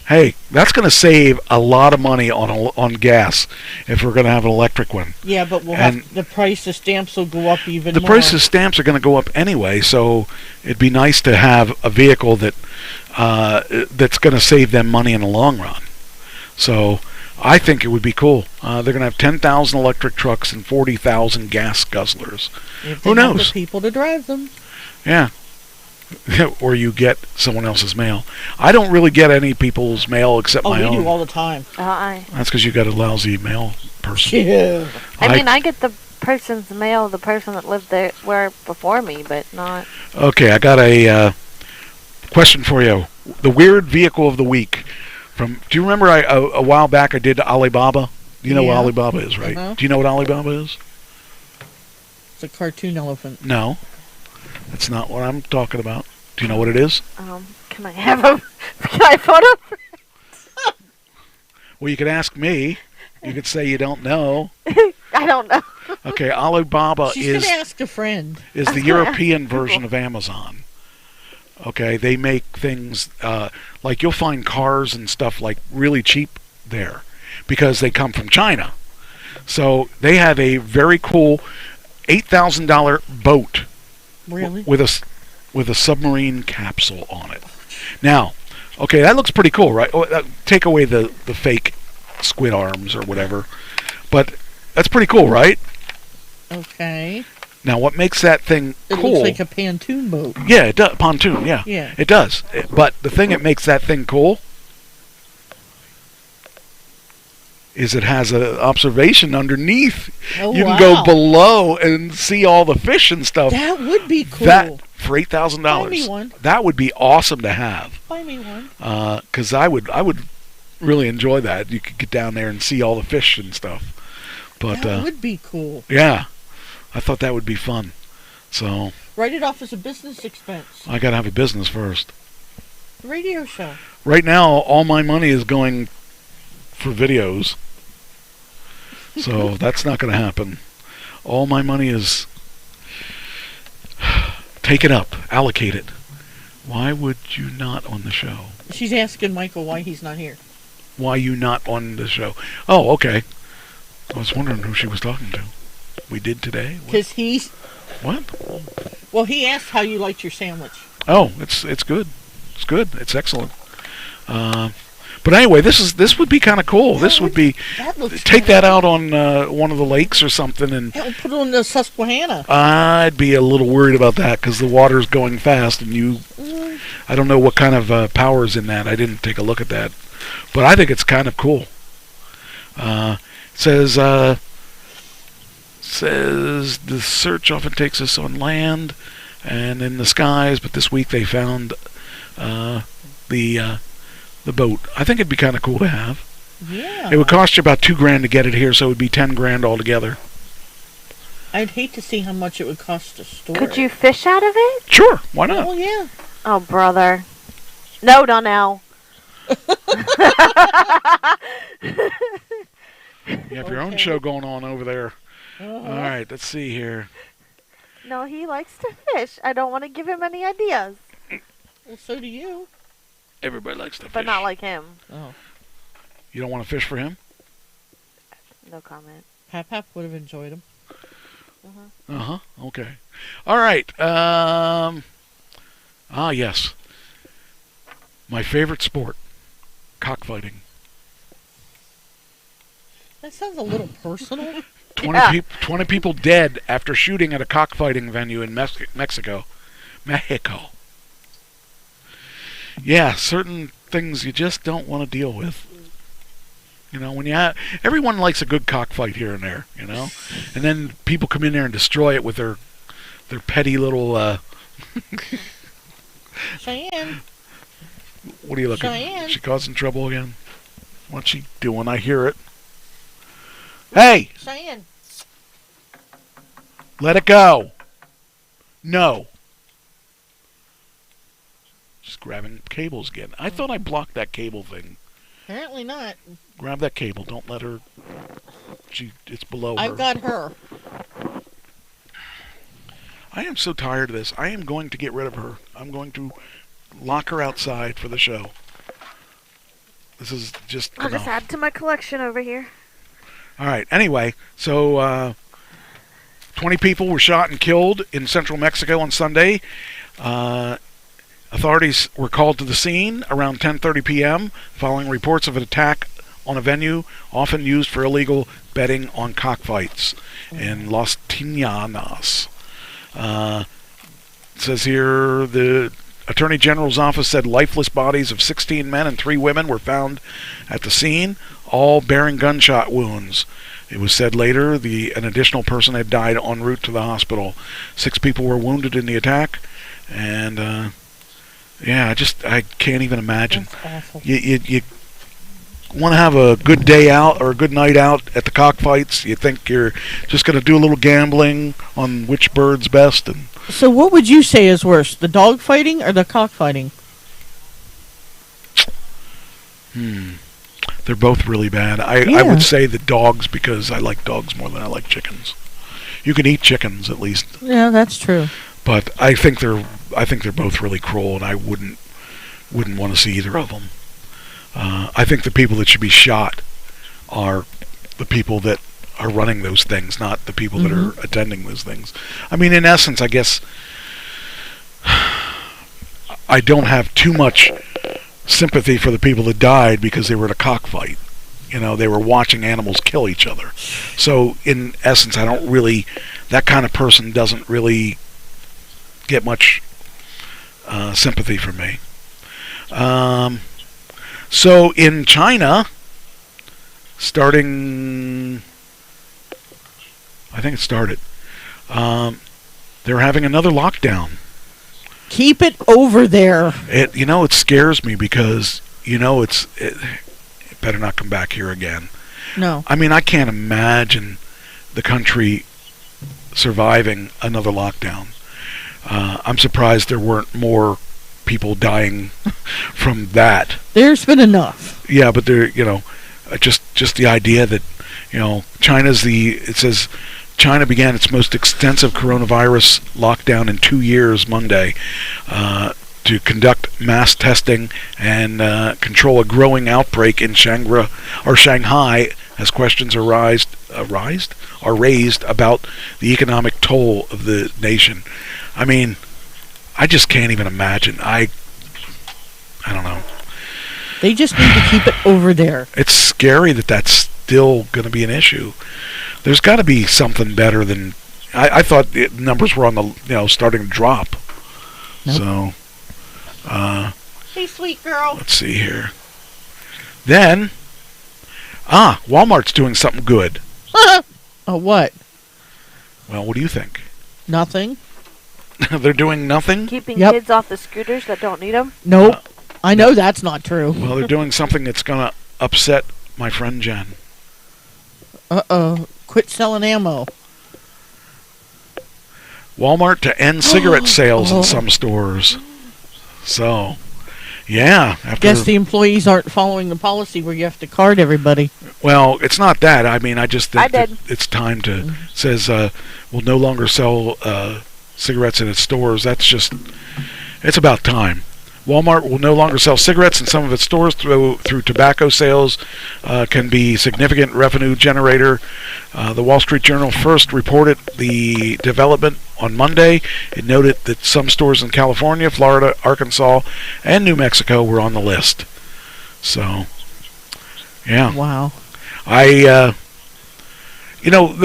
Hey, that's going to save a lot of money on gas if we're going to have an electric one. Yeah, but the price of stamps will go up even more. The price of stamps are going to go up anyway, so it'd be nice to have a vehicle that's going to save them money in the long run. So I think it would be cool. They're going to have 10,000 electric trucks and 40,000 gas guzzlers. Who knows? Have the people to drive them. Yeah. Or you get someone else's mail. I don't really get any people's mail except my own. We do all the time. That's because you got a lousy mail person. Yeah. I get the person's mail, the person that lived there before me, but not... Okay, I got a question for you. The weird vehicle of the week. Do you remember a while back I did Alibaba? You know what Alibaba is, right? Do you know what Alibaba is? It's a cartoon elephant. No. That's not what I'm talking about. Do you know what it is? Can I have a can I photo? Well, you could ask me. You could say you don't know. I don't know. Okay, Alibaba She's is gonna ask a friend. is the European version of Amazon. Okay, they make things like you'll find cars and stuff like really cheap there because they come from China. So they have a very cool $8,000 boat Really? with a submarine capsule on it. Now, okay, that looks pretty cool, right? Take away the fake squid arms or whatever, but that's pretty cool, right? Okay. Now, what makes that thing It cool? looks like a pontoon boat. Yeah, it does. Pontoon, yeah. Yeah. It does. But the thing that makes that thing cool is it has an observation underneath. Oh, You can wow. go below and see all the fish and stuff. That would be cool. That for $8,000. Buy me one. That would be awesome to have. Buy me one. Because I would really enjoy that. You could get down there and see all the fish and stuff. But That would be cool. yeah, I thought that would be fun. So Write it off as a business expense. I got to have a business first. Radio show. Right now, all my money is going for videos. So that's not going to happen. All my money is take it up, allocate it. Why would you not on the show? She's asking Michael why he's not here. Why you not on the show? Oh, okay. I was wondering who she was talking to. We did today? Because he's... What? Well, he asked how you liked your sandwich. Oh, it's good. It's good. It's excellent. But anyway, this would be kind of cool. This would be That looks take that out on one of the lakes or something, and Hell, put it on the Susquehanna. I'd be a little worried about that because the water's going fast, and I don't know what kind of power's in that. I didn't take a look at that, but I think it's kind of cool. Says the search often takes us on land and in the skies, but this week they found the boat. I think it'd be kind of cool to have. Yeah. It would cost you about $2,000 to get it here, so it would be $10,000 altogether. I'd hate to see how much it would cost to store Could it. you fish out of it? Sure, why not? Oh, yeah. Oh, brother. No, Donnell. You have your own show going on over there. All right, let's see here. No, he likes to fish. I don't want to give him any ideas. Well, so do you. Everybody likes to fish. But not like him. Oh. You don't want to fish for him? No comment. Pap would have enjoyed him. Uh-huh, okay. All right. Yes. My favorite sport, cockfighting. That sounds a little personal. 20 people dead after shooting at a cockfighting venue in Mexico. Yeah, certain things you just don't want to deal with. You know, when everyone likes a good cockfight here and there, you know, and then people come in there and destroy it with their petty little. Cheyenne. What are you looking? Cheyenne. She causing trouble again? What's she doing? I hear it. Hey, Cheyenne. let it go. No. Just grabbing cables again. I thought I blocked that cable thing. Apparently not. Grab that cable. Don't let her. It's below her. I've got her. I am so tired of this. I am going to get rid of her. I'm going to lock her outside for the show. This is just I'll enough. just add to my collection over here. All right. Anyway, so 20 people were shot and killed in central Mexico on Sunday. Authorities were called to the scene around 10:30 p.m. following reports of an attack on a venue often used for illegal betting on cockfights in Los Tiñanas. It says here the Attorney General's office said lifeless bodies of 16 men and 3 women were found at the scene, all bearing gunshot wounds. It was said later an additional person had died en route to the hospital. 6 people were wounded in the attack, and I can't even imagine. That's awful. You want to have a good day out or a good night out at the cockfights. You think you're just going to do a little gambling on which bird's best, and So what would you say is worse, the dog fighting or the cockfighting? They're both really bad. I would say the dogs, because I like dogs more than I like chickens. You can eat chickens at least. Yeah, that's true. But I think they're both really cruel, and I wouldn't want to see either of them. I think the people that should be shot are the people that are running those things, not the people that are attending those things. I mean, in essence, I guess I don't have too much sympathy for the people that died because they were at a cockfight. You know, they were watching animals kill each other. So, in essence, I don't really... That kind of person doesn't really get much sympathy from me. So, in China, starting... I think it started. They're having another lockdown. Keep it over there. It scares me because, it better not come back here again. No. I mean, I can't imagine the country surviving another lockdown. I'm surprised there weren't more people dying from that. There's been enough. Yeah, but just the idea that, it says China began its most extensive coronavirus lockdown in 2 years Monday to conduct mass testing and control a growing outbreak in Shanghai as questions are raised about the economic toll of the nation. I mean, I just can't even imagine. I don't know. They just need to keep it over there. It's scary that that's still going to be an issue. There's got to be something better than... I thought the numbers were on the, starting to drop. Nope. So... hey, sweet girl. Let's see here. Then... Walmart's doing something good. What? Well, what do you think? Nothing. They're doing nothing? Keeping kids off the scooters that don't need them? Nope. I know that's not true. Well, they're doing something that's going to upset my friend Jen. Uh-oh. Quit selling ammo. Walmart to end cigarette sales in some stores. So, yeah. Guess the employees aren't following the policy where you have to card everybody. Well, it's not that. I mean, I just think that it's time to... says, we'll no longer sell cigarettes in its stores. That's just... It's about time. Walmart will no longer sell cigarettes in some of its stores through tobacco sales. Can be significant revenue generator. The Wall Street Journal first reported the development on Monday. It noted that some stores in California, Florida, Arkansas, and New Mexico were on the list. So, yeah. Wow. The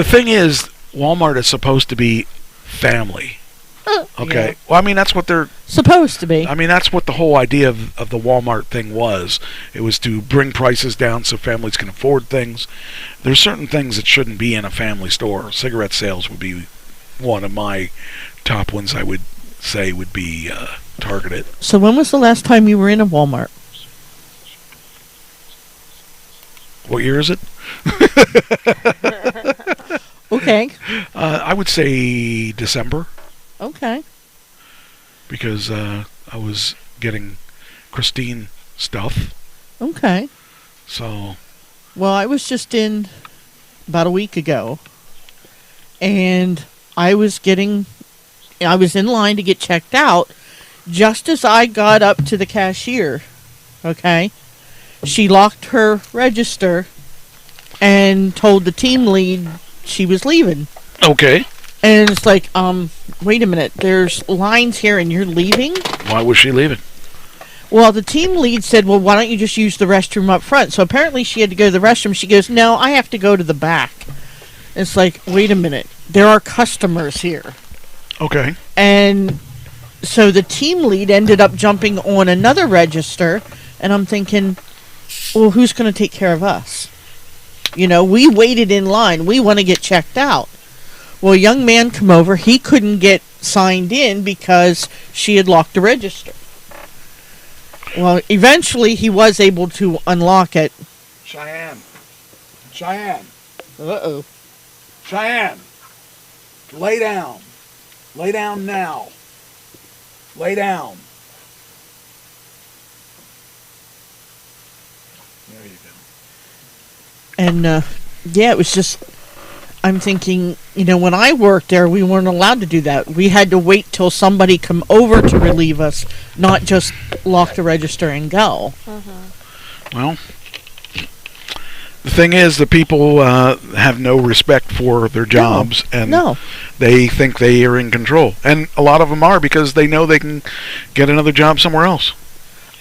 thing is, Walmart is supposed to be family. Okay. Yeah. Well, I mean, that's what they're... supposed to be. I mean, that's what the whole idea of the Walmart thing was. It was to bring prices down so families can afford things. There's certain things that shouldn't be in a family store. Cigarette sales would be one of my top ones I would say would be targeted. So when was the last time you were in a Walmart? What year is it? Okay. I would say December. Okay. Because I was getting Christine stuff. Okay. So. Well, I was just in about a week ago, and I was in line to get checked out just as I got up to the cashier. Okay. She locked her register and told the team lead she was leaving. Okay. And it's like, wait a minute, there's lines here and you're leaving? Why was she leaving? Well, the team lead said, well, why don't you just use the restroom up front? So apparently she had to go to the restroom. She goes, no, I have to go to the back. It's like, wait a minute, there are customers here. Okay. And so the team lead ended up jumping on another register, and I'm thinking, well, who's going to take care of us? We waited in line. We want to get checked out. Well, a young man come over. He couldn't get signed in because she had locked the register. Well, eventually he was able to unlock it. Cheyenne. Uh-oh. Cheyenne. Lay down. Lay down now. Lay down. There you go. And, yeah, it was just, I'm thinking, when I worked there, we weren't allowed to do that. We had to wait till somebody come over to relieve us, not just lock the register and go. Well, the thing is, the people have no respect for their jobs, and they think they are in control. And a lot of them are, because they know they can get another job somewhere else.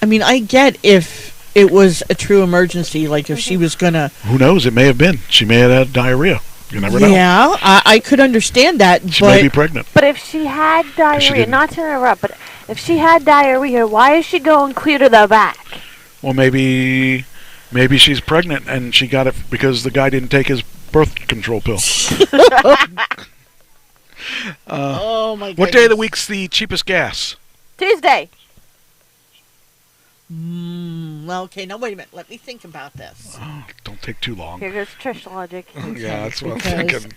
I mean, I get if it was a true emergency, like if she was going to... Who knows? It may have been. She may have had diarrhea. You never know. Yeah, I could understand that. She may be pregnant. But if she had diarrhea, not to interrupt, but if she had diarrhea, why is she going clear to the back? Well, maybe she's pregnant and she got it because the guy didn't take his birth control pill. Oh my god! What day of the week's the cheapest gas? Tuesday. Well, okay, now wait a minute. Let me think about this. Oh, don't take too long. Here goes Trish logic. Yeah, that's what I'm thinking.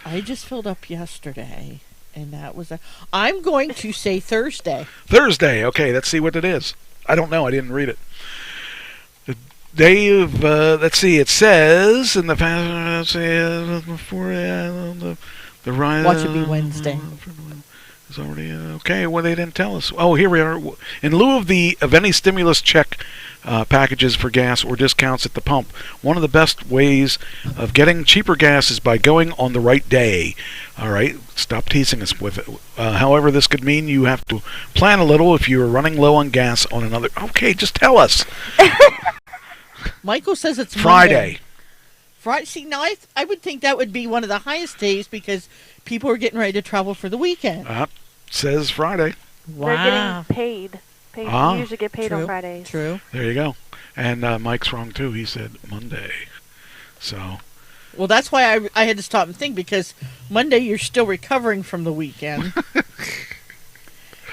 I just filled up yesterday, and that was I'm going to say Thursday. Thursday. Okay, let's see what it is. I don't know. I didn't read it. The day of, let's see, it says in the before the rise. Watch it be Wednesday. It's already, okay, well, they didn't tell us. Oh, here we are. In lieu of any stimulus check packages for gas or discounts at the pump, one of the best ways of getting cheaper gas is by going on the right day. All right, stop teasing us with it. However, this could mean you have to plan a little if you are running low on gas on another. Okay, just tell us. Michael says it's Friday. Friday. See, now I would think that would be one of the highest days because people are getting ready to travel for the weekend. Says Friday. Wow. They're getting paid. You usually get paid on Fridays. True. There you go. And Mike's wrong too. He said Monday. So. Well, that's why I had to stop and think, because Monday you're still recovering from the weekend.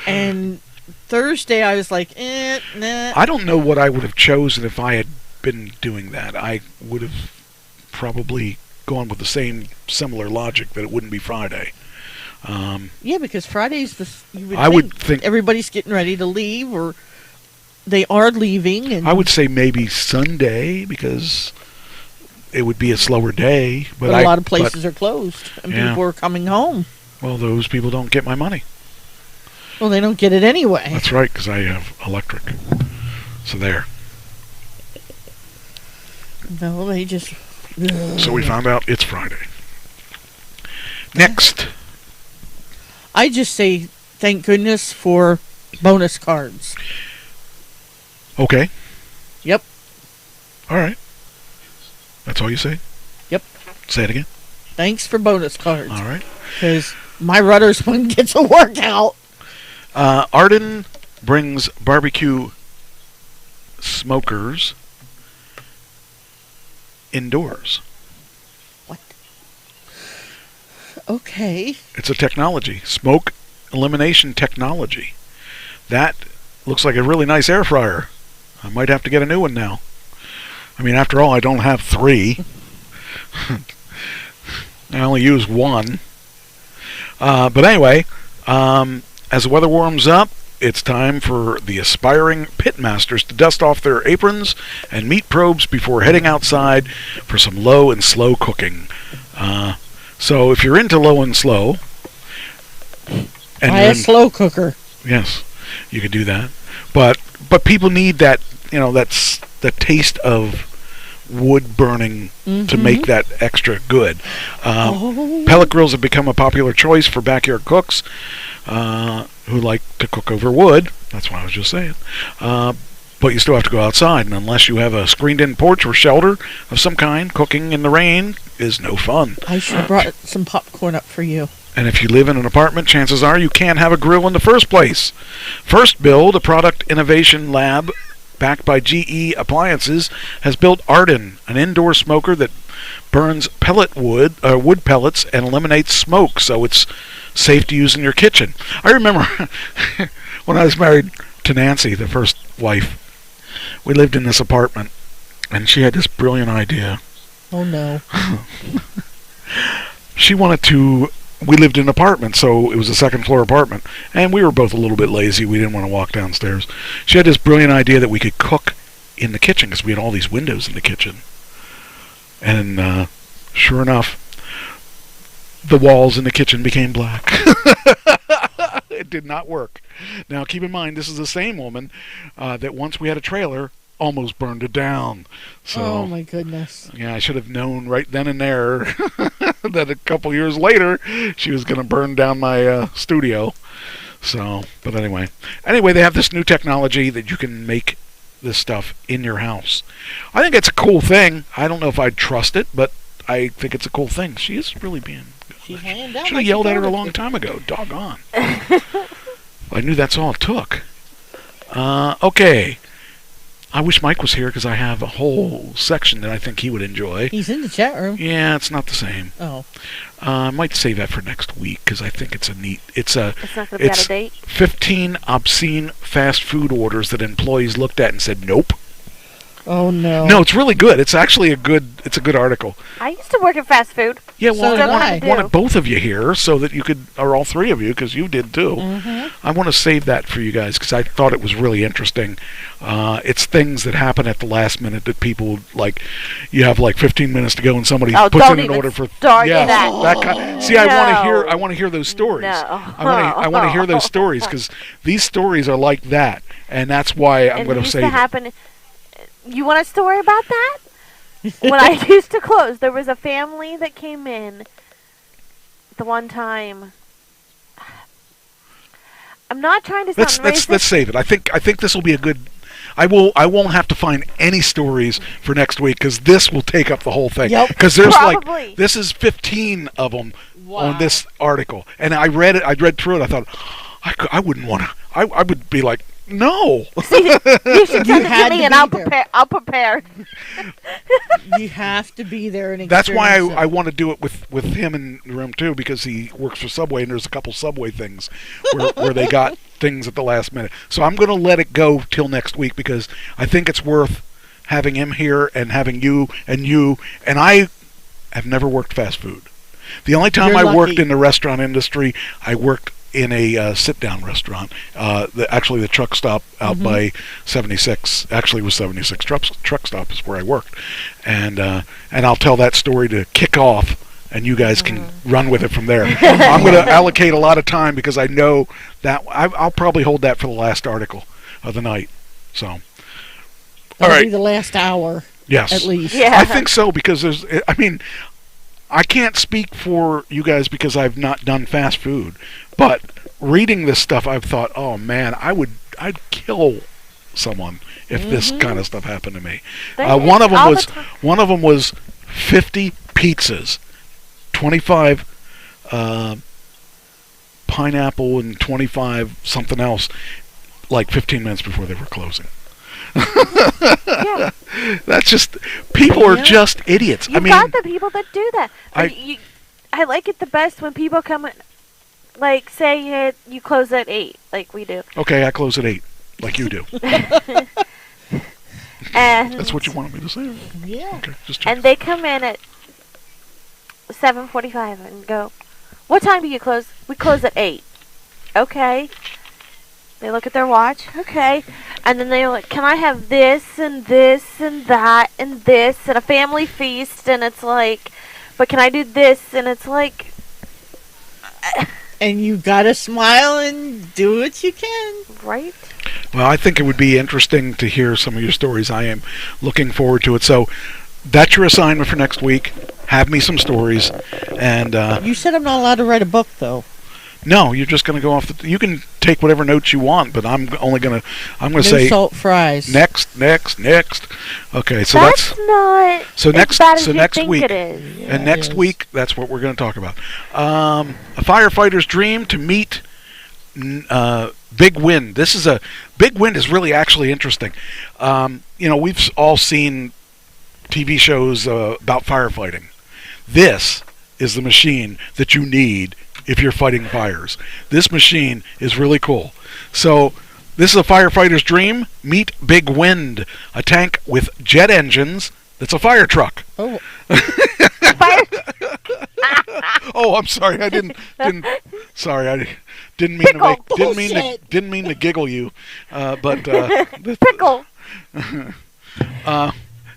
And Thursday I was like, nah. I don't know what I would have chosen if I had been doing that. I would have probably gone with the similar logic that it wouldn't be Friday. Yeah, because Friday's I would think everybody's getting ready to leave, or they are leaving. And I would say maybe Sunday, because it would be a slower day. But a lot of places are closed, and people are coming home. Well, those people don't get my money. Well, they don't get it anyway. That's right, because I have electric. So there. No, they just... So we found out it's Friday. Next. I just say thank goodness for bonus cards. Okay. Yep. All right. That's all you say? Yep. Say it again. Thanks for bonus cards. All right. Because my Rudders one gets a workout. Arden brings barbecue smokers indoors. What? Okay. It's a technology. Smoke elimination technology. That looks like a really nice air fryer. I might have to get a new one now. I mean, after all, I don't have 3. I only use 1. But anyway, as the weather warms up, it's time for the aspiring pitmasters to dust off their aprons and meat probes before heading outside for some low and slow cooking. So if you're into low and slow... Buy a slow cooker. Yes, you could do that. But people need that, that's the taste of wood burning to make that extra good. Pellet grills have become a popular choice for backyard cooks who like to cook over wood. That's what I was just saying. But you still have to go outside, and unless you have a screened-in porch or shelter of some kind, cooking in the rain is no fun. I should have brought some popcorn up for you. And if you live in an apartment, chances are you can't have a grill in the first place. First Build, a product innovation lab backed by GE Appliances, has built Arden, an indoor smoker that burns wood pellets and eliminates smoke, so it's safe to use in your kitchen. I remember when I was married to Nancy, the first wife, we lived in this apartment, and she had this brilliant idea. Oh, no. She wanted to we lived in an apartment, so it was a second floor apartment, and we were both a little bit lazy. We didn't want to walk downstairs. She had this brilliant idea that we could cook in the kitchen because we had all these windows in the kitchen. And sure enough, the walls in the kitchen became black. It did not work. Now, keep in mind, this is the same woman that once we had a trailer, almost burned it down. So, oh, my goodness. Yeah, I should have known right then and there that a couple years later, she was going to burn down my studio. So, but anyway. Anyway, they have this new technology that you can make this stuff in your house. I think it's a cool thing. I don't know if I'd trust it, but I think it's a cool thing. She is really being... She's laying down. Should have yelled at her a long time ago. Doggone. I knew that's all it took. Okay. I wish Mike was here because I have a whole section that I think he would enjoy. He's in the chat room. Yeah, it's not the same. Oh. I might save that for next week because I think it's a neat... It's not going to be out of date? 15 obscene fast food orders that employees looked at and said, nope. Oh, no. No, it's really good. It's actually a good article. I used to work in fast food. Yeah, well, So I did I. wanted both of you here so that you could, or all three of you, because you did too. Mm-hmm. I want to save that for you guys because I thought it was really interesting. It's things that happen at the last minute that people, like, you have like 15 minutes to go and somebody puts in an order for... that kind. See, I want to hear those stories. No. I want to hear those stories because these stories are like that, and that's why I'm going to save it. You want a story about that? When I used to close, there was a family that came in the one time. I'm not trying to sound racist. Let's save it. I think this will be a good... I won't have to find any stories for next week because this will take up the whole thing. Yep. Because there's Probably. this is 15 of them Wow. on this article, and I read it. I read through it. I thought I wouldn't want to. I would be like, no. See, you should send it had to me to and be I'll prepare. You have to be there and That's why experience I it. want to do it with him in the room too, because he works for Subway and there's a couple Subway things where they got things at the last minute. So I'm going to let it go till next week because I think it's worth having him here and having you. And I have never worked fast food. The only time You're I worked lucky. in the restaurant industry, I worked in a sit-down restaurant. Actually, the truck stop out by 76. Actually, it was 76 truck stop is where I worked, and I'll tell that story to kick off, and you guys can run with it from there. I'm going to allocate a lot of time because I know that I'll probably hold that for the last article of the night. So, all That'll right, be the last hour. yes, At least. Yeah. I think so because I can't speak for you guys because I've not done fast food, but reading this stuff, I've thought, oh man, I'd kill someone if this kind of stuff happened to me. One of them was 50 pizzas, 25 pineapple and 25 something else, like 15 minutes before they were closing. Yeah. That's just people are just idiots. You've got the people that do that. I like it the best when people come in, like say you close at 8, like we do. Okay, I close at 8, like you do. And That's what you wanted me to say? Yeah. Okay, just check. and they come in at 7:45 and go, "What time do you close?" "We close at 8." Okay. They look at their watch. Okay. And then they're like, "Can I have this and this and that and this and a family feast?" And it's like, "But can I do this?" And it's like, And you gotta smile and do what you can. right? Well, I think it would be interesting to hear some of your stories. I am looking forward to it. So that's your assignment for next week. Have me some stories. And You said I'm not allowed to write a book, though. no, you're just going to go off. You can take whatever notes you want, but I'm going to No say salt fries. next. Okay, so That's not so as next bad as so you next think week. it is. Yeah, And it next is. week, that's what we're going to talk about. A firefighter's dream to meet Big Wind. Big Wind is really actually interesting. We've all seen TV shows about firefighting. This is the machine that you need if you're fighting fires. This machine is really cool. So this is a firefighter's dream. Meet Big Wind, a tank with jet engines that's a fire truck. Oh, Fire- Oh, I'm sorry. I didn't. Sorry, I didn't mean Pickle. didn't mean to giggle you. But Pickle.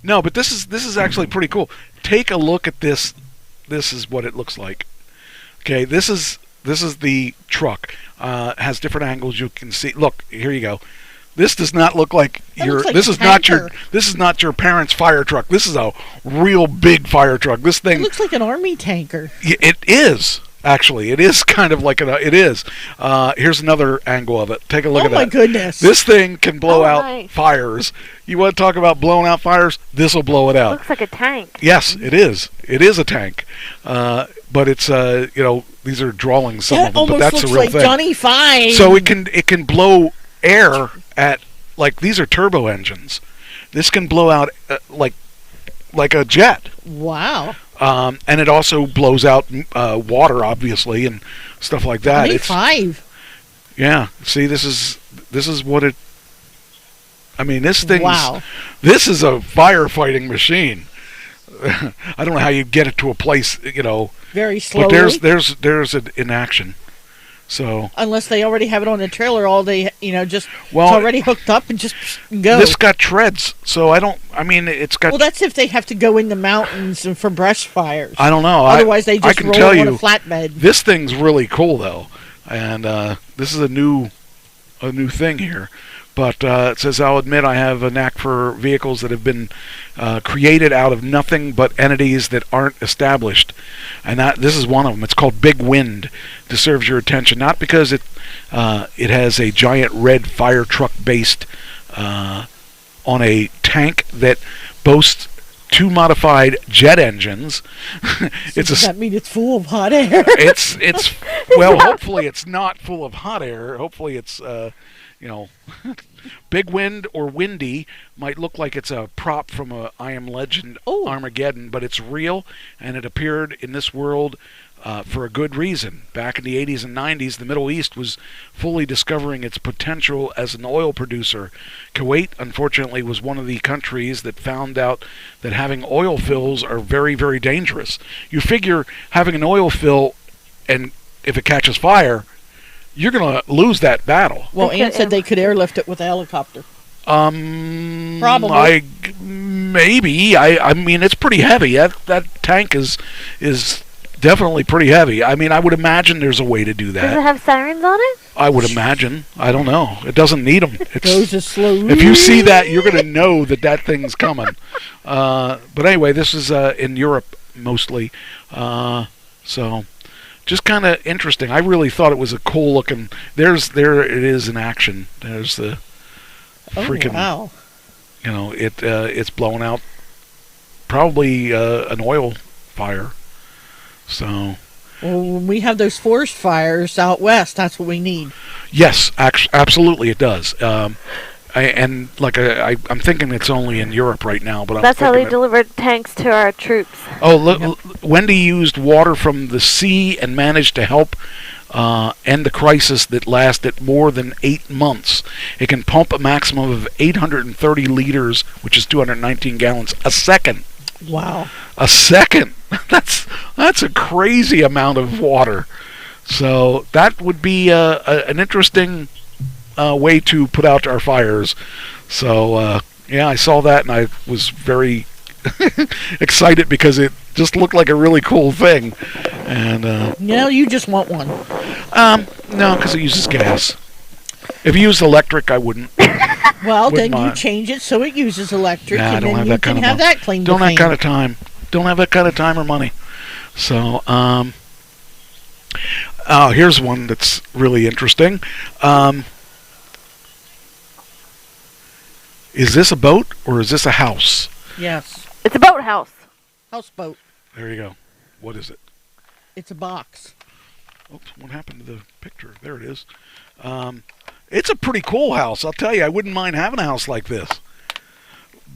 no, but this is actually pretty cool. Take a look at this. This is what it looks like. Okay, this is the truck. Has different angles. You can see. Look, here you go. This does not look like this is not your parents' fire truck. This is a real big fire truck. This thing looks like an army tanker. It is. Actually, it is kind of like it is. Here's another angle of it. Take a look at that. Oh my goodness! This thing can blow out fires. You want to talk about blowing out fires? This will blow it out. Looks like a tank. Yes, it is. It is a tank. But it's these are drawings. Some of them, but that's a real like thing. Johnny Five. So it can blow air at these are turbo engines. This can blow out like a jet. Wow. And it also blows out water, obviously, and stuff like that. It's 5. Yeah. See, this is what it. I mean, this thing. Wow. This is a firefighting machine. I don't know how you get it to a place, Very slowly. But there's it in action. So unless they already have it on the trailer, all they it's well, already hooked up and just go. This got treads, so it's got. Well, that's if they have to go in the mountains and for brush fires. I don't know. Otherwise, they just roll on a flatbed. This thing's really cool though, and this is a new thing here. But it says, I'll admit I have a knack for vehicles that have been created out of nothing but entities that aren't established. And this is one of them. It's called Big Wind. Deserves your attention. Not because it has a giant red fire truck based on a tank that boasts 2 modified jet engines. Does that mean it's full of hot air? It's well, hopefully it's not full of hot air. Hopefully it's Big Wind or Windy might look like it's a prop from a I Am Legend Armageddon, but it's real, and it appeared in this world for a good reason. Back in the 80s and 90s, the Middle East was fully discovering its potential as an oil producer. Kuwait, unfortunately, was one of the countries that found out that having oil fills are very, very dangerous. You figure having an oil fill, and if it catches fire, you're going to lose that battle. Well, Ann said they could airlift it with a helicopter. Probably. Maybe. I mean, it's pretty heavy. That tank is definitely pretty heavy. I mean, I would imagine there's a way to do that. Does it have sirens on it? I would imagine. I don't know. It doesn't need them. It goes as slowly. If you see that, you're going to know that thing's coming. But anyway, this is in Europe mostly. So just kind of interesting. I really thought it was a cool looking. There it is in action. There's the freaking. Wow. It's blowing out probably an oil fire. So. Well, when we have those forest fires out west, that's what we need. Yes, absolutely, it does. I'm thinking it's only in Europe right now, but that's how they delivered tanks to our troops. Oh, Wendy used water from the sea and managed to help end the crisis that lasted more than 8 months. It can pump a maximum of 830 liters, which is 219 gallons, a second. Wow. A second. That's a crazy amount of water. So that would be an interesting way to put out our fires. So yeah, I saw that and I was very excited because it just looked like a really cool thing. And you just want one. No, because it uses gas. If you used electric, I wouldn't. Well, then you change it so it uses electric, and then you can have that cleaned. Don't have that kind of time. Don't have that kind of time or money. So, here's one that's really interesting. Is this a boat or is this a house? Yes. It's a boathouse. Houseboat. There you go. What is it? It's a box. Oops, what happened to the picture? There it is. It's a pretty cool house. I'll tell you, I wouldn't mind having a house like this.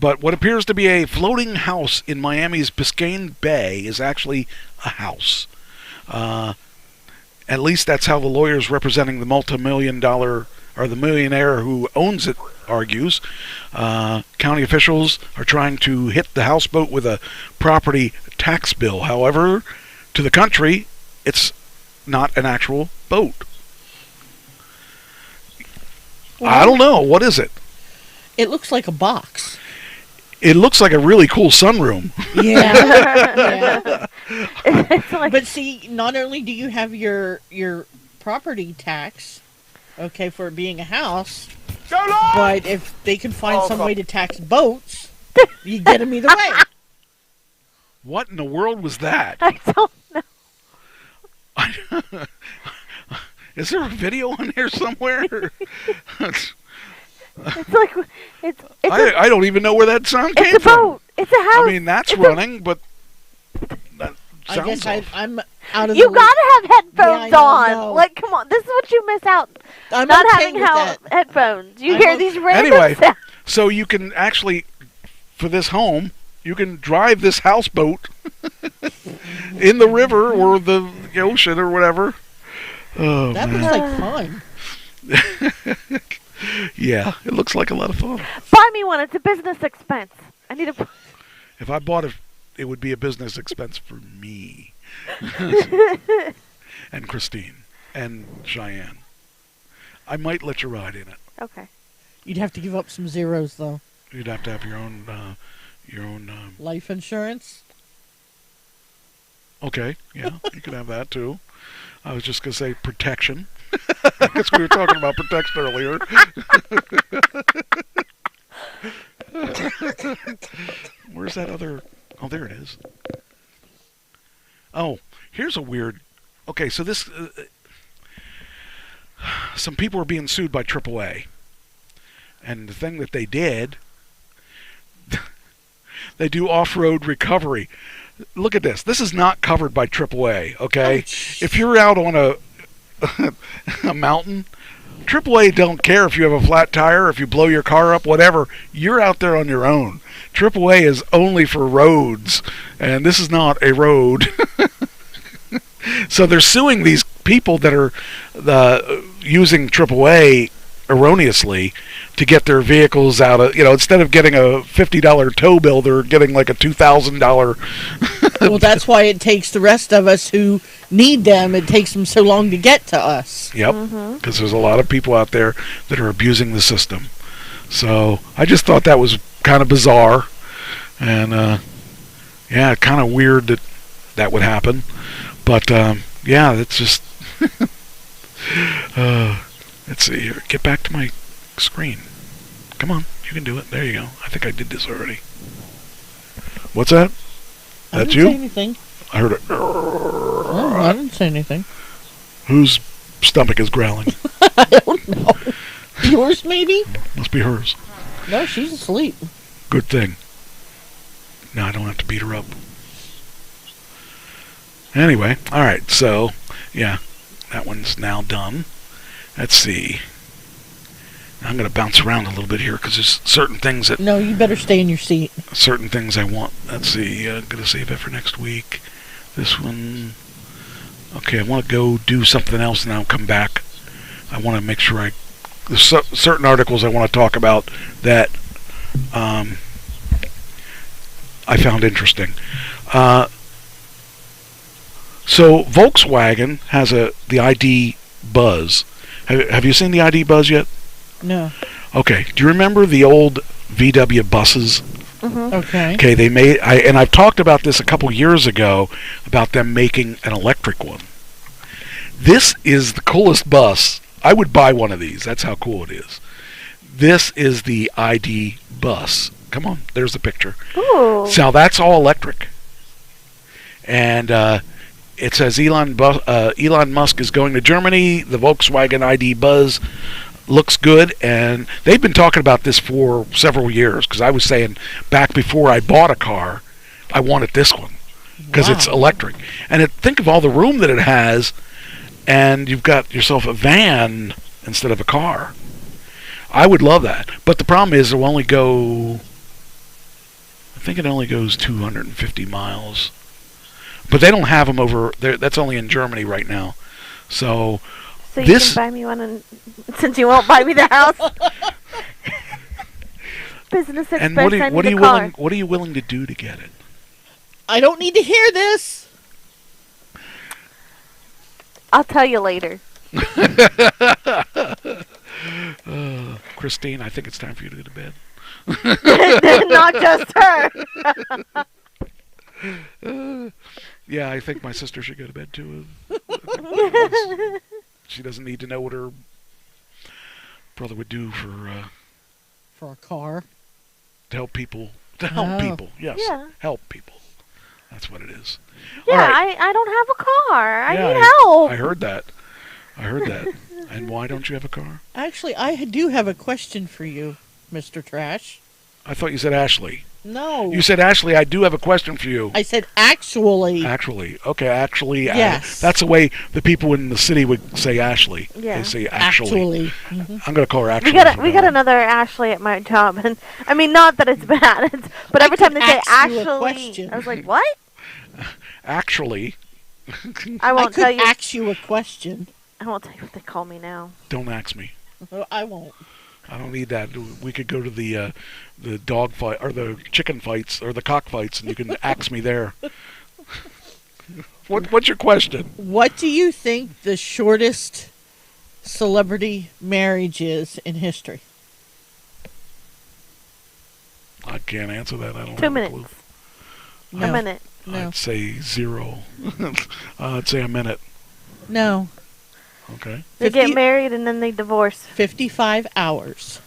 But what appears to be a floating house in Miami's Biscayne Bay is actually a house. At least that's how the lawyers representing the multi-million-dollar, or the millionaire who owns it, argues. County officials are trying to hit the houseboat with a property tax bill. However, to the country, it's not an actual boat. Well, I don't know. What is it? It looks like a box. It looks like a really cool sunroom. Yeah. It's like, But see, not only do you have your property tax, okay, for it being a house, but if they can find some way to tax boats, you get them either way. What in the world was that? I don't know. Is there a video on there somewhere? It's like it's I don't even know where that sound came it's a from. boat. It's a house. I mean, that's running, but that I sounds guess off. I'm out of You the loop. gotta have headphones Yeah, I on. know. Like, come on, this is what you miss out. I'm Not okay having with that. headphones. You I'm hear o- these random Anyway, sounds. so you can actually, for this home, you can drive this houseboat in the river or the ocean or whatever. Oh, That man. looks like fun. Yeah, it looks like a lot of fun. Buy me one. It's a business expense. I need a. If I bought it, it would be a business expense for me. And Christine. And Cheyenne. I might let you ride in it. Okay. You'd have to give up some zeros, though. You'd have to have your own Life insurance? okay, yeah, you could have that too. I was just going to say protection. Because we were talking about protection earlier. Where's that other... Oh, there it is. Oh, here's a weird... Okay, so this... some people are being sued by AAA. And the thing that they did... they do off-road recovery. Look at this. This is not covered by AAA, okay? If you're out on a mountain, AAA don't care if you have a flat tire, if you blow your car up, whatever. You're out there on your own. AAA is only for roads, and this is not a road. So they're suing these people that are using AAA erroneously to get their vehicles out of, instead of getting a $50 tow bill, they're getting like a $2,000. Well, that's why it takes the rest of us who need them, it takes them so long to get to us. Yep, because there's a lot of people out there that are abusing the system. So I just thought that was kind of bizarre, and yeah, kind of weird that that would happen. But yeah, it's just let's see here. Get back to my screen. Come on, you can do it. There you go. I think I did this already. What's that? I That's didn't you? say anything. I heard it. Oh, I didn't say anything. Whose stomach is growling? I don't know. Yours, maybe? Must be hers. No, she's asleep. Good thing. Now I don't have to beat her up. Anyway, alright, so, yeah, that one's now done. Let's see. I'm going to bounce around a little bit here because there's certain things that... No, you better stay in your seat. Certain things I want. Let's see, I'm going to save it for next week. This one... Okay, I want to go do something else and then I'll come back. I want to make sure there's certain articles I want to talk about that I found interesting. So Volkswagen has the ID Buzz. Have you seen the ID Buzz yet? No. Okay. Do you remember the old VW buses? Okay. Okay, they made, and I've talked about this a couple years ago about them making an electric one. This is the coolest bus. I would buy one of these. That's how cool it is. This is the ID Bus. Come on, there's the picture. Ooh. So that's all electric. And it says Elon Musk is going to Germany. The Volkswagen ID Buzz looks good, and they've been talking about this for several years, because I was saying back before I bought a car, I wanted this one because it's electric. And think of all the room that it has, and you've got yourself a van instead of a car. I would love that. But the problem is it will only go, I think it only goes 250 miles. But they don't have them over there. That's only in Germany right now. So you can buy me one, and since you won't buy me the house. Business expense. And what are you willing to do to get it? I don't need to hear this. I'll tell you later. Christine, I think it's time for you to go to bed. Not just her. Yeah, I think my sister should go to bed too. She doesn't need to know what her brother would do for a car. To help people. To help people. Yes. Yeah. Help people. That's what it is. Yeah, right. I don't have a car. I need help. help. I heard that. And why don't you have a car? Actually, I do have a question for you, Mr. Trash. I thought you said Ashley. No. You said, Ashley, I do have a question for you. I said actually. Actually. Okay, actually. Yes. That's the way the people in the city would say Ashley. Yeah. They say actually. Mm-hmm. I'm going to call her Ashley. We got another Ashley at my job. And I mean, not that it's bad, but every time they say actually, I was like, what? Actually. I won't tell you. Ask you a question. I won't tell you what they call me now. Don't ask me. I won't. I don't need that. We could go to the dog fight or the chicken fights or the cock fights, and you can axe me there. What's your question? What do you think the shortest celebrity marriage is in history? I can't answer that. I don't 2 have minutes. a clue. No. A minute. No. I'd say 0. I'd say a minute. No. Okay. They get married and then they divorce. 55 hours.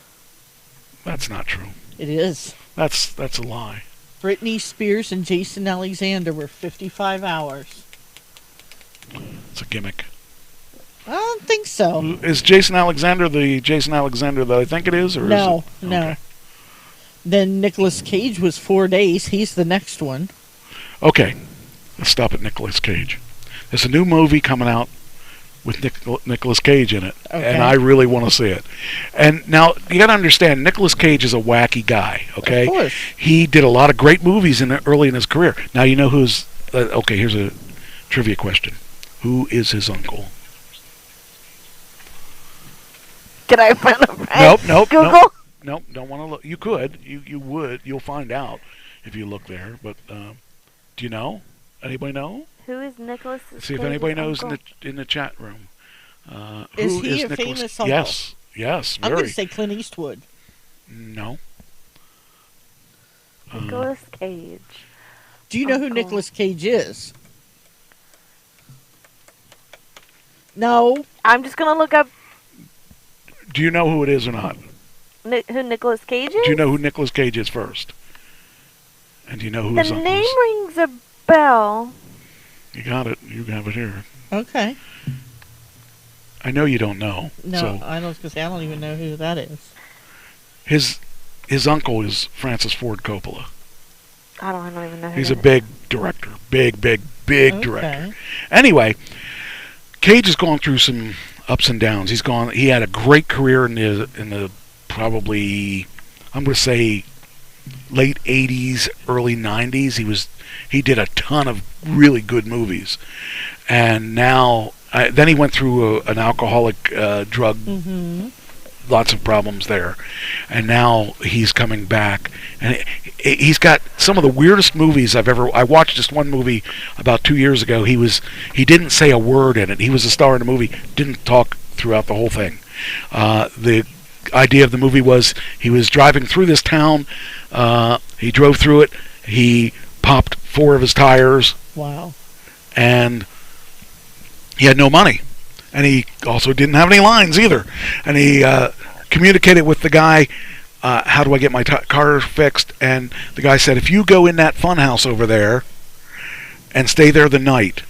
That's not true. It is. That's a lie. Britney Spears and Jason Alexander were 55 hours. It's a gimmick. I don't think so. Is Jason Alexander the Jason Alexander that I think it is? Or No, is it? no. Okay. Then Nicolas Cage was 4 days. He's the next one. Okay. Let's stop at Nicolas Cage. There's a new movie coming out with Nicolas Cage in it, and I really want to see it. And now you got to understand, Nicolas Cage is a wacky guy. Okay, of course. He did a lot of great movies early in his career. Now you know who's. Okay, here's a trivia question: who is his uncle? Can I find a Nope. Google? Nope. Don't want to look. You could. You would. You'll find out if you look there. But do you know? Anybody know? Who is Nicholas? See if anybody knows in the chat room. Is who he is a Nicholas? famous uncle? Yes. I'm Very. going to say Clint Eastwood. No. Nicolas Cage. Do you know who Nicolas Cage is? No. I'm just going to look up. Do you know who it is or not? Who Nicolas Cage is? Do you know who Nicolas Cage is first? And do you know who his The uncle name is? rings a bell. You got it. You have it here. Okay. I know you don't know. No, So I was going to say, I don't even know who that is. his uncle is Francis Ford Coppola. I don't even know who He's that a is. big director. Big Okay. director. Anyway, Cage has gone through some ups and downs. He had a great career in the probably, I'm going to say, late 80s, early 90s. He did a ton of really good movies. And now, then he went through an alcoholic drug, lots of problems there. And now he's coming back. And he's got some of the weirdest movies I watched just one movie about 2 years ago. He didn't say a word in it. He was a star in the movie, didn't talk throughout the whole thing. The idea of the movie was he was driving through this town. He drove through it. He popped 4 of his tires. Wow. And he had no money. And he also didn't have any lines either. And he communicated with the guy, how do I get my car fixed? And the guy said, if you go in that fun house over there and stay there the night,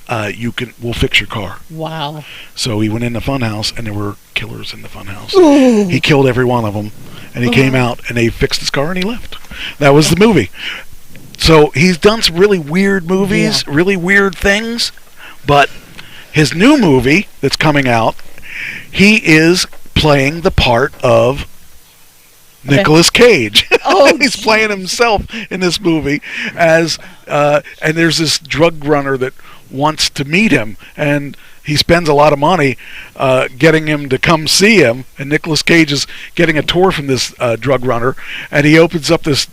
we'll fix your car. Wow. So he went in the fun house, and there were killers in the fun house. Ooh. He killed every one of them. And he came out, and they fixed his car, and he left. That was the movie. So he's done some really weird movies, really weird things. But his new movie that's coming out, he is playing the part of Nicolas Cage. Oh, he's playing himself in this movie and there's this drug runner that wants to meet him, and he spends a lot of money getting him to come see him, and Nicolas Cage is getting a tour from this drug runner, and he opens up this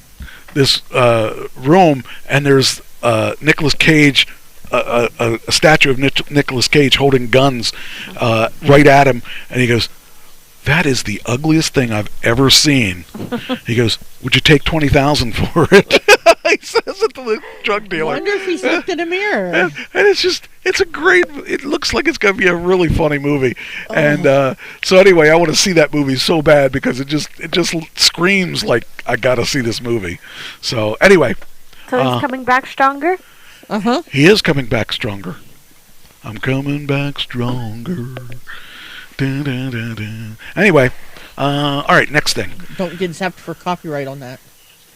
room, and there's Nicolas Cage a statue of Nicolas Cage holding guns right at him, and he goes, "That is the ugliest thing I've ever seen." He goes, "Would you take $20,000 for it?" He says it to the drug dealer. I wonder if he's looked in a mirror. And it looks like it's going to be a really funny movie. Oh. And so anyway, I want to see that movie so bad because it just screams like I got to see this movie. So anyway. So he's coming back stronger? Uh-huh. He is coming back stronger. I'm coming back stronger. Dun, dun, dun, dun. Anyway, all right, next thing. Don't get zapped for copyright on that.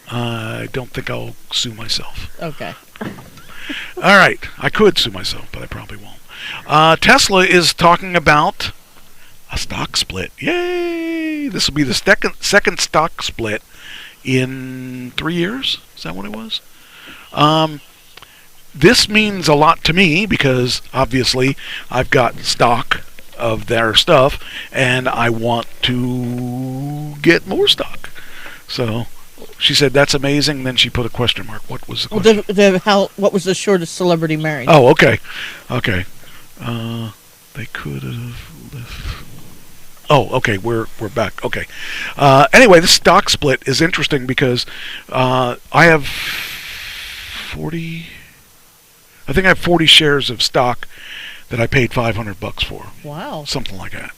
I don't think I'll sue myself. Okay. All right, I could sue myself, but I probably won't. Tesla is talking about a stock split. Yay! This will be the second stock split in 3 years. Is that what it was? This means a lot to me because obviously I've got stock of their stuff and I want to get more stock. So she said that's amazing. Then she put a question mark. What was the question? What was the shortest celebrity married? Oh, okay. They could have. Oh, okay. We're back. Okay. Anyway, this stock split is interesting because I have 40. I think I have 40 shares of stock that I paid $500 for. Wow. Something like that.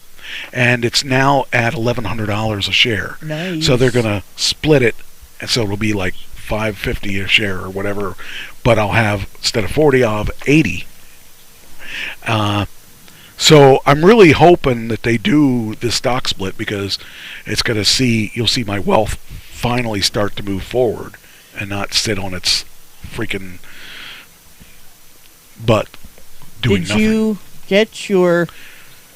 And it's now at $1,100 a share. Nice. So they're going to split it, and so it'll be like $5.50 a share or whatever. But I'll have, instead of 40, I'll have 80. So I'm really hoping that they do this stock split because it's going to you'll see my wealth finally start to move forward and not sit on its freaking butt doing nothing. Did you get your...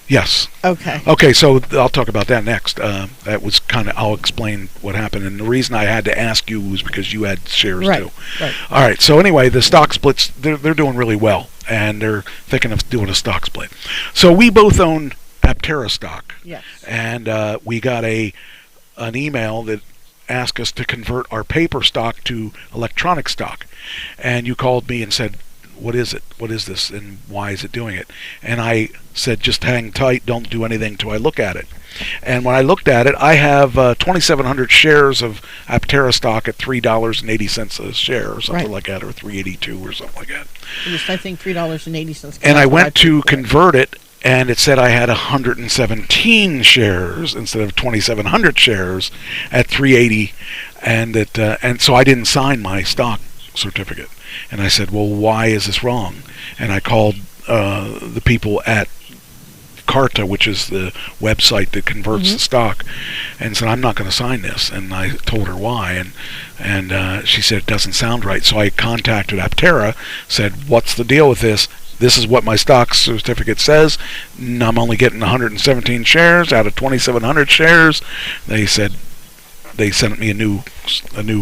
Yes. Okay. Okay, so I'll talk about that next. That was I'll explain what happened. And the reason I had to ask you was because you had shares too. Right. All right, so anyway, the stock splits, they're doing really well. And they're thinking of doing a stock split. So we both own Aptera stock. Yes. And we got an email that asked us to convert our paper stock to electronic stock. And you called me and said, what is it? What is this? And why is it doing it? And I said, just hang tight. Don't do anything till I look at it. And when I looked at it, I have 2,700 shares of Aptera stock at $3.80 a share or something like that, or $3.82 or something like that. It was, I think, $3.80. And I went to convert it, and it said I had 117 shares instead of 2,700 shares at $3.80, and so I didn't sign my stock certificate. And I said, well, why is this wrong? And I called the people at Carta, which is the website that converts the stock, and said, I'm not going to sign this. And I told her why, and she said, it doesn't sound right. So I contacted Aptera, said, what's the deal with this? This is what my stock certificate says. I'm only getting 117 shares out of 2,700 shares. They said they sent me a new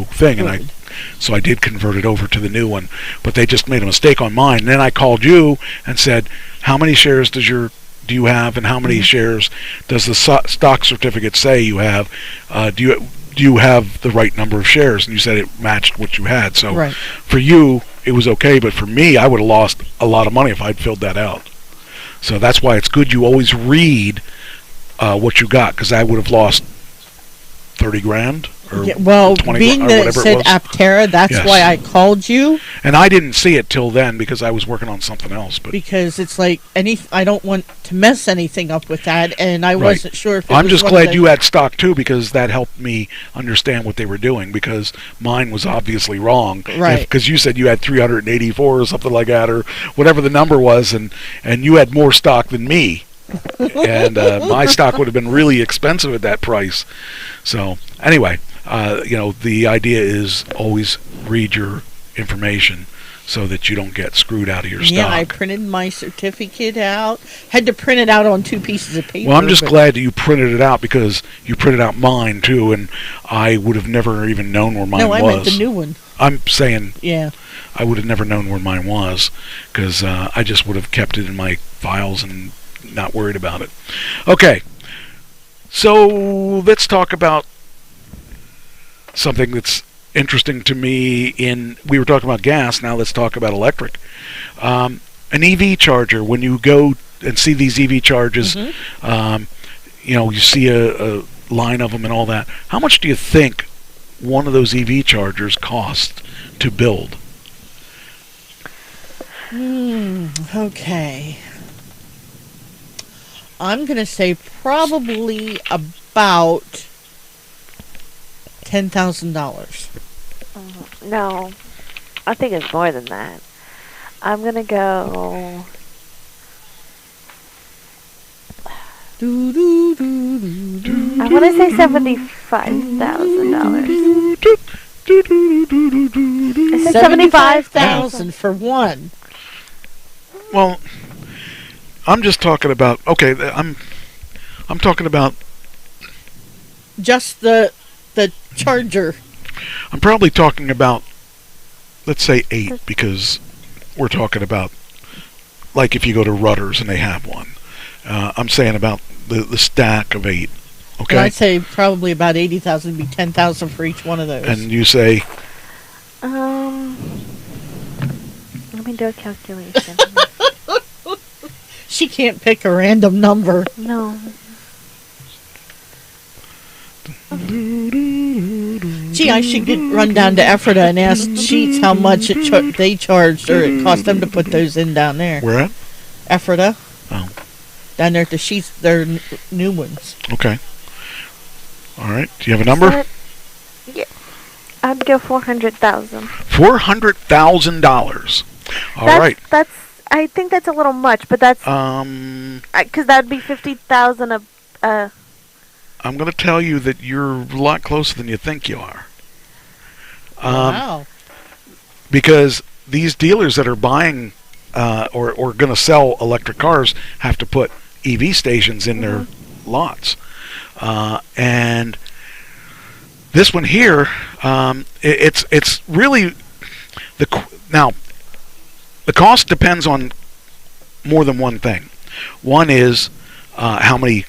thing, and so I did convert it over to the new one. But they just made a mistake on mine. And then I called you and said, how many shares do you have, and how many shares does the stock certificate say you have? Do you have the right number of shares? And you said it matched what you had. So for you, it was okay, but for me, I would have lost a lot of money if I'd filled that out. So that's why it's good you always read what you got, because I would have lost 30 grand. Or well, 20, being that it said Aptera, that's why I called you. And I didn't see it till then because I was working on something else. But because it's like I don't want to mess anything up with that, and I wasn't sure if I'm just glad you had stock too, because that helped me understand what they were doing, because mine was obviously wrong. Right. Because you said you had 384 or something like that, or whatever the number was, and you had more stock than me. And my stock would have been really expensive at that price. So anyway, the idea is always read your information so that you don't get screwed out of your stock. Yeah, I printed my certificate out. Had to print it out on 2 pieces of paper. Well, I'm just glad that you printed it out, because you printed out mine too, and I would have never even known where mine was. No, I meant the new one. I'm saying, yeah, I would have never known where mine was, because I just would have kept it in my files and not worried about it. Okay, so let's talk about something that's interesting to me we were talking about gas, now let's talk about electric. An EV charger, when you go and see these EV charges, you see a line of them and all that. How much do you think one of those EV chargers costs to build? Okay. I'm going to say probably about $10,000. No, I think it's more than that. I'm gonna go. I want to say $75,000. Is it $75,000 for one? Well, I'm just talking about. Okay, I'm talking about just the charger. I'm probably talking about, let's say 8, because we're talking about, like if you go to Rutter's and they have one. I'm saying about the stack of 8. Okay. And I'd say probably about 80,000 would be 10,000 for each one of those. And you say? Let me do a calculation. She can't pick a random number. No. Gee, I should run down to Ephrata and ask Sheets how much they charged or it cost them to put those in down there. Where at? Ephrata. Oh. Down there at the Sheets, they're new ones. Okay. All right. Do you have a number? Yeah. I'd go $400,000. $400,000. All right. That's. I think that's a little much, but that's. Because that would be $50,000 a. I'm going to tell you that you're a lot closer than you think you are. Wow. Because these dealers that are buying or going to sell electric cars have to put EV stations in their lots. And this one here, it's really the cost depends on more than one thing. One is how many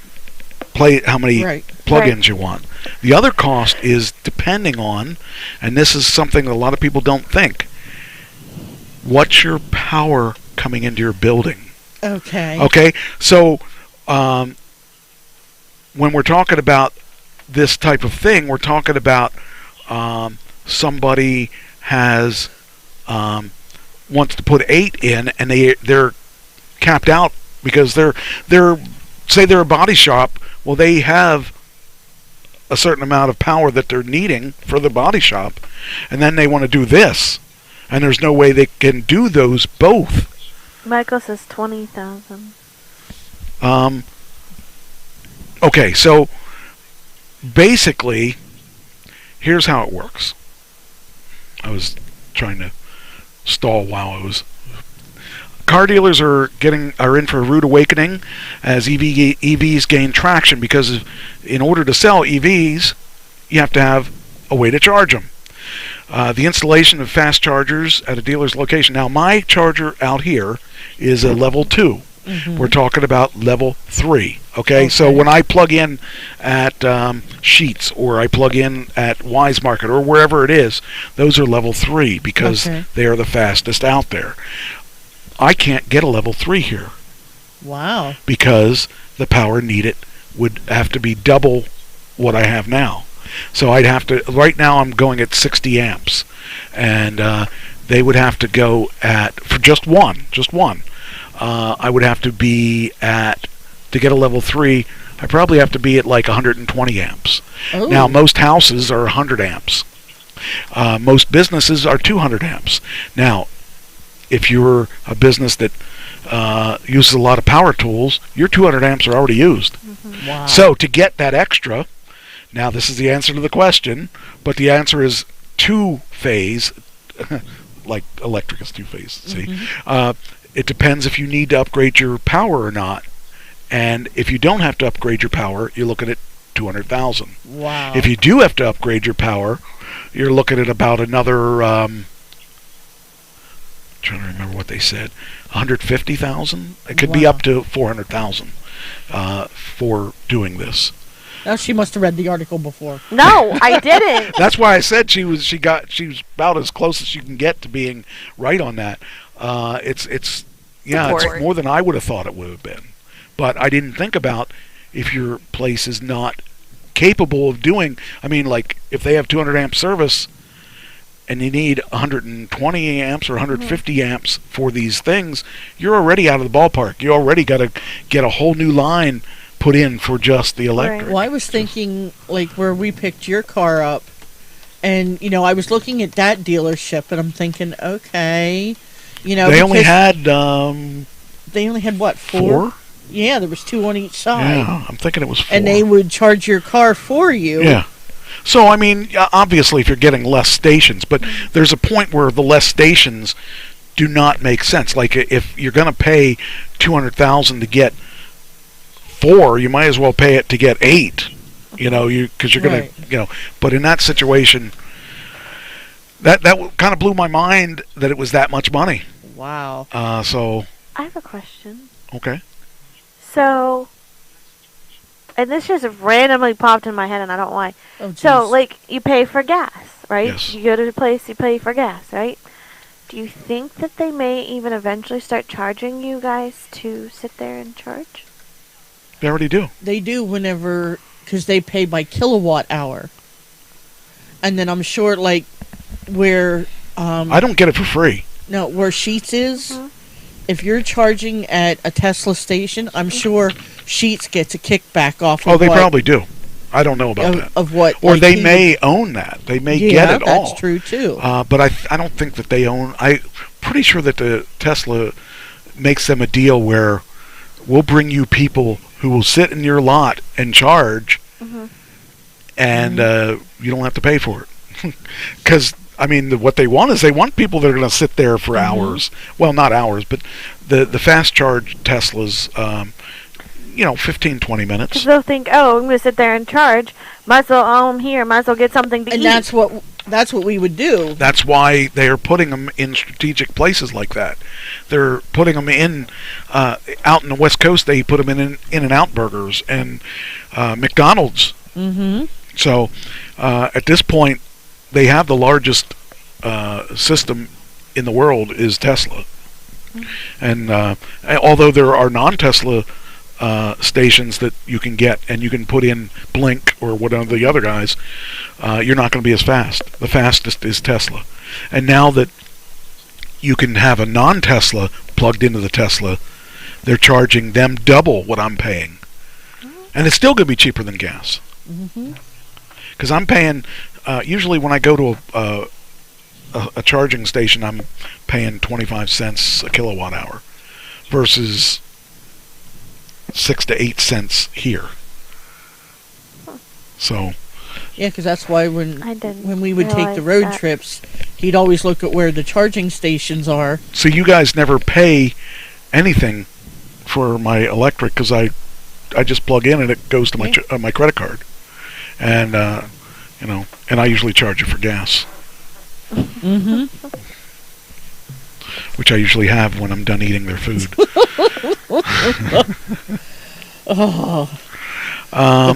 plug-ins you want. The other cost is depending on, and this is something that a lot of people don't think, what's your power coming into your building? Okay, so when we're talking about this type of thing, we're talking about somebody has wants to put 8 in, and they're capped out because they're say they're a body shop. Well, they have a certain amount of power that they're needing for the body shop, and then they want to do this, and there's no way they can do those both. Michael says 20,000. Okay, so basically, here's how it works. I was trying to stall while I was. Car dealers are in for a rude awakening as EVs gain traction, because in order to sell EVs, you have to have a way to charge them. The installation of fast chargers at a dealer's location. Now, my charger out here is a level 2. We're talking about level 3. Okay, so when I plug in at Sheets, or I plug in at Wise Market, or wherever it is, those are level 3 because they are the fastest out there. I can't get a level 3 here. Wow. Because the power needed would have to be double what I have now. So I'd have to, right now I'm going at 60 amps. And they would have to go at, for just one, I would have to be at, to get a level 3, I probably have to be at like 120 amps. Ooh. Now, most houses are 100 amps. Most businesses are 200 amps. Now, if you're a business that uses a lot of power tools, your 200 amps are already used. Wow. So to get that extra, now this is the answer to the question, but the answer is 2-phase, like electric is 2-phase, see? It depends if you need to upgrade your power or not. And if you don't have to upgrade your power, you're looking at 200,000. Wow. If you do have to upgrade your power, you're looking at about another... trying to remember what they said, 150,000. It could be up to 400,000 for doing this. Now she must have read the article before. No, I didn't. That's why I said she was about as close as you can get to being right on that. It's more than I would have thought it would have been. But I didn't think about if your place is not capable of doing. I mean, like if they have 200 amp service and you need 120 amps or 150 amps for these things, you're already out of the ballpark. You already got to get a whole new line put in for just the electric. Well, I was thinking like where we picked your car up, and I was looking at that dealership, and I'm thinking, okay, they only had what, four? Yeah, there was two on each side. Yeah, I'm thinking it was 4. And they would charge your car for you. Yeah. So, I mean, obviously if you're getting less stations, but there's a point where the less stations do not make sense. Like if you're going to pay $200,000 to get 4, you might as well pay it to get 8. Because you're going to, But in that situation, that kind of blew my mind that it was that much money. Wow. So. I have a question. Okay. So, and this just randomly popped in my head, and I don't know why. Oh, so, like, you pay for gas, right? Yes. You go to the place, you pay for gas, right? Do you think that they may even eventually start charging you guys to sit there and charge? They already do. They do whenever, because they pay by kilowatt hour. And then I'm sure, like, where... I don't get it for free. No, where Sheets is... If you're charging at a Tesla station, I'm sure Sheets gets a kickback off of they probably do. I don't know about that. Of what? Or they may own that. They may get it all. That's true, too. But I don't think that they own... I'm pretty sure that the Tesla makes them a deal where we'll bring you people who will sit in your lot and charge, and you don't have to pay for it. Because... I mean, what they want is they want people that are going to sit there for hours. Well, not hours, but the fast charge Teslas, 15, 20 minutes. Because they'll think, I'm going to sit there and charge. Might as well, I'm here. Might as well get something to eat. And that's what we would do. That's why they are putting them in strategic places like that. They're putting them in, out in the West Coast, they put them in In-N-Out Burgers and McDonald's. Mm-hmm. So, at this point, they have the largest system in the world is Tesla. And although there are non-Tesla stations that you can get and you can put in Blink or whatever the other guys, you're not going to be as fast. The fastest is Tesla. And now that you can have a non-Tesla plugged into the Tesla, they're charging them double what I'm paying. And it's still going to be cheaper than gas. Because I'm paying... usually when I go to a charging station, I'm paying 25 cents a kilowatt hour versus 6 to 8 cents here. So... Yeah, because that's why when we would take the road trips, he'd always look at where the charging stations are. So you guys never pay anything for my electric because I just plug in and it goes to my credit card. And... and I usually charge it for gas. Which I usually have when I'm done eating their food. But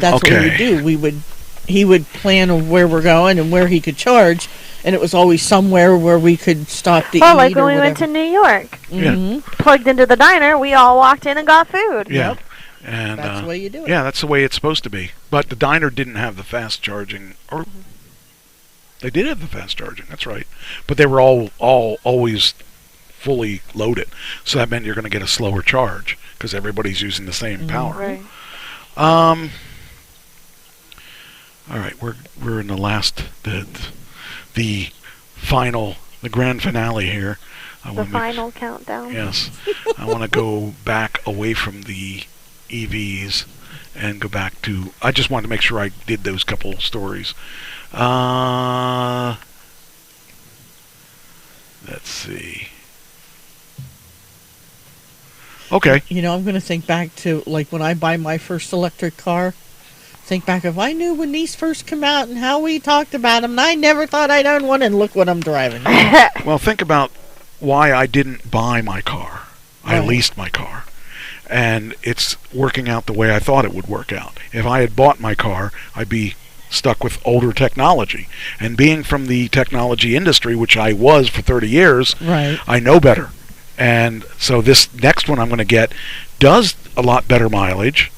that's what we would do. He would plan where we're going and where he could charge, and it was always somewhere where we could stop to eat. Oh, like when we went to New York. Plugged into the diner, we all walked in and got food. Yeah. And that's the way you do it. Yeah, that's the way it's supposed to be. But the diner didn't have the fast charging, or they did have the fast charging. That's right. But they were always fully loaded, so that meant you're going to get a slower charge because everybody's using the same power. Right. All right, we're in the last the final, the grand finale here. The final countdown. Yes, I want to go back away from the EVs and go back to... I just wanted to make sure I did those couple stories. Let's see. Okay. I'm going to think back to, like, when I buy my first electric car. Think back if I knew when these first come out and how we talked about them, and I never thought I'd own one, and look what I'm driving. Well, think about why I didn't buy my car. I leased my car. and it's working out the way I thought it would work out. If I had bought my car, I'd be stuck with older technology. And being from the technology industry, which I was for 30 years, Right. I know better. And so this next one I'm going to get does a lot better mileage,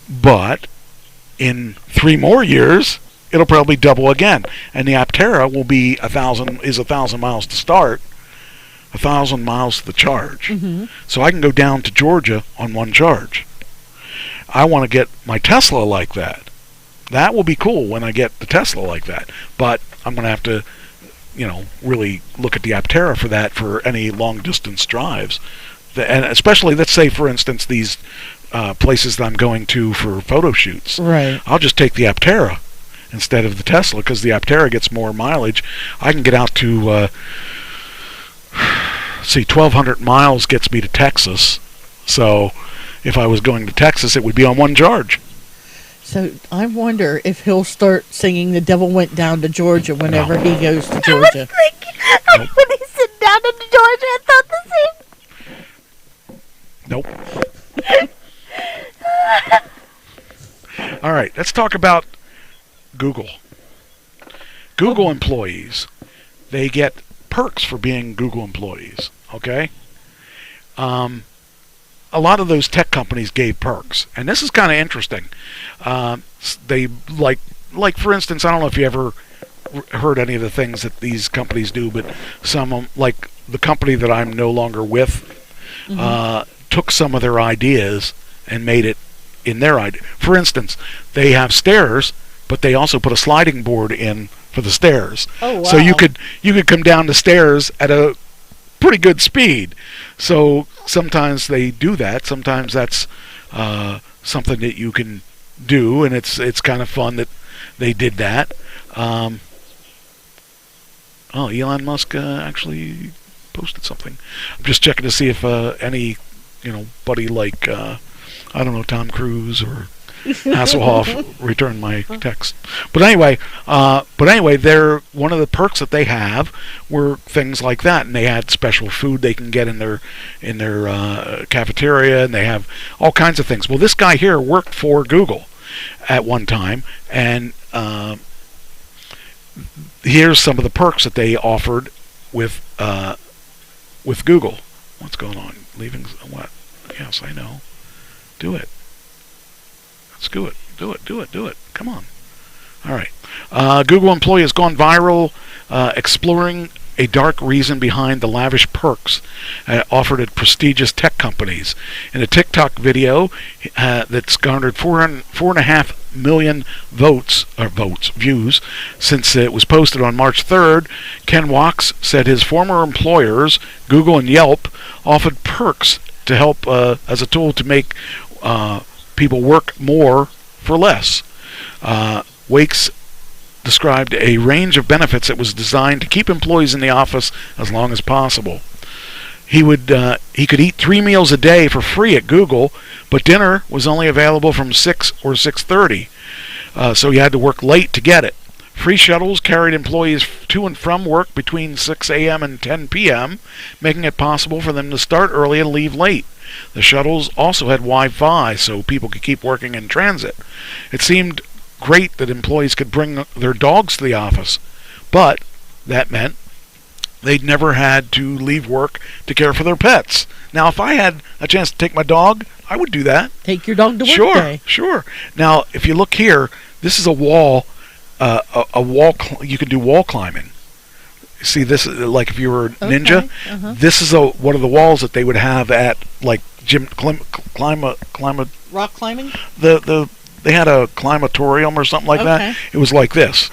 but in 3 more years, it'll probably double again. And the Aptera will be 1,000 miles to start, 1,000 miles to the charge. Mm-hmm. So I can go down to Georgia on one charge. I want to get my Tesla like that. That will be cool when I get the Tesla like that. But I'm going to have to, really look at the Aptera for that for any long distance drives. And especially, let's say, for instance, these places that I'm going to for photo shoots. Right. I'll just take the Aptera instead of the Tesla, because the Aptera gets more mileage. I can get out to 1,200 miles gets me to Texas. So if I was going to Texas, it would be on one charge. So I wonder if he'll start singing "The Devil Went Down to Georgia" whenever he goes to Georgia. When he sit down in Georgia, I thought the same. Nope. All right, let's talk about Google. Google employees, they get perks for being Google employees, okay? A lot of those tech companies gave perks, and this is kind of interesting. They like for instance, I don't know if you ever heard any of the things that these companies do, but some of them, like the company that I'm no longer with, took some of their ideas and made it in their idea. For instance, they have stairs, but they also put a sliding board in for the stairs. Oh, wow. So you could come down the stairs at a pretty good speed. So sometimes they do that. Sometimes that's something that you can do, and it's kind of fun that they did that. Elon Musk actually posted something. I'm just checking to see if any buddy like Tom Cruise or Hasselhoff returned my text. But anyway, they're one of the perks that they have were things like that, and they had special food they can get in their cafeteria, and they have all kinds of things. Well, this guy here worked for Google at one time, and here's some of the perks that they offered with Google. What's going on? Leaving what? Yes, I know. Do it. Let's do it. Do it. Come on. All right. Google employee has gone viral exploring a dark reason behind the lavish perks offered at prestigious tech companies. In a TikTok video that's garnered 4.5 million views since it was posted on March 3rd, Ken Wax said his former employers, Google and Yelp, offered perks to help as a tool to make people work more for less. Wakes described a range of benefits that was designed to keep employees in the office as long as possible. He could eat 3 meals a day for free at Google, but dinner was only available from 6 or 6:30, so he had to work late to get it. Free shuttles carried employees to and from work between 6 a.m. and 10 p.m., making it possible for them to start early and leave late. The shuttles also had Wi-Fi, so people could keep working in transit. It seemed great that employees could bring their dogs to the office, but that meant they'd never had to leave work to care for their pets. Now, if I had a chance to take my dog, I would do that. Take your dog to work day. Sure. Now, if you look here, this is a wall. You can do wall climbing. See, this is like if you were a ninja. Uh-huh. This is one of the walls that they would have at like gym climb rock climbing. They had a climatorium or something like that. Okay. It was like this.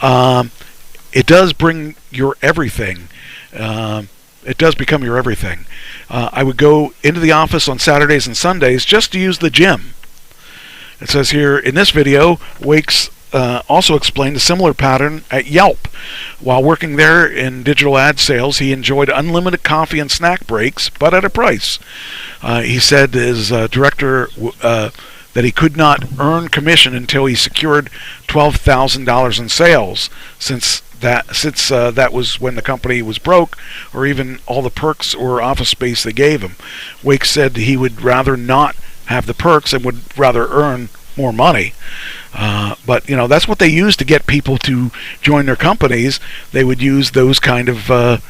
It does bring your everything. It does become your everything. I would go into the office on Saturdays and Sundays just to use the gym. It says here in this video, Wakes also explained a similar pattern at Yelp. While working there in digital ad sales, he enjoyed unlimited coffee and snack breaks, but at a price. He said his director that he could not earn commission until he secured $12,000 in sales, since that was when the company was broke, or even all the perks or office space they gave him. Wake said he would rather not have the perks and would rather earn more money. But that's what they used to get people to join their companies. They would use those kind of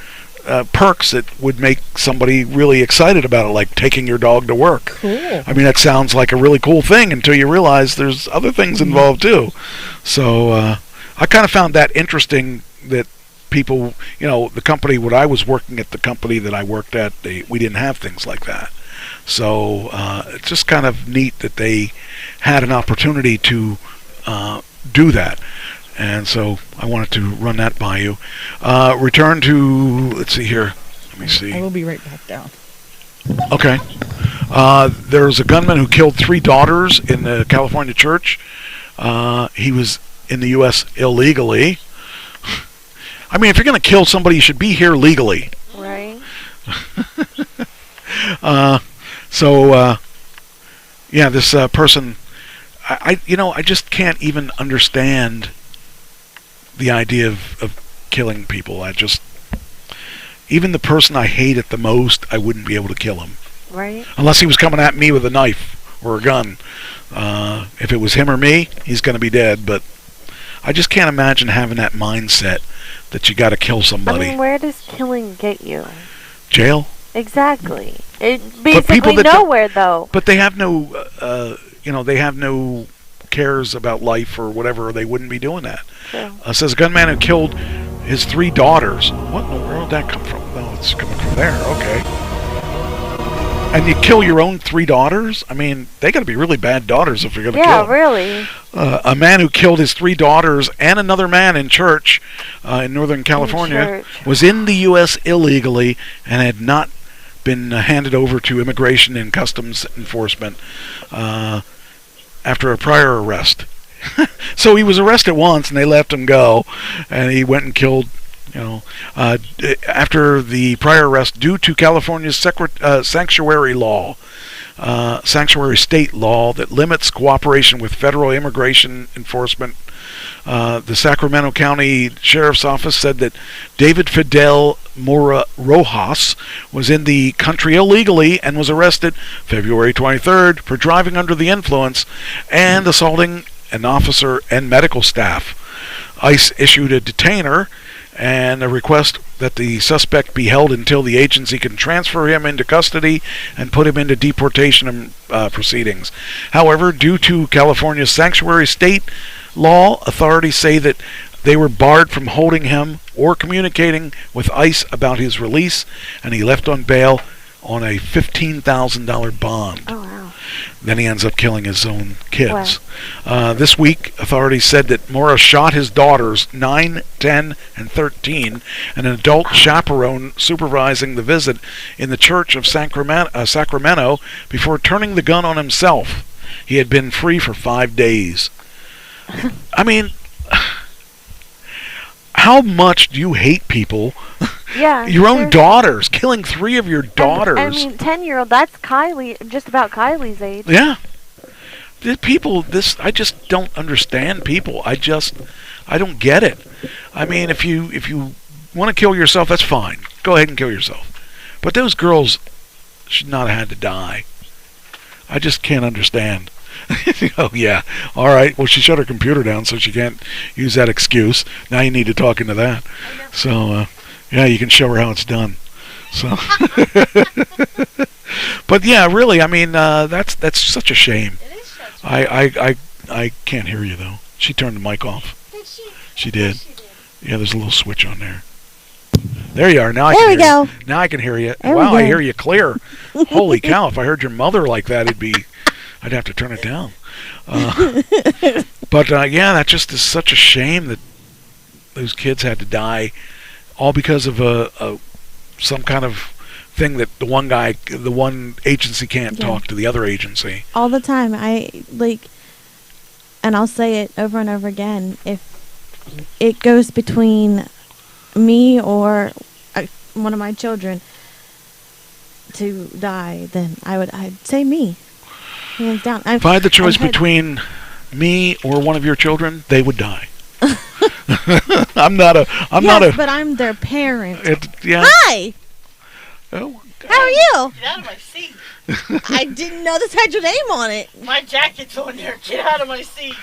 perks that would make somebody really excited about it, like taking your dog to work. Cool. I mean, that sounds like a really cool thing until you realize there's other things involved too. So I kind of found that interesting that people, the company, when I was working at the company that I worked at, we didn't have things like that. So it's just kind of neat that they had an opportunity to do that. And so I wanted to run that by you. Return to, let's see here. Let me see. I will be right back down. Okay. There's a gunman who killed 3 daughters in the California church. He was in the U.S. illegally. I mean, if you're going to kill somebody, you should be here legally. Right. This person, I just can't even understand the idea of killing people. Even the person I hated the most, I wouldn't be able to kill him. Right. Unless he was coming at me with a knife or a gun. If it was him or me, he's going to be dead. But I just can't imagine having that mindset that you got to kill somebody. I mean, where does killing get you? Jail? Exactly. It basically nowhere, though. But they have no, they have no cares about life or whatever, or they wouldn't be doing that. True. Says a gunman who killed his 3 daughters. What in the world did that come from? No, it's coming from there. Okay. And you kill your own 3 daughters? I mean, they got to be really bad daughters if you're going to kill them. Yeah, really. A man who killed his 3 daughters and another man in church in Northern California was in the U.S. illegally and had not been handed over to Immigration and Customs Enforcement after a prior arrest. So he was arrested once and they let him go, and he went and killed, after the prior arrest due to California's sanctuary state law that limits cooperation with federal immigration enforcement. The Sacramento County Sheriff's Office said that David Fidel Mora Rojas was in the country illegally and was arrested February 23rd for driving under the influence and assaulting an officer and medical staff. ICE issued a detainer and a request that the suspect be held until the agency can transfer him into custody and put him into deportation proceedings. However, due to California's sanctuary state law, authorities say that they were barred from holding him or communicating with ICE about his release, and he left on bail on a $15,000 bond. Oh, wow. Then he ends up killing his own kids. Wow. This week, authorities said that Mora shot his daughters, 9, 10, and 13, and an adult chaperone supervising the visit in the church of Sacramento before turning the gun on himself. He had been free for 5 days. I mean, how much do you hate people? Yeah. Your own daughters, killing 3 of your daughters. I mean, 10-year-old, that's Kylie, just about Kylie's age. Yeah. I just don't understand people. I don't get it. I mean, if you want to kill yourself, that's fine. Go ahead and kill yourself. But those girls should not have had to die. I just can't understand. Oh, yeah. All right. Well, she shut her computer down, so she can't use that excuse. Now you need to talk into that. So, yeah, you can show her how it's done. So, but yeah, really, I mean, that's such a shame. It is such a shame. I can't hear you though. She turned the mic off. Did she? She did. She did. Yeah, there's a little switch on there. There you are. Now I There can we hear go. you. Now I can hear you. There we Wow, I go. hear you clear. Holy cow! If I heard your mother like that, I'd have to turn it down. But yeah, that just is such a shame that those kids had to die, all because of some kind of thing that the one agency can't talk to the other agency. All the time. And I'll say it over and over again. If it goes between me or one of my children to die, then I'd say me, hands down. If I had the choice between me or one of your children, they would die. I'm not a. But I'm their parent. Yeah. Hi. Oh. How are you? Get out of my seat. I didn't know this had your name on it. My jacket's on there. Get out of my seat.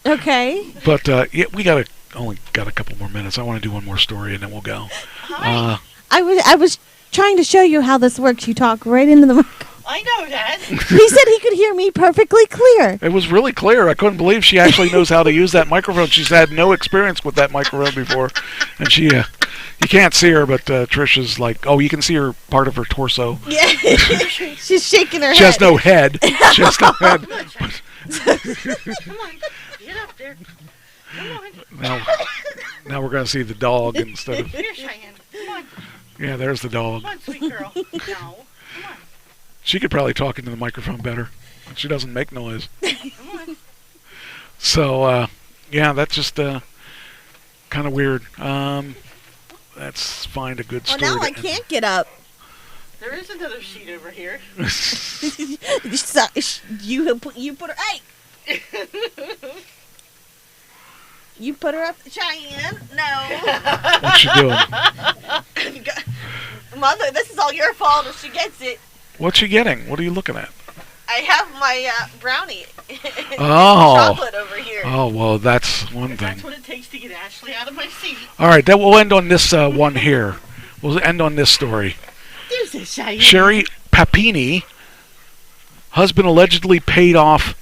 Okay. But yeah, we only got a couple more minutes. I want to do one more story and then we'll go. Hi. I was trying to show you how this works. You talk right into the microphone. I know that. He said he could hear me perfectly clear. It was really clear. I couldn't believe she actually knows how to use that microphone. She's had no experience with that microphone before, and she. You can't see her, but Trish is like, oh, you can see her part of her torso. Yeah, she's shaking her head. She has no head. She has no head. Come on, get up there. Come on. Now we're gonna see the dog instead of. Here, Cheyenne. Come on. Yeah, there's the dog. Come on, sweet girl. No. Come on. She could probably talk into the microphone better. She doesn't make noise. Come on. So, yeah, that's just kind of weird. Let's find a good story. Well, now I can't get up. There is another sheet over here. You put her. Hey. You put her up, Cheyenne. No. What's she doing? Mother, this is all your fault if she gets it. What's she getting? What are you looking at? I have my brownie. Oh. Chocolate over here. Oh, well, that's one thing. That's what it takes to get Ashley out of my seat. All right, then we'll end on this one here. We'll end on this story. There's a Cheyenne. Sherry Papini, husband allegedly paid off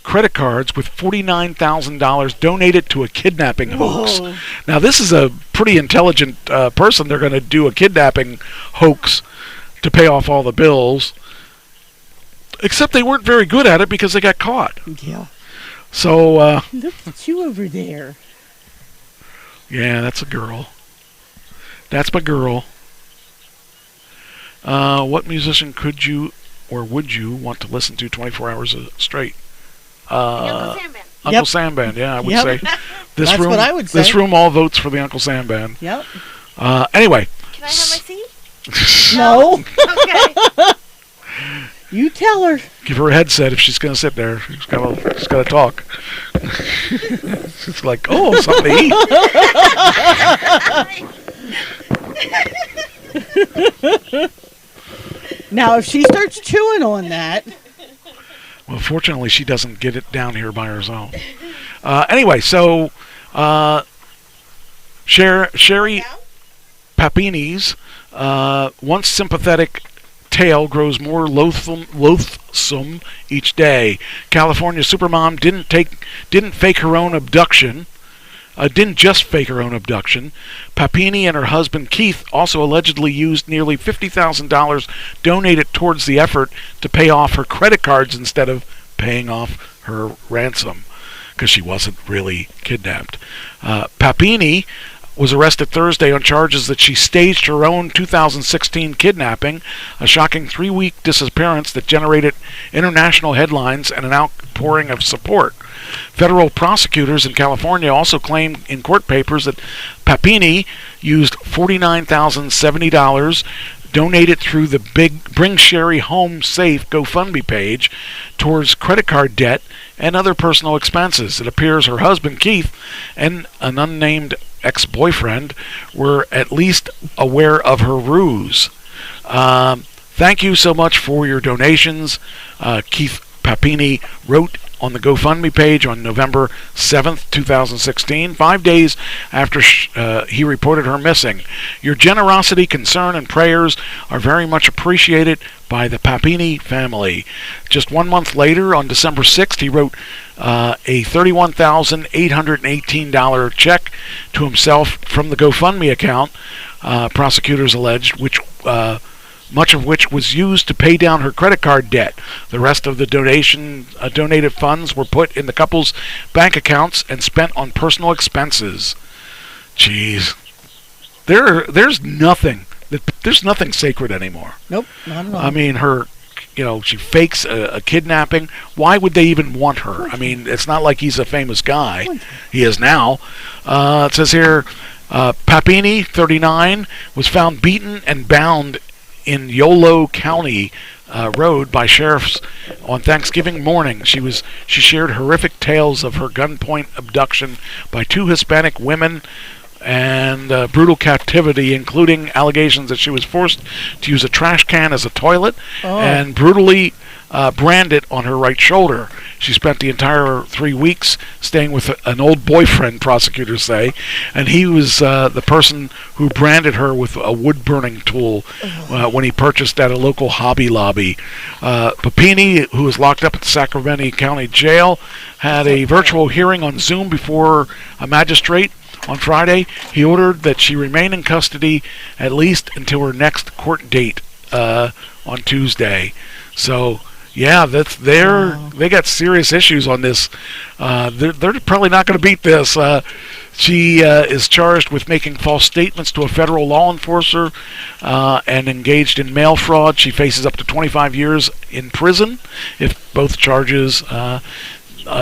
credit cards with $49,000 donated to a kidnapping hoax. Whoa. Now, this is a pretty intelligent person. They're going to do a kidnapping hoax to pay off all the bills. Except they weren't very good at it because they got caught. Yeah. So, look at you over there. Yeah, that's a girl. That's my girl. What musician could you or would you want to listen to 24 hours straight? Uncle Sam Band. Uncle Sam Band, yeah, I would say. This That's room, what I would say. This room all votes for the Uncle Sam Band. Yep. Anyway. Can I have my seat? No. Okay. You tell her. Give her a headset if she's going to sit there. She's got to talk. It's like, oh, something to eat. Now, if she starts chewing on that. Well, fortunately, she doesn't get it down here by herself. Anyway, so Sherry Papini's once sympathetic tale grows more loathsome each day. California supermom didn't fake her own abduction. Didn't just fake her own abduction. Papini and her husband Keith also allegedly used nearly $50,000 donated towards the effort to pay off her credit cards instead of paying off her ransom, because she wasn't really kidnapped. Papini was arrested Thursday on charges that she staged her own 2016 kidnapping, a shocking 3-week disappearance that generated international headlines and an outpouring of support. Federal prosecutors in California also claimed in court papers that Papini used $49,070 donated through the Bring Sherry Home Safe GoFundMe page towards credit card debt and other personal expenses. It appears her husband Keith and an unnamed ex-boyfriend were at least aware of her ruse. Thank you so much for your donations. Keith Papini wrote on the GoFundMe page on November 7th, 2016, 5 days after he reported her missing. Your generosity, concern, and prayers are very much appreciated by the Papini family. Just 1 month later, on December 6th, he wrote a $31,818 check to himself from the GoFundMe account, prosecutors alleged, much of which was used to pay down her credit card debt. The rest of the donated funds were put in the couple's bank accounts and spent on personal expenses. Jeez. There's nothing sacred anymore. Nope, not at all. I mean, she fakes a kidnapping. Why would they even want her? I mean, it's not like he's a famous guy. He is now. It says here, Papini, 39, was found beaten and bound in Yolo County Road by sheriffs on Thanksgiving morning. She shared horrific tales of her gunpoint abduction by 2 Hispanic women and brutal captivity, including allegations that she was forced to use a trash can as a toilet and brutally branded on her right shoulder. She spent the entire 3 weeks staying with an old boyfriend, prosecutors say, and he was the person who branded her with a wood-burning tool when he purchased at a local Hobby Lobby. Papini, who was locked up at the Sacramento County Jail, had a virtual hearing on Zoom before a magistrate on Friday. He ordered that she remain in custody at least until her next court date on Tuesday. So, yeah, they got serious issues on this. They're probably not going to beat this. She is charged with making false statements to a federal law enforcer and engaged in mail fraud. She faces up to 25 years in prison if both charges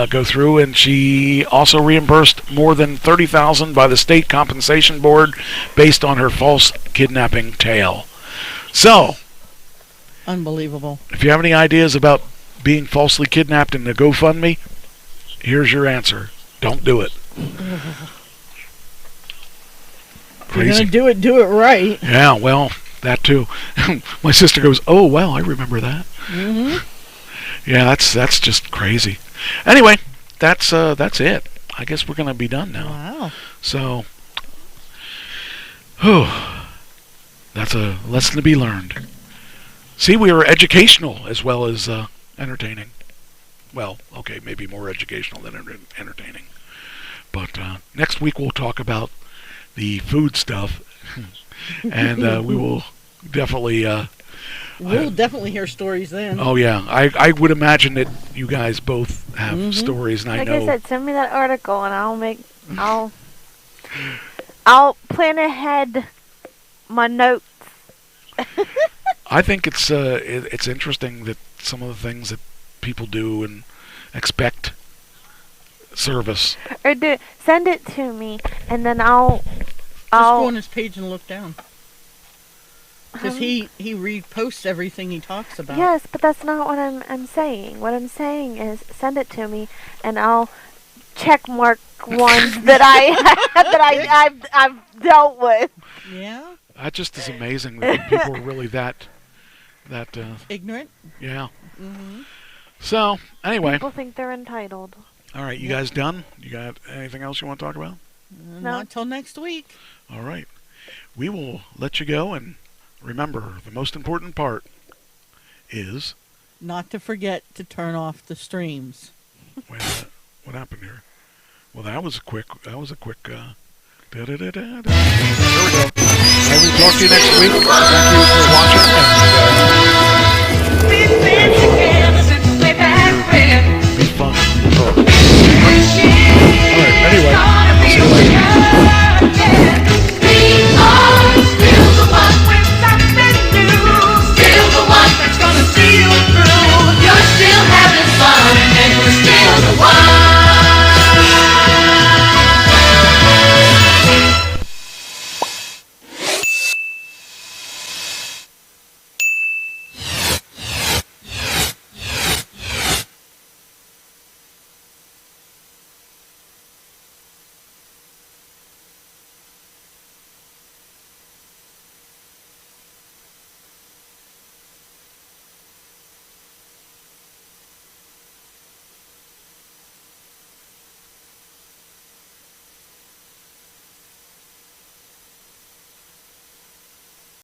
go through, and she also reimbursed more than $30,000 by the state compensation board based on her false kidnapping tale. So, unbelievable. If you have any ideas about being falsely kidnapped in the GoFundMe, here's your answer. Don't do it. If you're going to do it right. Yeah, well, that too. My sister goes, "Oh, well, I remember that." Mm-hmm. Yeah, that's just crazy. Anyway, that's it. I guess we're gonna be done now. Wow. So, that's a lesson to be learned. See, we are educational as well as entertaining. Well, okay, maybe more educational than entertaining. But next week we'll talk about the food stuff, and we will definitely. We'll definitely hear stories then. Oh yeah, I would imagine that you guys both have stories, and I know. Like I said, send me that article, and I'll plan ahead my notes. I think it's interesting that some of the things that people do and expect service. Or send it to me, and then I'll just go on his page and look down. Because he reposts everything he talks about. Yes, but that's not what I'm saying. What I'm saying is send it to me, and I'll check mark ones that I've dealt with. Yeah. That just is amazing that people are really that ignorant. Yeah. Mm-hmm. So anyway, people think they're entitled. All right, you guys done? You got anything else you want to talk about? No. Not until next week. All right, we will let you go, and remember, the most important part is not to forget to turn off the streams. Wait a minute. What happened here? Well, that was a quick. There we go. And we'll talk to you next week. Thank you for watching.